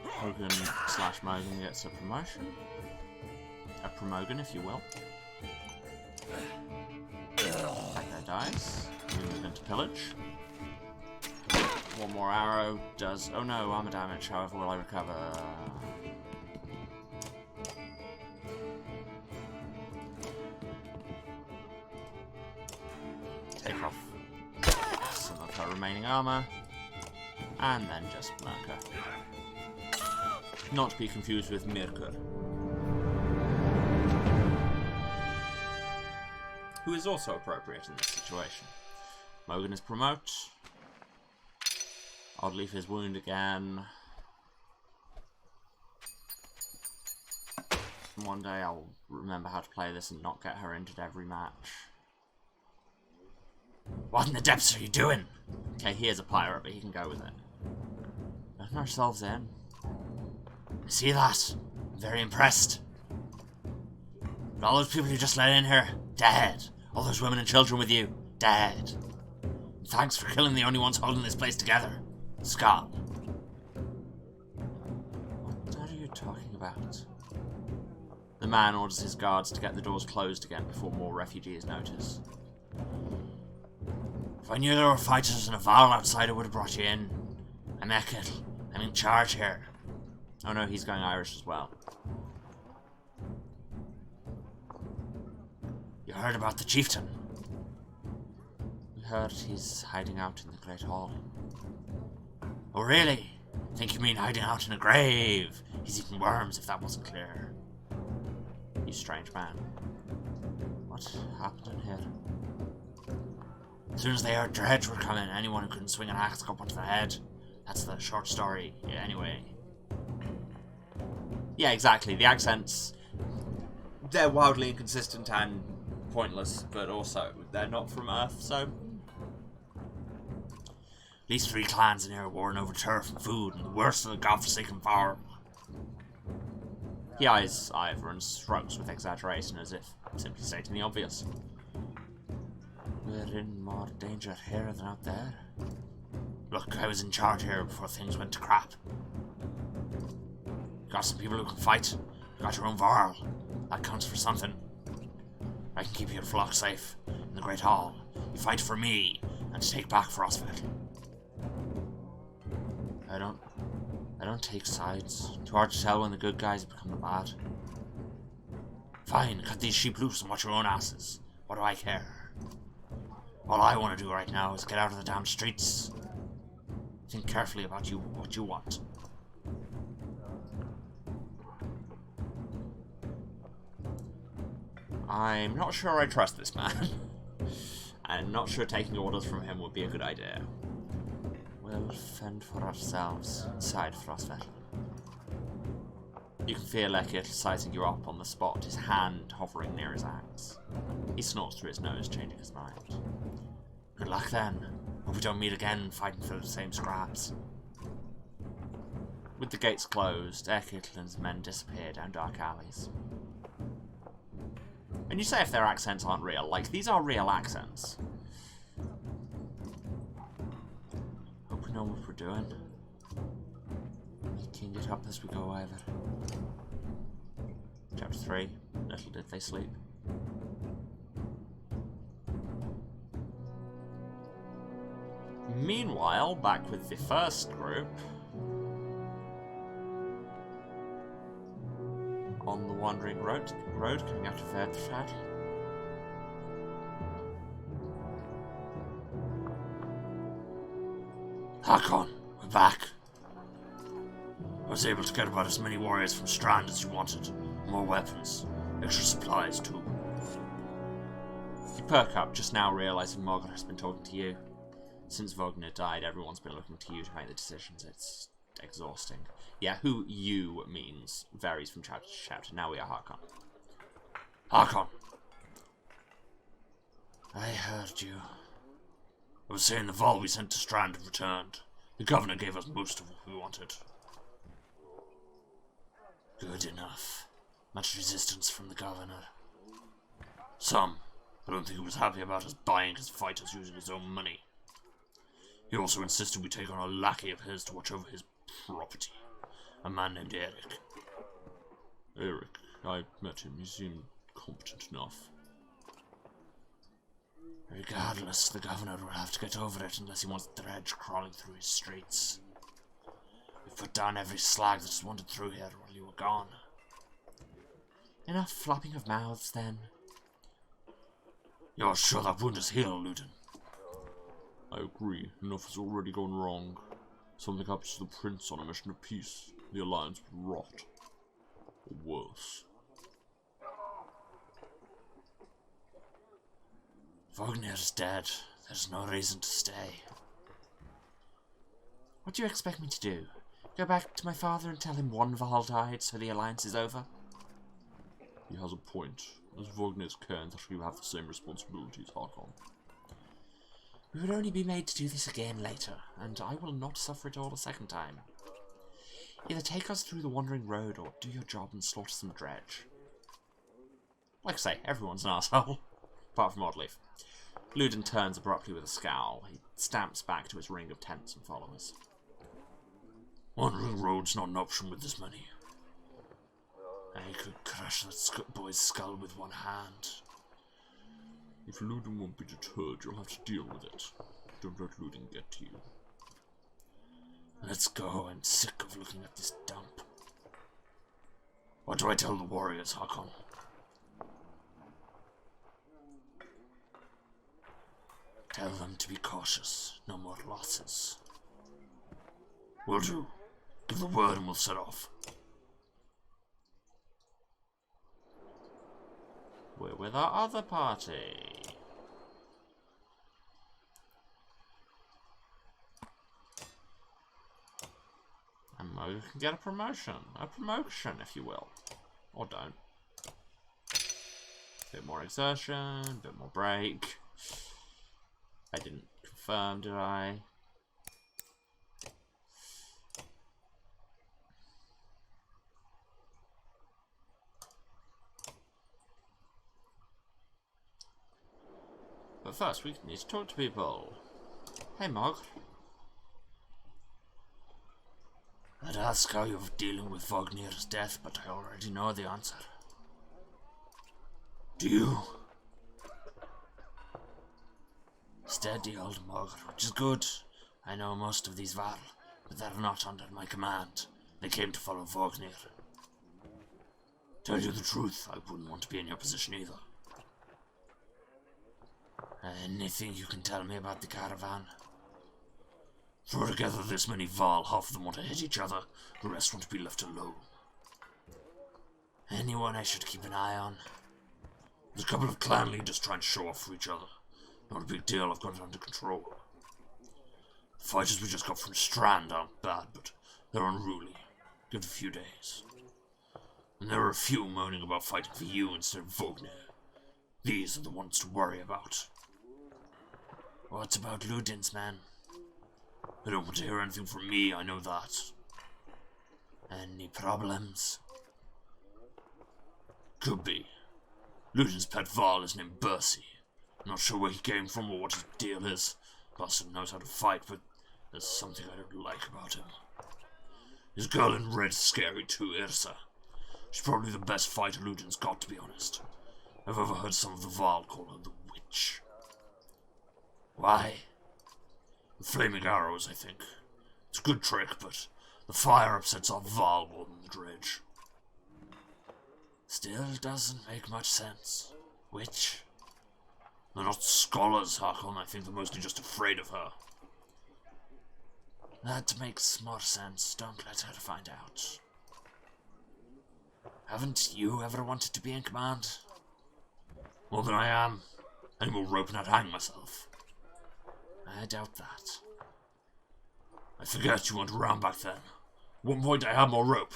Hogan / Mogan gets a promotion. A promogan, if you will. That guy dies. We move into Pillage. One more arrow does... Oh no, armor damage. However, will I recover? Take off some of her remaining armor. And then just Mirka. Not to be confused with Mirkur, who is also appropriate in this situation. Mogan is promote. Oddleaf is wound again. One day I'll remember how to play this and not get her injured every match. What in the depths are you doing? Okay, he is a pirate, but he can go with it. Letting ourselves in. See that? I'm very impressed. But all those people you just let in here, dead. All those women and children with you, dead. And thanks for killing the only ones holding this place together. Scott. What are you talking about? The man orders his guards to get the doors closed again before more refugees notice. If I knew there were fighters and a Val outside, I would have brought you in. I'm Eckett. I'm in charge here. Oh no, he's going Irish as well. You heard about the chieftain? We heard he's hiding out in the Great Hall. Oh really? Think you mean hiding out in a grave? He's eating worms, if that wasn't clear. You strange man. What happened in here? As soon as they heard Dredge were coming, anyone who couldn't swing an axe got put to the head. That's the short story. Yeah, anyway. Yeah, exactly. The accents, they're wildly inconsistent and pointless, but also they're not from Earth, so... At least 3 clans in here are warring over turf and food and the worst of the godforsaken farm. He eyes Ivor and shrugs with exaggeration as if simply stating the obvious. We're in more danger here than out there. Look, I was in charge here before things went to crap. Got some people who can fight. You got your own Varl. That counts for something. I can keep your flock safe in the Great Hall. You fight for me and take back Frostfell. I don't take sides. Too hard to tell when the good guys have become the bad. Fine, cut these sheep loose and watch your own asses. What do I care? All I want to do right now is get out of the damn streets. Think carefully about what you want. I'm not sure I trust this man. I'm not sure taking orders from him would be a good idea. We'll fend for ourselves inside Frostfell. You can feel Ekit sizing you up on the spot, his hand hovering near his axe. He snorts through his nose, changing his mind. Good luck then. Hope we don't meet again fighting for the same scraps. With the gates closed, Ekit and his men disappear down dark alleys. And you say if their accents aren't real, like, these are real accents. Hope we know what we're doing. Making it up as we go over. Chapter 3. Little did they sleep. Meanwhile, back with the first group. On the wandering road coming out of Verdfjall. Hakon, we're back. I was able to get about as many warriors from Strand as you wanted. More weapons. Extra supplies, too. You perk up, just now realising Morgan has been talking to you. Since Vogner died, everyone's been looking to you to make the decisions. It's exhausting. Yeah, who you means varies from chapter to chapter. Now we are Hakon. Hakon. I heard you. I was saying the Vol we sent to Strand have returned. The governor gave us most of what we wanted. Good enough. Much resistance from the governor. Some. I don't think he was happy about us buying his fighters using his own money. He also insisted we take on a lackey of his to watch over his property. A man named Eric. Eric, I met him. He seemed competent enough. Regardless, the governor will have to get over it unless he wants Dredge crawling through his streets. We've put down every slag that's wandered through here while you were gone. Enough flopping of mouths, then. You're sure that wound is healed, Luton? I agree. Enough has already gone wrong. Something happens to the prince on a mission of peace. The alliance would rot. Or worse. Vognir's dead. There's no reason to stay. What do you expect me to do? Go back to my father and tell him one Val died so the alliance is over? He has a point. As Vognir's cairn, that you have the same responsibilities, Hakon. We would only be made to do this again later, and I will not suffer it all a second time. Either take us through the wandering road or do your job and slaughter some Dredge. Like I say, everyone's an asshole. Apart from Oddleaf. Ludin turns abruptly with a scowl. He stamps back to his ring of tents and followers. Wandering road's not an option with this money. I could crush that boy's skull with one hand. If Ludin won't be deterred, you'll have to deal with it. Don't let Ludin get to you. Let's go. I'm sick of looking at this dump. What do I tell the warriors, Hakon? Tell them to be cautious. No more losses. Will do. Give the word and we'll set off. We're with our other party. And Mo can get a promotion. A promotion, if you will. Or don't. Bit more exertion, bit more break. I didn't confirm, did I? But first, we need to talk to people. Hey, Mog. I'd ask how you're dealing with Vognir's death, but I already know the answer. Do you? Steady, old mugger, which is good. I know most of these Varl, but they're not under my command. They came to follow Vognir. Tell you the truth, I wouldn't want to be in your position either. Anything you can tell me about the caravan? Throw together this many Varl, half of them want to hit each other, the rest want to be left alone. Anyone I should keep an eye on? There's a couple of clan leaders trying to show off for each other. Not a big deal, I've got it under control. The fighters we just got from Strand aren't bad, but they're unruly. Give it a few days. And there are a few moaning about fighting for you instead of Vognir. These are the ones to worry about. What about Ludin's men? They don't want to hear anything from me, I know that. Any problems? Could be. Ludin's pet Varl is named Bercy. Not sure where he came from or what his deal is. Bastard knows how to fight, but there's something I don't like about him. His girl in red's scary too, Irsa. She's probably the best fighter Ludin's got, to be honest. I've overheard some of the Varl call her the Witch. Why? The flaming arrows, I think. It's a good trick, but the fire upsets our Varl more than the Dredge. Still doesn't make much sense. Witch? They're not scholars, Hakon. I think they're mostly just afraid of her. That makes more sense. Don't let her find out. Haven't you ever wanted to be in command? More than I am. Any more rope and I'd hang myself. I doubt that. I forget you weren't around back then. At one point I had more rope.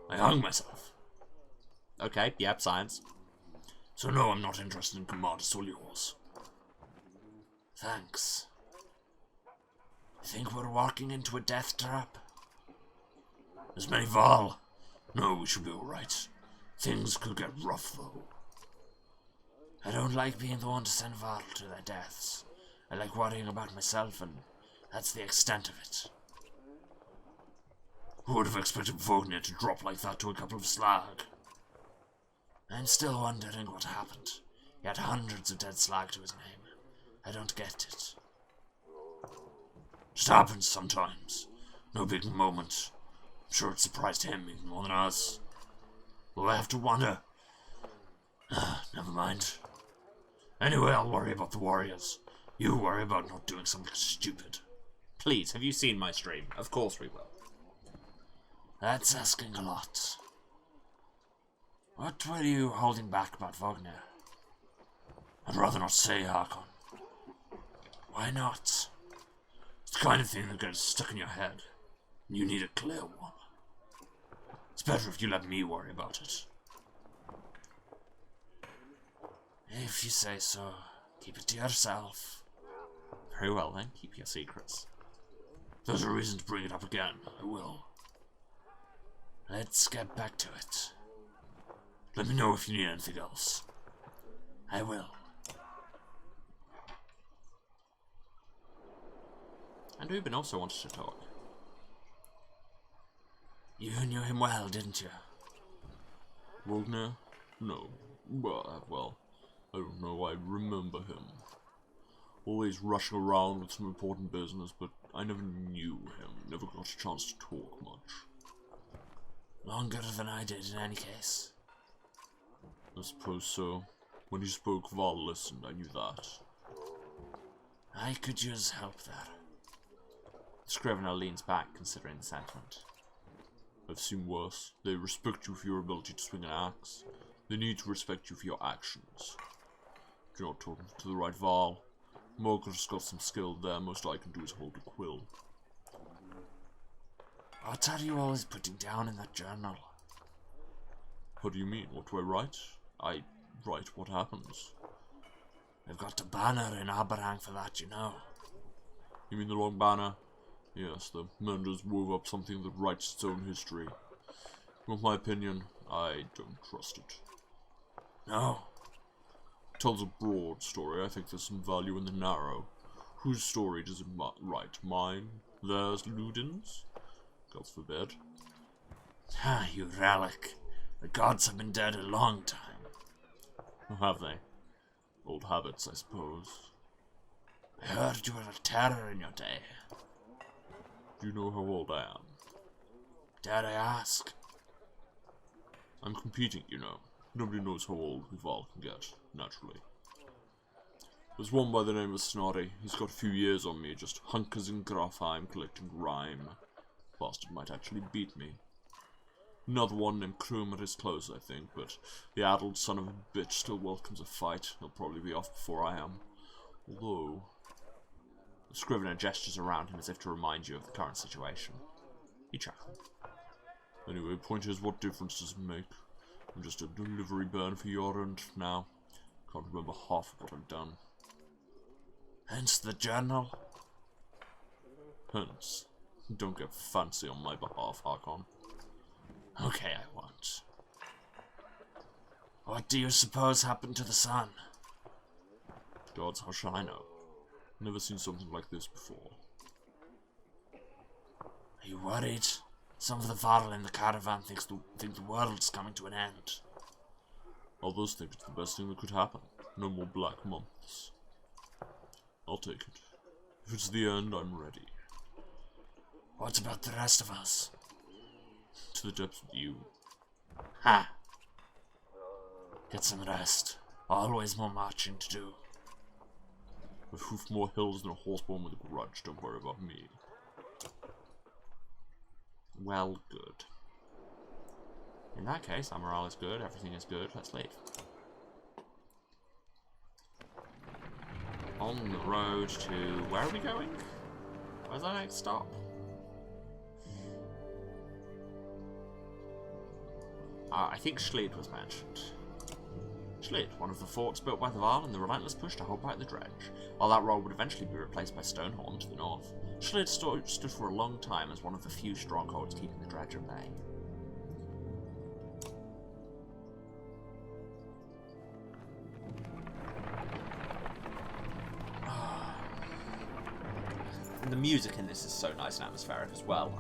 I hung myself. Okay, yep, science. So no, I'm not interested in command, it's all yours. Thanks. I think we're walking into a death trap. There's many Varl. No, we should be alright. Things could get rough, though. I don't like being the one to send Varl to their deaths. I like worrying about myself, and that's the extent of it. Who would have expected Vognir to drop like that to a couple of slag? I'm still wondering what happened. He had hundreds of dead slag to his name. I don't get it. Just happens sometimes. No big moment. I'm sure it surprised him even more than us. Will I have to wonder? Never mind. Anyway, I'll worry about the warriors. You worry about not doing something stupid. Please, have you seen my stream? Of course we will. That's asking a lot. What were you holding back about Vognir? I'd rather not say, Hakon. Why not? It's the kind of thing that gets stuck in your head. You need a clear one. It's better if you let me worry about it. If you say so, keep it to yourself. Very well then, keep your secrets. If there's a reason to bring it up again, I will. Let's get back to it. Let me know if you need anything else. I will. And Ruben also wanted to talk. You knew him well, didn't you? Vognir? No. Well, I don't know, I remember him. Always rushing around with some important business, but I never knew him, never got a chance to talk much. Longer than I did in any case. I suppose so. When he spoke, Varl listened, I knew that. I could use help there. Scrivener leans back, considering the sentiment. I've seen worse. They respect you for your ability to swing an axe. They need to respect you for your actions. If you're not talking to the right Varl, Morgan's got some skill there, most I can do is hold a quill. What are you always putting down in that journal? What do you mean? What do I write? I write what happens. We've got a banner in Aberang for that, you know. You mean the long banner? Yes, the Menders wove up something that writes its own history. You want my opinion? I don't trust it. No. It tells a broad story. I think there's some value in the narrow. Whose story does it write? Mine? Theirs? Ludin's? God forbid. Ah, you relic. The gods have been dead a long time. Have they? Old habits, I suppose. I heard you were a terror in your day. Do you know how old I am? Dare I ask? I'm competing, you know. Nobody knows how old we all can get, naturally. There's one by the name of Snorri. He's got a few years on me, just hunkers in Grafheim collecting rhyme. Bastard might actually beat me. Another one named Krumer is close, I think, but the addled son of a bitch still welcomes a fight. He'll probably be off before I am. Although... The Scrivener gestures around him as if to remind you of the current situation. He chuckles. Anyway, point is, what difference does it make? I'm just a delivery burn for your end now. Can't remember half of what I've done. Hence the journal? Hence. Don't get fancy on my behalf, Harkon. Okay, I won't. What do you suppose happened to the sun? Gods, how should I know? Never seen something like this before. Are you worried? Some of the Varl in the caravan think the world's coming to an end. Others think it's the best thing that could happen. No more black months. I'll take it. If it's the end, I'm ready. What about the rest of us? To the depths with you. Ha! Get some rest. Always more marching to do. I've hoofed more hills than a horseborn with a grudge. Don't worry about me. Well, good. In that case, our morale is good, everything is good, let's leave. On the road to... where are we going? Where's our next stop? I think Schlied was mentioned. Schlied, one of the forts built by the Varl in the relentless push to hold back the Dredge, while that role would eventually be replaced by Stonehorn to the north. Schlied stood for a long time as one of the few strongholds keeping the Dredge at bay. And the music in this is so nice and atmospheric as well.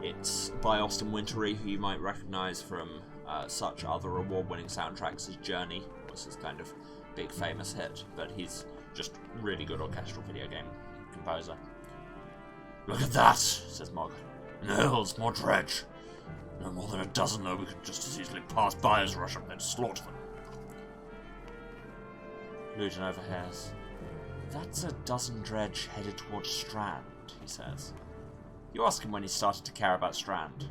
It's by Austin Wintory, who you might recognise from such other award-winning soundtracks as Journey, was his kind of big famous hit, but he's just really good orchestral video game composer. Look at that, says Mog. In the hills, more Dredge. No more than a dozen, though. We could just as easily pass by as rush up there to slaughter them. Lucian overhears. That's a dozen Dredge headed towards Strand, he says. You ask him when he started to care about Strand.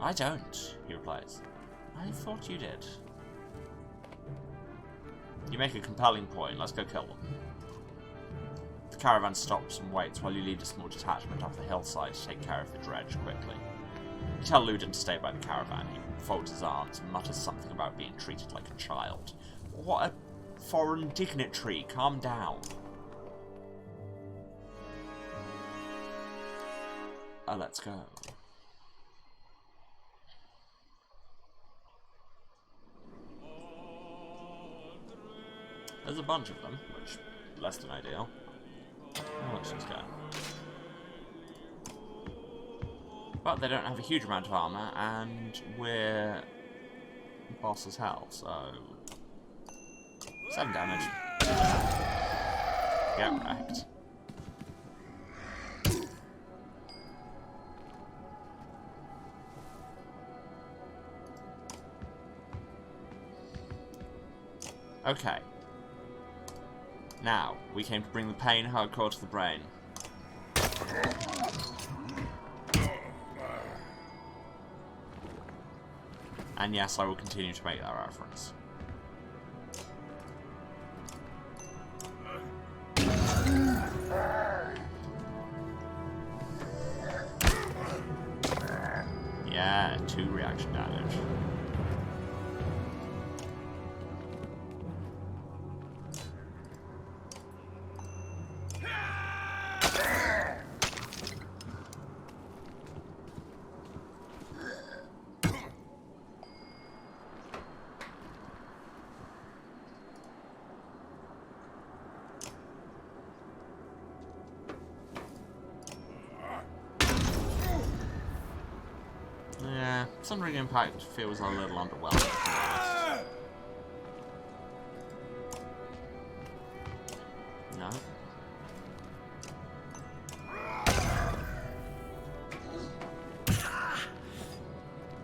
I don't, he replies. I thought you did. You make a compelling point, let's go kill them. The caravan stops and waits while you lead a small detachment up the hillside to take care of the Dredge quickly. You tell Ludin to stay by the caravan. He folds his arms and mutters something about being treated like a child. What a foreign dignitary, calm down. Let's go. There's a bunch of them, which less than ideal. Oh, let's just go. But they don't have a huge amount of armor, and we're boss as hell, so 7 damage. Get wrecked. Okay. Now, we came to bring the pain hardcore to the brain. And yes, I will continue to make that reference. Yeah, 2 reaction damage. Sundering Impact feels a little underwhelming, to be honest. No.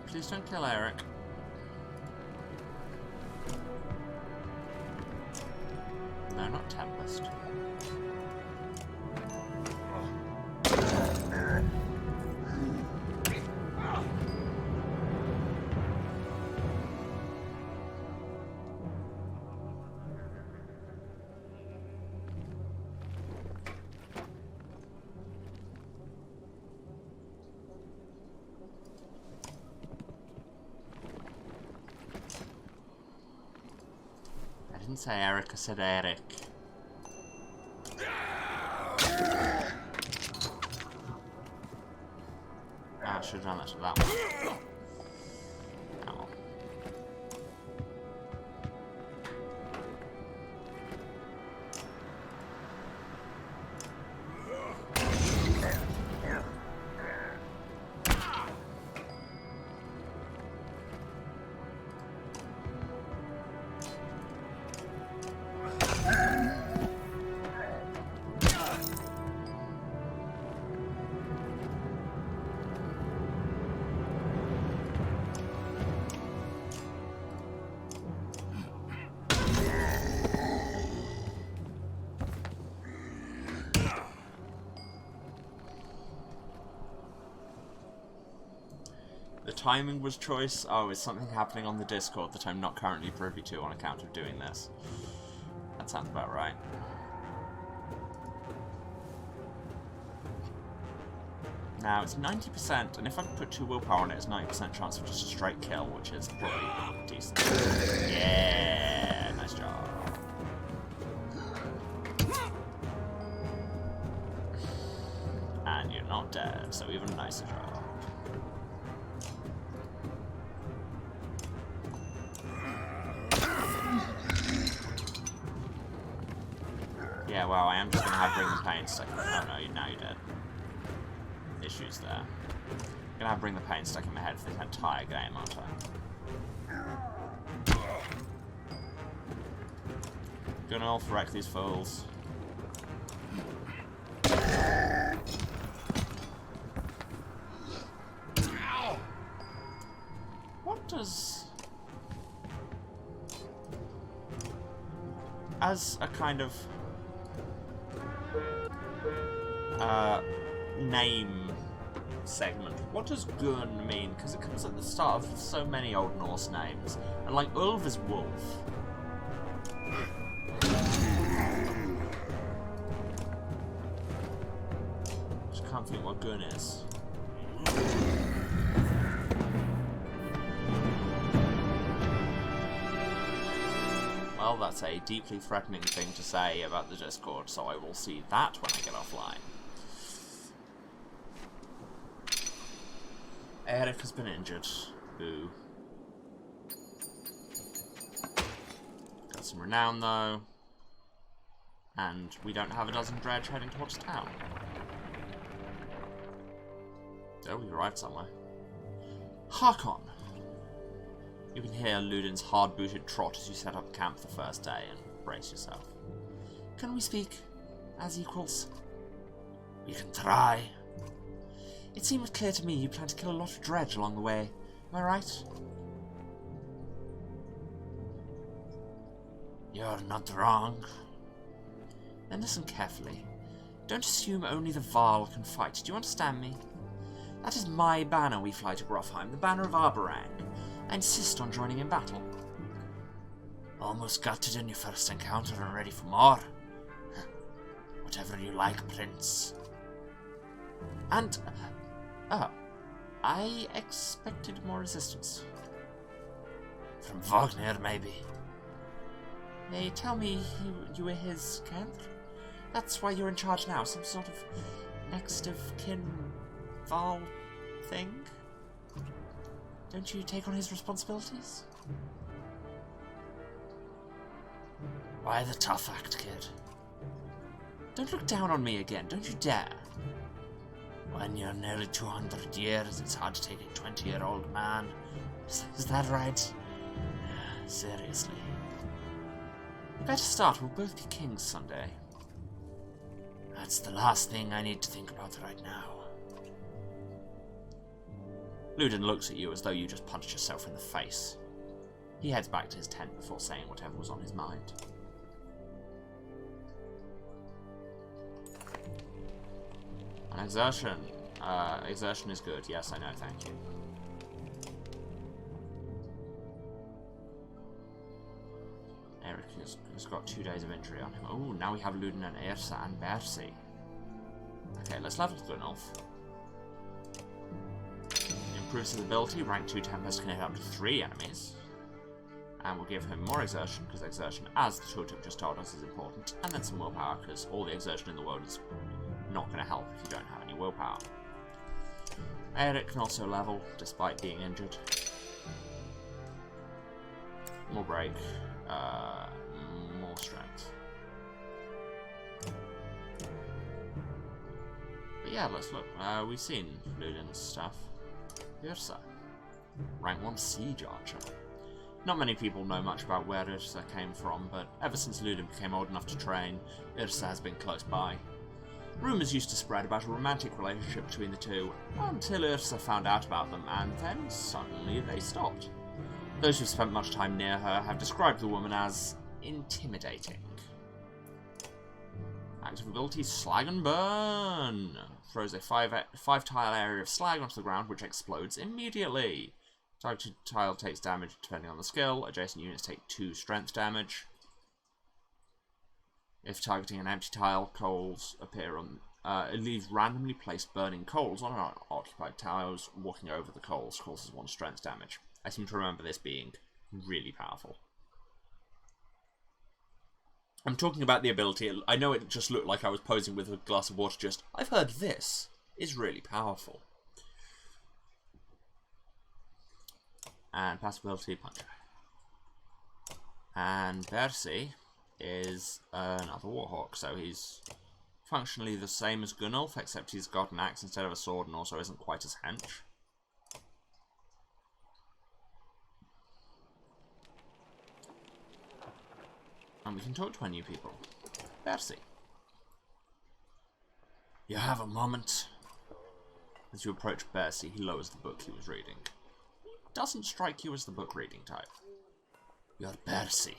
Please don't kill Eric. No, not Tempest. I didn't say Eric, I said Eric. I should have done that to that one. Oh well. The timing was choice. Oh, is something happening on the Discord that I'm not currently privy to on account of doing this? That sounds about right. Now, it's 90%, and if I put 2 willpower on it, it's 90% chance of just a straight kill, which is probably decent. Yeah, nice job. And you're not dead, so even nicer job. Yeah, well, I am just going to have Bring the Pain stuck in my head. Oh no, now you're dead. Issues there. I'm going to have Bring the Pain stuck in my head for this entire game, aren't I? Gonna off-wreck these fools. What does... As a kind of... name segment, what does Gun mean? Because it comes at the start of so many Old Norse names. And like, Ulv is wolf. Just can't think what Gun is. Well, that's a deeply threatening thing to say about the Discord, so I will see that when I get offline. Eric has been injured. Boo. Got some renown, though. And we don't have a dozen Dredge heading towards town. Oh, we arrived somewhere. Harkon! You can hear Ludin's hard-booted trot as you set up camp the first day, and brace yourself. Can we speak as equals? We can try. It seemed clear to me you plan to kill a lot of Dredge along the way. Am I right? You're not wrong. Then listen carefully. Don't assume only the Varl can fight. Do you understand me? That is my banner we fly to Grofheim, the banner of Arborang. I insist on joining in battle. Almost got it in your first encounter and ready for more. Whatever you like, Prince. And... oh. I expected more resistance. From Wagner, maybe. They tell me you were his Kent? That's why you're in charge now, some sort of next of kin Val thing? Don't you take on his responsibilities? Why the tough act, kid? Don't look down on me again, don't you dare. When you're nearly 200 years, it's hard to take a 20-year-old man. Is that right? Seriously. Better start, we'll both be kings someday. That's the last thing I need to think about right now. Ludin looks at you as though you just punched yourself in the face. He heads back to his tent before saying whatever was on his mind. An exertion. Exertion is good. Yes, I know, thank you. Eric has got 2 days of injury on him. Oh, now we have Ludin and Ersa and Bersi. Okay, let's level Gunulf. Improves his ability. Rank 2 Tempest can hit up to 3 enemies. And we'll give him more exertion, because exertion, as the totem just told us, is important. And then some willpower, because all the exertion in the world is not going to help if you don't have any willpower. Eric can also level, despite being injured. More break. More strength. But yeah, let's look. We've seen Ludin's stuff. Ursa. Rank 1 Siege Archer. Not many people know much about where Ursa came from, but ever since Ludin became old enough to train, Ursa has been close by. Rumours used to spread about a romantic relationship between the two, until Ursa found out about them, and then suddenly they stopped. Those who've spent much time near her have described the woman as intimidating. Active ability Slag and Burn. Throws a 5-tile area of slag onto the ground, which explodes immediately. Targeted tile takes damage depending on the skill. Adjacent units take 2 strength damage. If targeting an empty tile, coals appear on... it leaves randomly placed burning coals on unoccupied tiles. Walking over the coals causes 1 strength damage. I seem to remember this being really powerful. I'm talking about the ability. I know it just looked like I was posing with a glass of water, just, I've heard this is really powerful. And passive ability, Puncher. And Bersi is another Warhawk, so he's functionally the same as Gunulf, except he's got an axe instead of a sword and also isn't quite as hench. And we can talk to our new people. Bersi. You have a moment? As you approach Bersi, he lowers the book he was reading. He doesn't strike you as the book reading type. You're Bersi.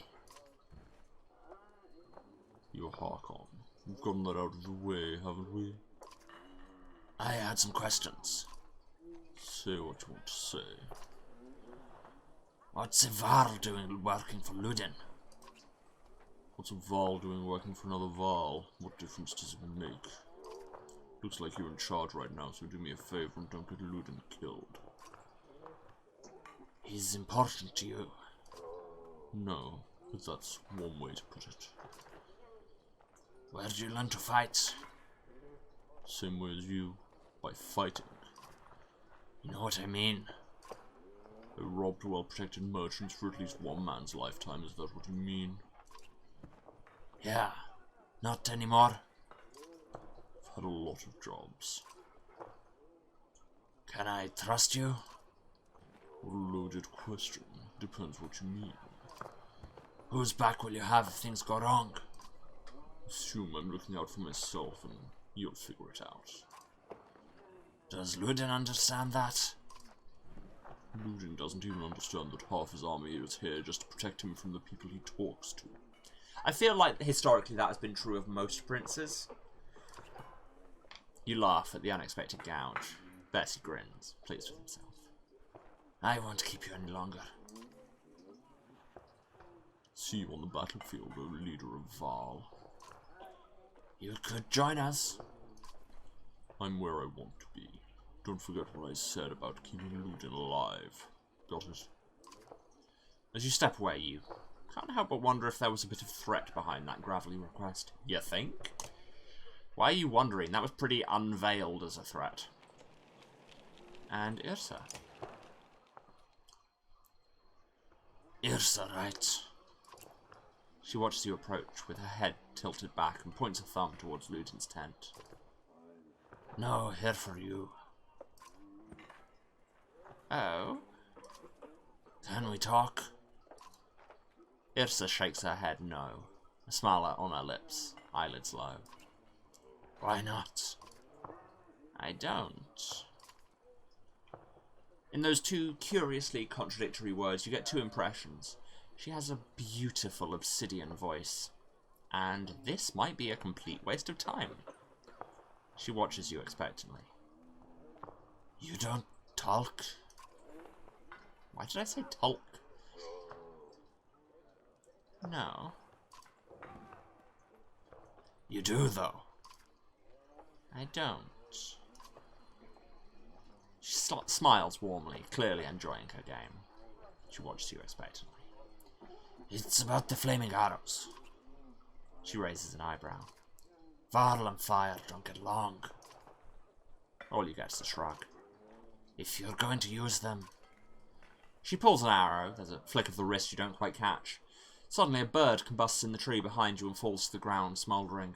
You're Harkon. We've gotten that out of the way, haven't we? I had some questions. Say what you want to say. What's Ivar doing working for Ludin? What's a Val doing working for another Val? What difference does it make? Looks like you're in charge right now, so do me a favor and don't get Ludin killed. He's important to you. No, but that's one way to put it. Where did you learn to fight? Same way as you, by fighting. You know what I mean? I robbed well-protected merchants for at least one man's lifetime, is that what you mean? Yeah, not anymore. I've had a lot of jobs. Can I trust you? What a loaded question. Depends what you mean. Whose back will you have if things go wrong? Assume I'm looking out for myself and you'll figure it out. Does Ludin understand that? Ludin doesn't even understand that half his army is here just to protect him from the people he talks to. I feel like historically that has been true of most princes. You laugh at the unexpected gouge. Bersi grins, pleased with himself. I won't keep you any longer. See you on the battlefield, O leader of Val. You could join us. I'm where I want to be. Don't forget what I said about keeping Ludin alive. Got it? As you step away, you can't help but wonder if there was a bit of threat behind that gravelly request. You think? Why are you wondering? That was pretty unveiled as a threat. And Ursa. Ursa, right. She watches you approach with her head tilted back and points a thumb towards Ludin's tent. No, here for you. Oh? Can we talk? Irsa shakes her head no. A smile on her lips, eyelids low. Why not? I don't. In those two curiously contradictory words, you get two impressions. She has a beautiful obsidian voice, and this might be a complete waste of time. She watches you expectantly. You don't talk? Why did I say talk? No. You do, though. I don't. She smiles warmly, clearly enjoying her game. She watches you expectantly. It's about the flaming arrows. She raises an eyebrow. Varl and fire don't get along. All you get is a shrug. If you're going to use them... She pulls an arrow. There's a flick of the wrist you don't quite catch. Suddenly a bird combusts in the tree behind you and falls to the ground, smouldering.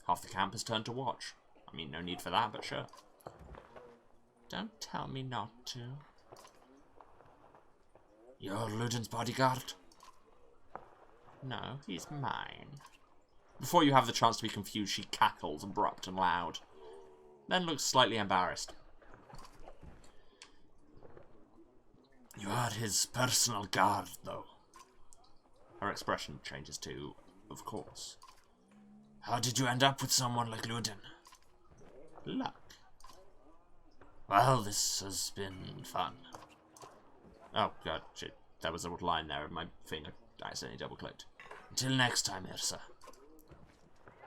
Half the camp has turned to watch. I mean, no need for that, but sure. Don't tell me not to. You're Ludin's bodyguard? No, he's mine. Before you have the chance to be confused, she cackles, abrupt and loud. Then looks slightly embarrassed. You are his personal guard, though. Her expression changes to, of course. How did you end up with someone like Ludin? Luck. Well, this has been fun. Oh, God, shit. There was a line there and my finger accidentally double-clicked. Until next time, Irsa.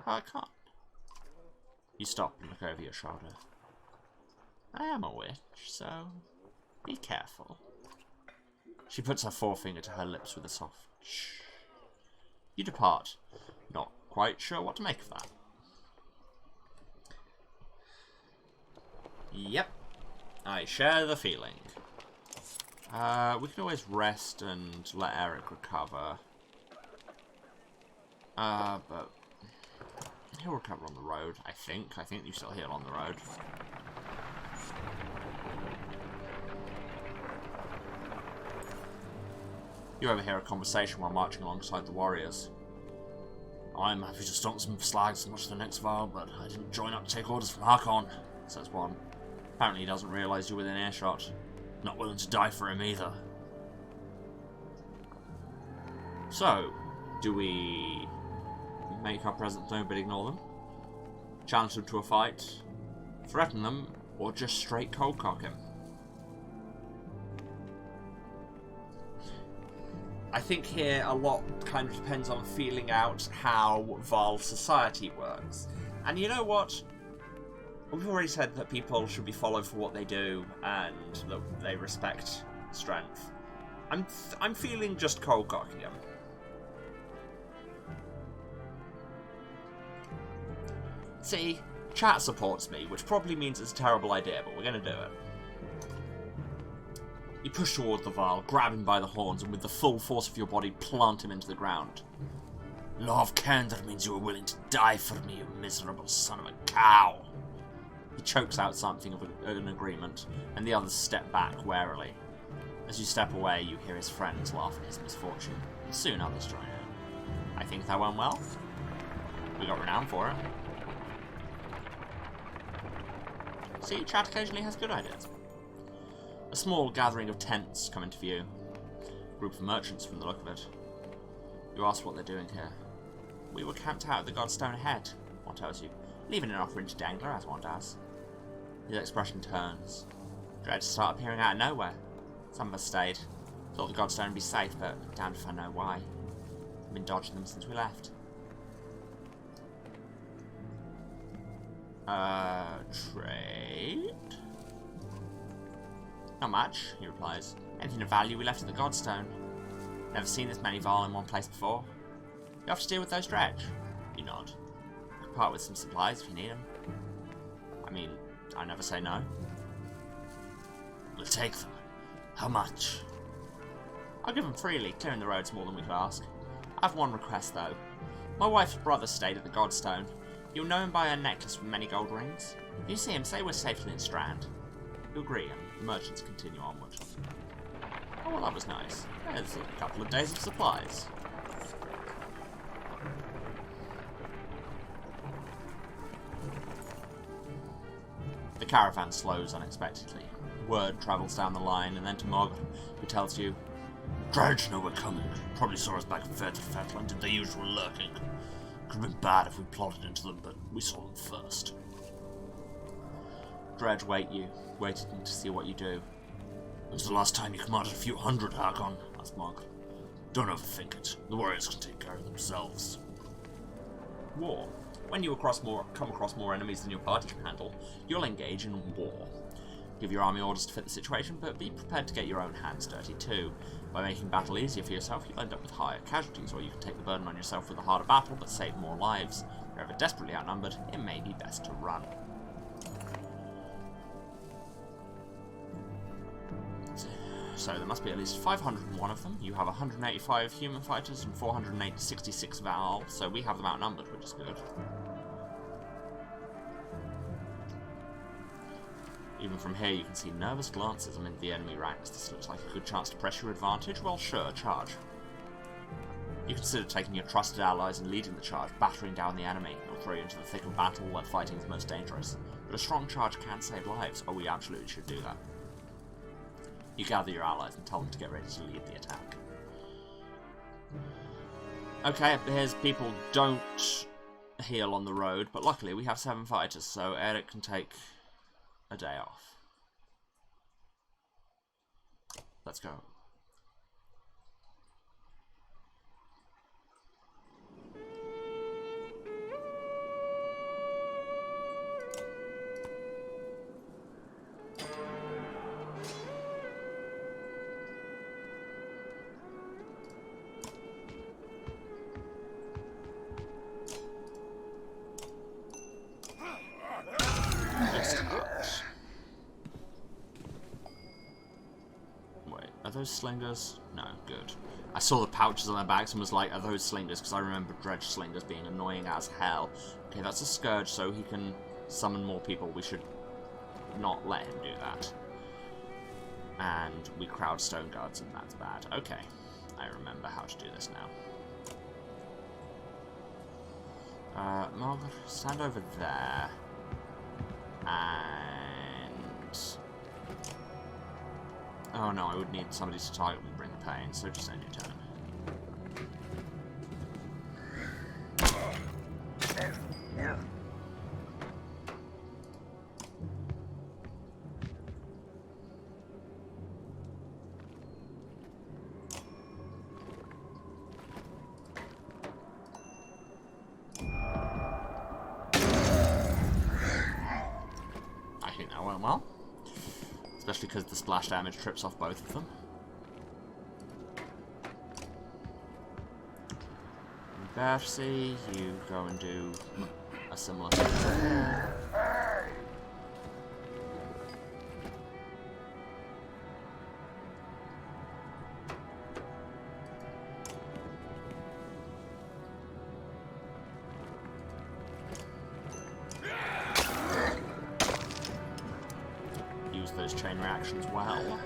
I can't. You stop and look over your shoulder. I am a witch, so be careful. She puts her forefinger to her lips with a soft shh. You depart, not quite sure what to make of that. Yep, I share the feeling. We can always rest and let Eric recover. But he'll recover on the road, I think. I think you still heal on the road. You overhear a conversation while marching alongside the warriors. I'm happy to stomp some slags and watch the next Varl, but I didn't join up to take orders from Hakon, says one. Apparently he doesn't realise you're within earshot. Not willing to die for him either. So, do we make our presence known but ignore them? Challenge them to a fight? Threaten them? Or just straight cold cock him? I think here a lot kind of depends on feeling out how Varl society works. And you know what? We've already said that people should be followed for what they do and that they respect strength. I'm feeling just cold cocking him. See, chat supports me, which probably means it's a terrible idea, but we're going to do it. You push toward the Varl, grab him by the horns, and with the full force of your body plant him into the ground. Law of candor means you are willing to die for me, you miserable son of a cow. He chokes out something of an agreement, and the others step back warily. As you step away, you hear his friends laugh at his misfortune. Soon others join in. I think that went well. We got renowned for it. See, chat occasionally has good ideas. A small gathering of tents come into view. A group of merchants from the look of it. You ask what they're doing here. We were camped out at the Godstone ahead, one tells you, leaving an offering to Dangler, as one does. His expression turns. Dredge start appearing out of nowhere. Some of us stayed. Thought the Godstone would be safe, but damned if I know why. I've been dodging them since we left. Trade? Not much, he replies. Anything of value we left at the Godstone. Never seen this many Varl in one place before. You have to deal with those Dredge. You nod. I can part with some supplies if you need them. I mean, I never say no. We'll take them. How much? I'll give them freely. Clearing the road's more than we could ask. I have one request, though. My wife's brother stayed at the Godstone. You'll know him by a necklace with many gold rings. If you see him, say we're safely in Strand. You'll agree, and the merchants continue onward. Oh, well, that was nice. There's a couple of days of supplies. The caravan slows unexpectedly. Word travels down the line, and then to Margaret, who tells you, Dredge know we're coming. Probably saw us back in Fetland and did the usual lurking. Could have been bad if we plotted into them, but we saw them first. Dredge waited to see what you do. When's the last time you commanded a few hundred, Hakon? Asked Margaret. Don't overthink it. The warriors can take care of themselves. War. When you come across more enemies than your party can handle, you'll engage in war. Give your army orders to fit the situation, but be prepared to get your own hands dirty too. By making battle easier for yourself, you'll end up with higher casualties, or you can take the burden on yourself with a harder battle, but save more lives. If you're ever desperately outnumbered, it may be best to run. So there must be at least 501 of them. You have 185 human fighters and 466 Val, so we have them outnumbered, which is good. Even from here you can see nervous glances amid the enemy ranks. This looks like a good chance to press your advantage. Well, sure, charge. You consider taking your trusted allies and leading the charge, battering down the enemy. It'll throw you into the thick of battle where fighting is most dangerous. But a strong charge can save lives, or we absolutely should do that. You gather your allies and tell them to get ready to lead the attack. Okay, it appears people don't heal on the road, but luckily we have 7 fighters, so Eric can take a day off. Let's go. Those slingers? No, good. I saw the pouches on their backs and was like, are those slingers? Because I remember Dredge slingers being annoying as hell. Okay, that's a scourge, so he can summon more people. We should not let him do that. And we crowd stone guards, and that's bad. Okay, I remember how to do this now. Margaret, stand over there. And... oh no, I would need somebody to target me and bring the pain, so just end your turn. I think that went well. Especially because the splash damage trips off both of them. Bercy, you go and do a similar thing. Those chain reactions well.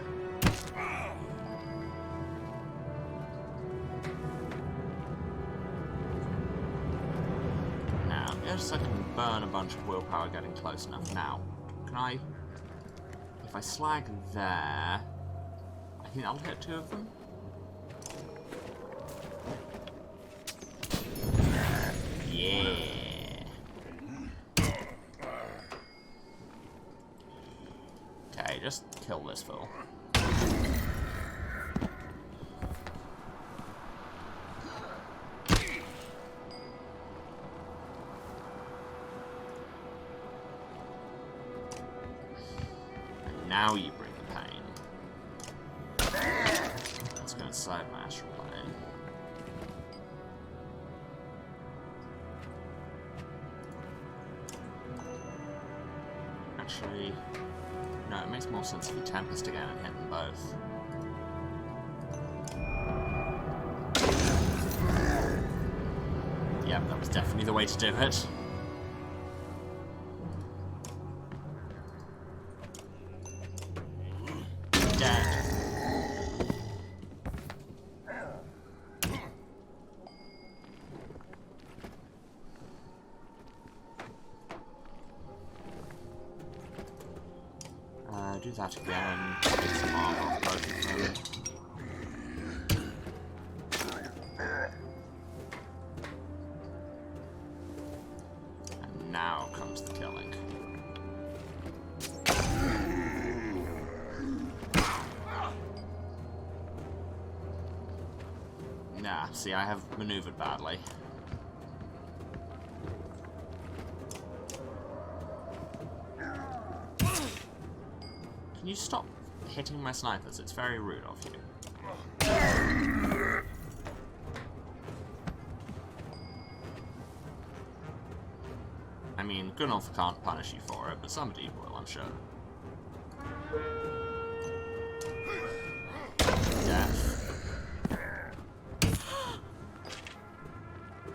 Now, yes, I can burn a bunch of willpower getting close enough. Now, can I... if I slag there... I think that'll hit 2 of them? Yeah! Okay, just kill this fool. And now you bring the pain. Let's go inside my astral plane. Actually... no, it makes more sense if you Tempest again and hit them both. Yep, that was definitely the way to do it. do that again. Get some armor off both of them. And now comes the killing. Nah, see, I have maneuvered badly. Can you stop hitting my snipers? It's very rude of you. I mean, Gunnulf can't punish you for it, but somebody will, I'm sure. Death.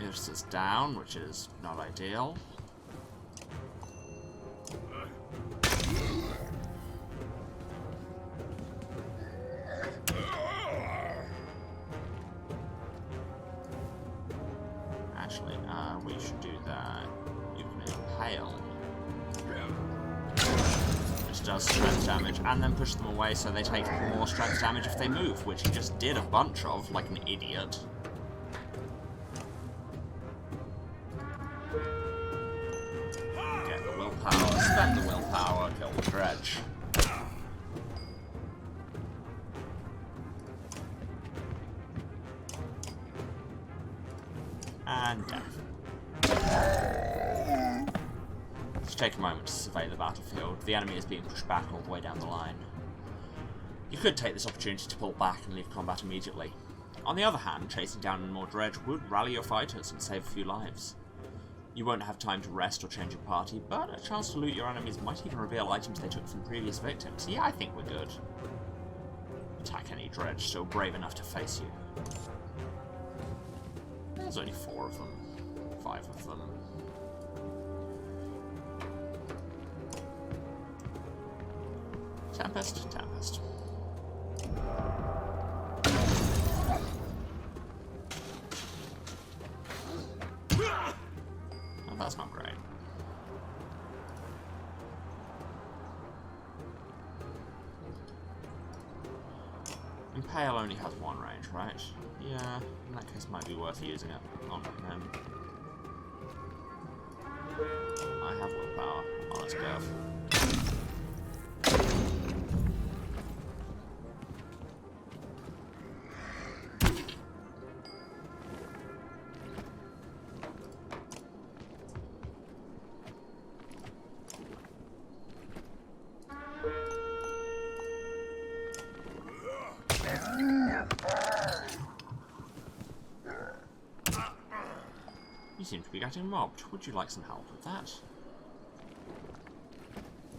Irsa's down, which is not ideal. Actually, we should do that. You can impale. Which does strength damage, and then push them away so they take more strength damage if they move, which he just did a bunch of, like an idiot. Get the willpower, spend the willpower, kill the Dredge. And death. Let's take a moment to survey the battlefield. The enemy is being pushed back all the way down the line. You could take this opportunity to pull back and leave combat immediately. On the other hand, chasing down more Dredge would rally your fighters and save a few lives. You won't have time to rest or change your party, but a chance to loot your enemies might even reveal items they took from previous victims. Yeah, I think we're good. Attack any Dredge still brave enough to face you. There's only 4 of them. 5 of them. Tempest, Tempest. Oh, that's not great. Impale only has 1 range, right? Yeah, in that case might be worth using it on him. I have willpower. Oh, let's go. You seem to be getting mobbed. Would you like some help with that?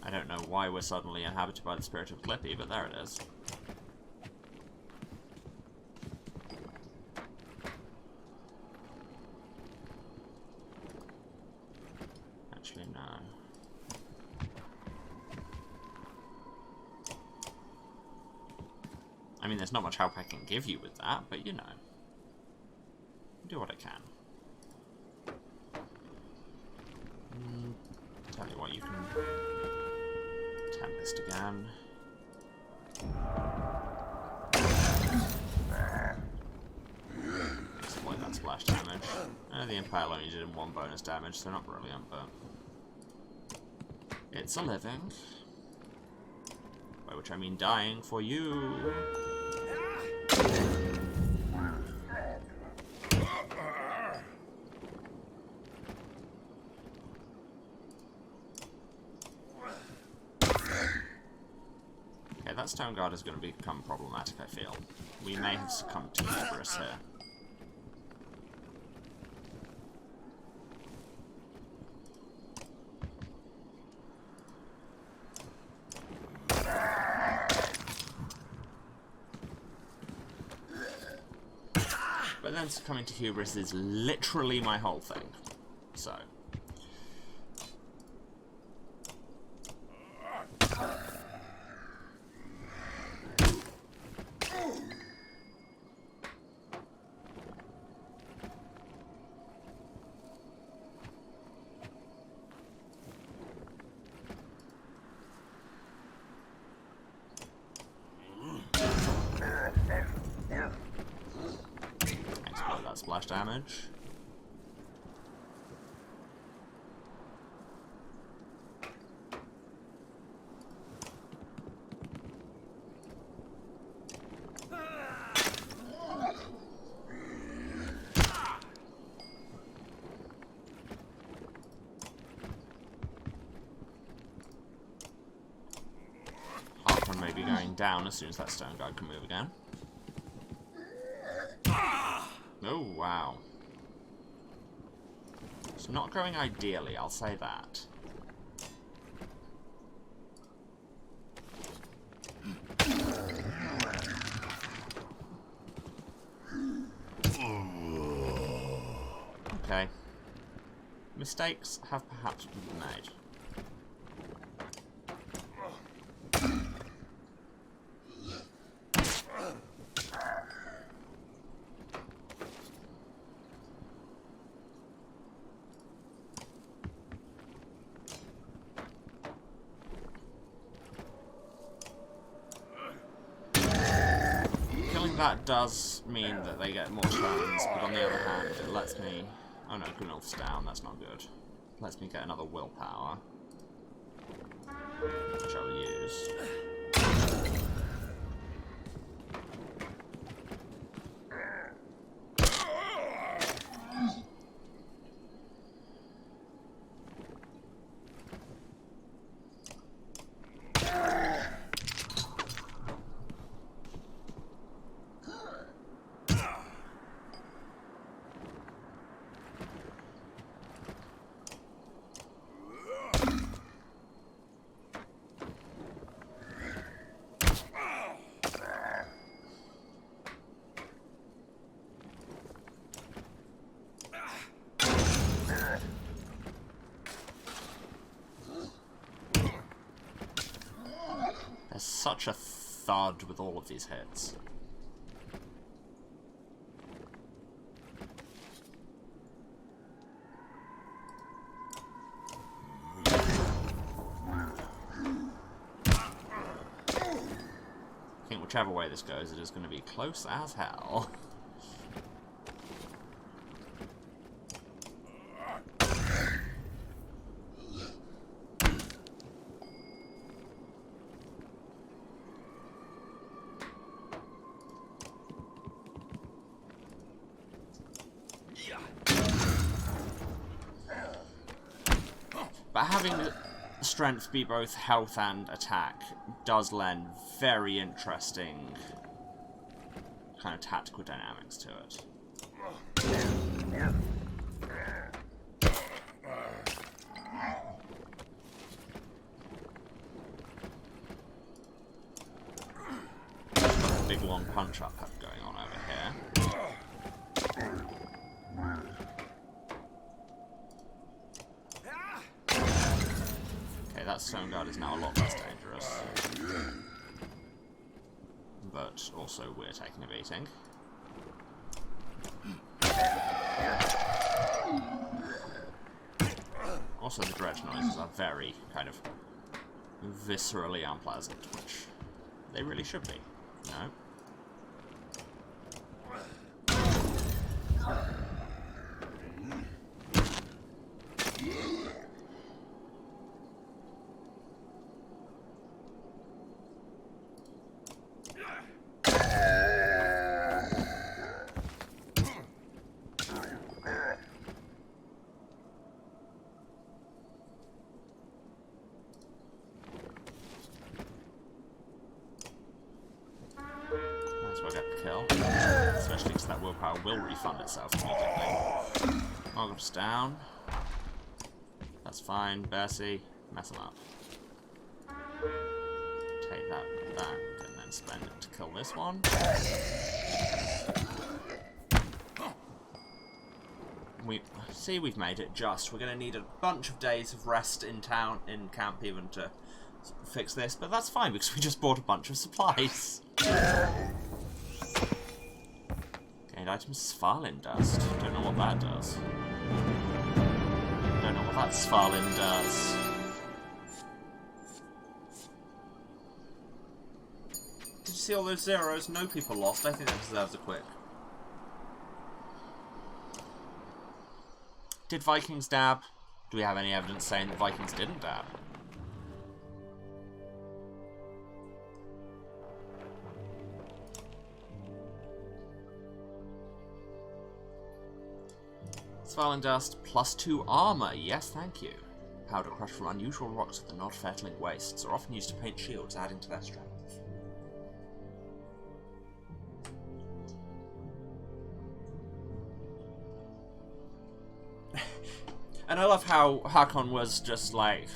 I don't know why we're suddenly inhabited by the spirit of Clippy, but there it is. Actually, no. I mean, there's not much help I can give you with that, but you know. Do what I can. Tell you what, you can Tempest again. Exploit that splash damage. The Impale only did 1 bonus damage, so not brilliant, but it's a living. By which I mean dying for you. That Stone Guard is going to become problematic, I feel. We may have succumbed to hubris here. But then succumbing to hubris is literally my whole thing. So... damage. Hartman may be going down as soon as that stone guard can move again. Oh, wow. It's not going ideally, I'll say that. Okay. Mistakes have perhaps been made. That does mean that they get more turns, but on the other hand, it lets me... Oh no, Grenolf's down, that's not good. It lets me get another willpower, which I will use. There's such a thud with all of these hits. I think whichever way this goes, it is going to be close as hell. But having the strength be both health and attack does lend very interesting kind of tactical dynamics to it. Big long punch up going on over here. Okay, that stone guard is now a lot less dangerous. But also we're taking a beating. Also the dredge noises are very kind of viscerally unpleasant, which they really should be. No. Especially because that willpower will refund itself immediately. Ogre's down. That's fine. Bercy, mess him up. Take that back and then spend it to kill this one. We've made it just. We're going to need a bunch of days of rest in camp even to fix this, but that's fine because we just bought a bunch of supplies. Gained item Svalin dust. Don't know what that does. Don't know what that Svalin does. Did you see all those zeros? No people lost. I think that deserves a quick. Did Vikings dab? Do we have any evidence saying that Vikings didn't dab? Svalin Dust, +2 armor. Yes, thank you. Powder crushed from unusual rocks of the not-fettling wastes are often used to paint shields, adding to their strength. And I love how Hakon was just like,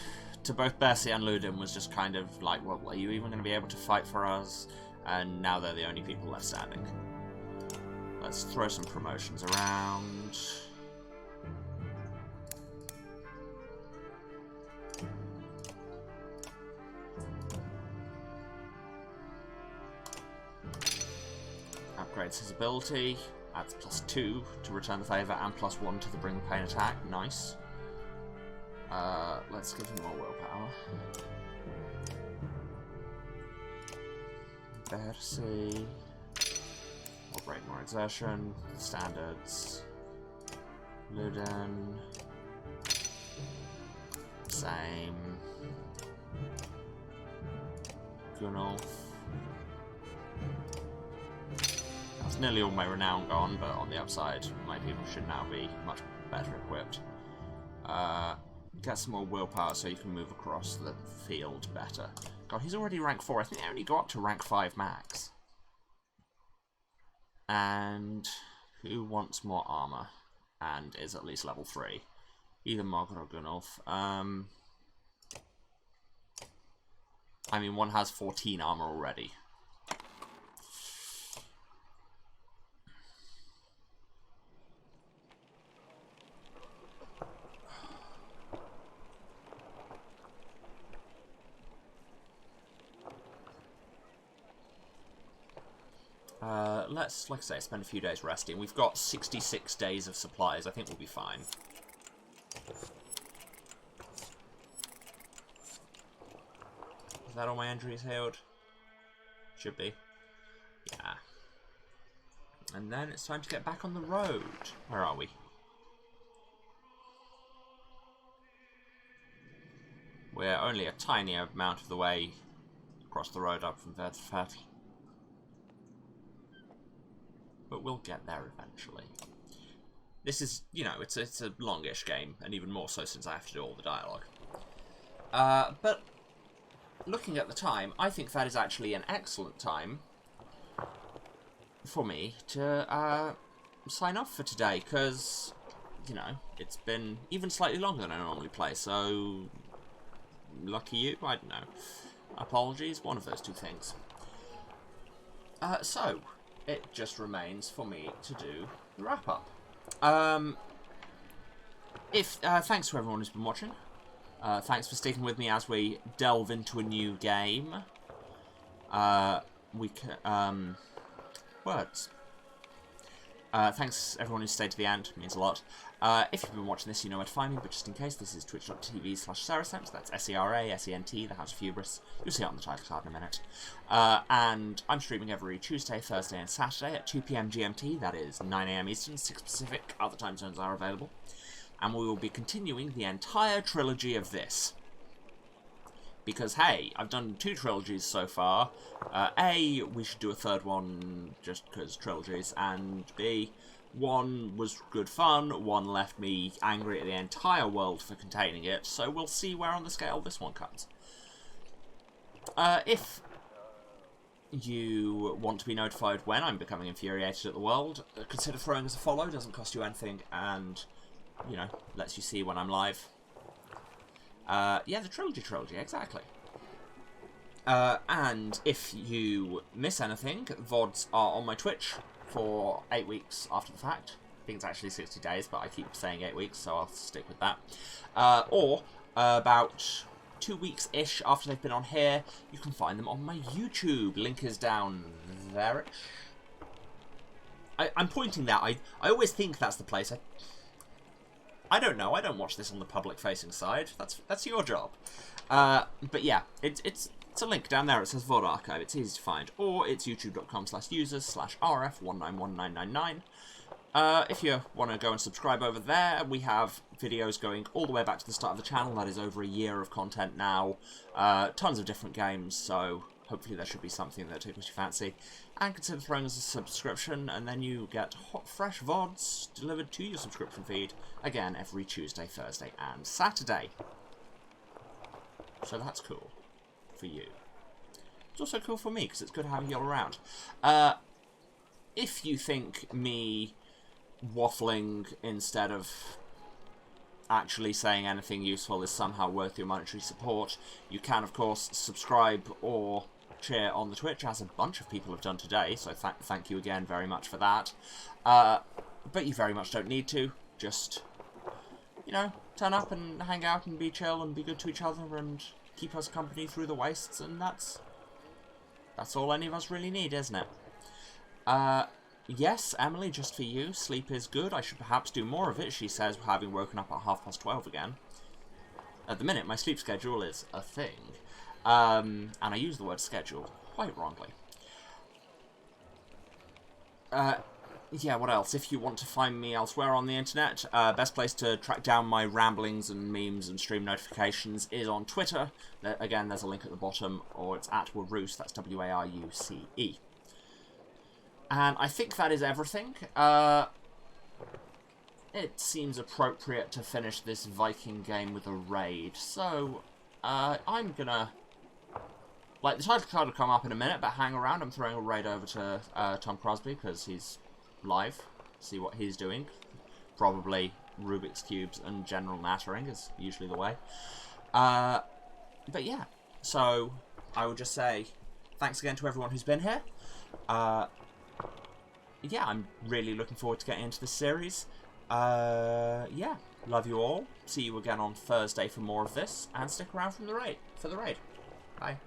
to both Bessie and Ludin, was just kind of like, well, are you even going to be able to fight for us? And now they're the only people left standing. Let's throw some promotions around. Upgrades his ability. Adds +2 to return the favour and +1 to the bring the pain attack. Nice. Let's give him more willpower. Bercy. More break, more exertion. Standards. Ludin. Same. Gunnulf. That's nearly all my renown gone, but on the upside, my people should now be much better equipped. Get some more willpower so you can move across the field better. God, he's already rank 4. I think they only go up to rank 5 max. And who wants more armor and is at least level 3? Either Margaret or Gunnulf. I mean, one has 14 armor already. Let's, like I say, spend a few days resting. We've got 66 days of supplies. I think we'll be fine. Is that all my injuries healed? Should be. Yeah. And then it's time to get back on the road. Where are we? We're only a tiny amount of the way across the road up from there to Fertile. But we'll get there eventually. This is, you know, it's a longish game, and even more so since I have to do all the dialogue. But looking at the time, I think that is actually an excellent time for me to sign off for today, because, you know, it's been even slightly longer than I normally play, so lucky you, I don't know. Apologies, one of those two things. So it just remains for me to do the wrap-up. Thanks to everyone who's been watching. Thanks for sticking with me as we delve into a new game. Words. Thanks everyone who stayed to the end, it means a lot. If you've been watching this, you know where to find me, but just in case, this is twitch.tv/Sarasent, that's SERASENT, the House of Hubris. You'll see it on the title card in a minute. And I'm streaming every Tuesday, Thursday and Saturday at 2 PM GMT, that is 9 AM Eastern, 6 Pacific, other time zones are available. And we will be continuing the entire trilogy of this. Because, hey, I've done 2 trilogies so far. A, we should do a third one just because trilogies, and B, one was good fun, one left me angry at the entire world for containing it, so we'll see where on the scale this one comes. If you want to be notified when I'm becoming infuriated at the world, consider throwing us a follow, doesn't cost you anything, and, you know, lets you see when I'm live. Yeah, the trilogy, exactly. And if you miss anything, VODs are on my Twitch for 8 weeks after the fact. I think it's actually 60 days, but I keep saying 8 weeks, so I'll stick with that. Or about 2 weeks-ish after they've been on here, you can find them on my YouTube. Link is down there-ish. I'm pointing that. I always think that's the place. I don't know. I don't watch this on the public-facing side. That's your job. But yeah, it's a link down there. It says VOD Archive. It's easy to find. Or it's youtube.com/users/rf191999. If you want to go and subscribe over there, we have videos going all the way back to the start of the channel. That is over a year of content now. Tons of different games, so hopefully there should be something that tickles your fancy. And consider throwing us a subscription, and then you get hot, fresh VODs delivered to your subscription feed, again, every Tuesday, Thursday, and Saturday. So that's cool for you. It's also cool for me, because it's good having you all around. If you think me waffling instead of actually saying anything useful is somehow worth your monetary support, you can, of course, subscribe or cheer on the Twitch, as a bunch of people have done today, so thank you again very much for that. But you very much don't need to. Just, you know, turn up and hang out and be chill and be good to each other and keep us company through the wastes, and that's all any of us really need, isn't it? Yes, Emily, just for you, sleep is good. I should perhaps do more of it, she says, having woken up at 12:30 again. At the minute, my sleep schedule is a thing. And I use the word schedule quite wrongly. Yeah, what else? If you want to find me elsewhere on the internet, best place to track down my ramblings and memes and stream notifications is on Twitter. Again, there's a link at the bottom, or it's at Waruce, that's W-A-R-U-C-E. And I think that is everything. It seems appropriate to finish this Viking game with a raid, so I'm gonna... Like, the title card will come up in a minute, but hang around. I'm throwing a raid over to Tom Crosby, because he's live. See what he's doing. Probably Rubik's Cubes and general nattering is usually the way. But yeah, so I would just say thanks again to everyone who's been here. Yeah, I'm really looking forward to getting into this series. Yeah, love you all. See you again on Thursday for more of this, and stick around for the raid. Bye.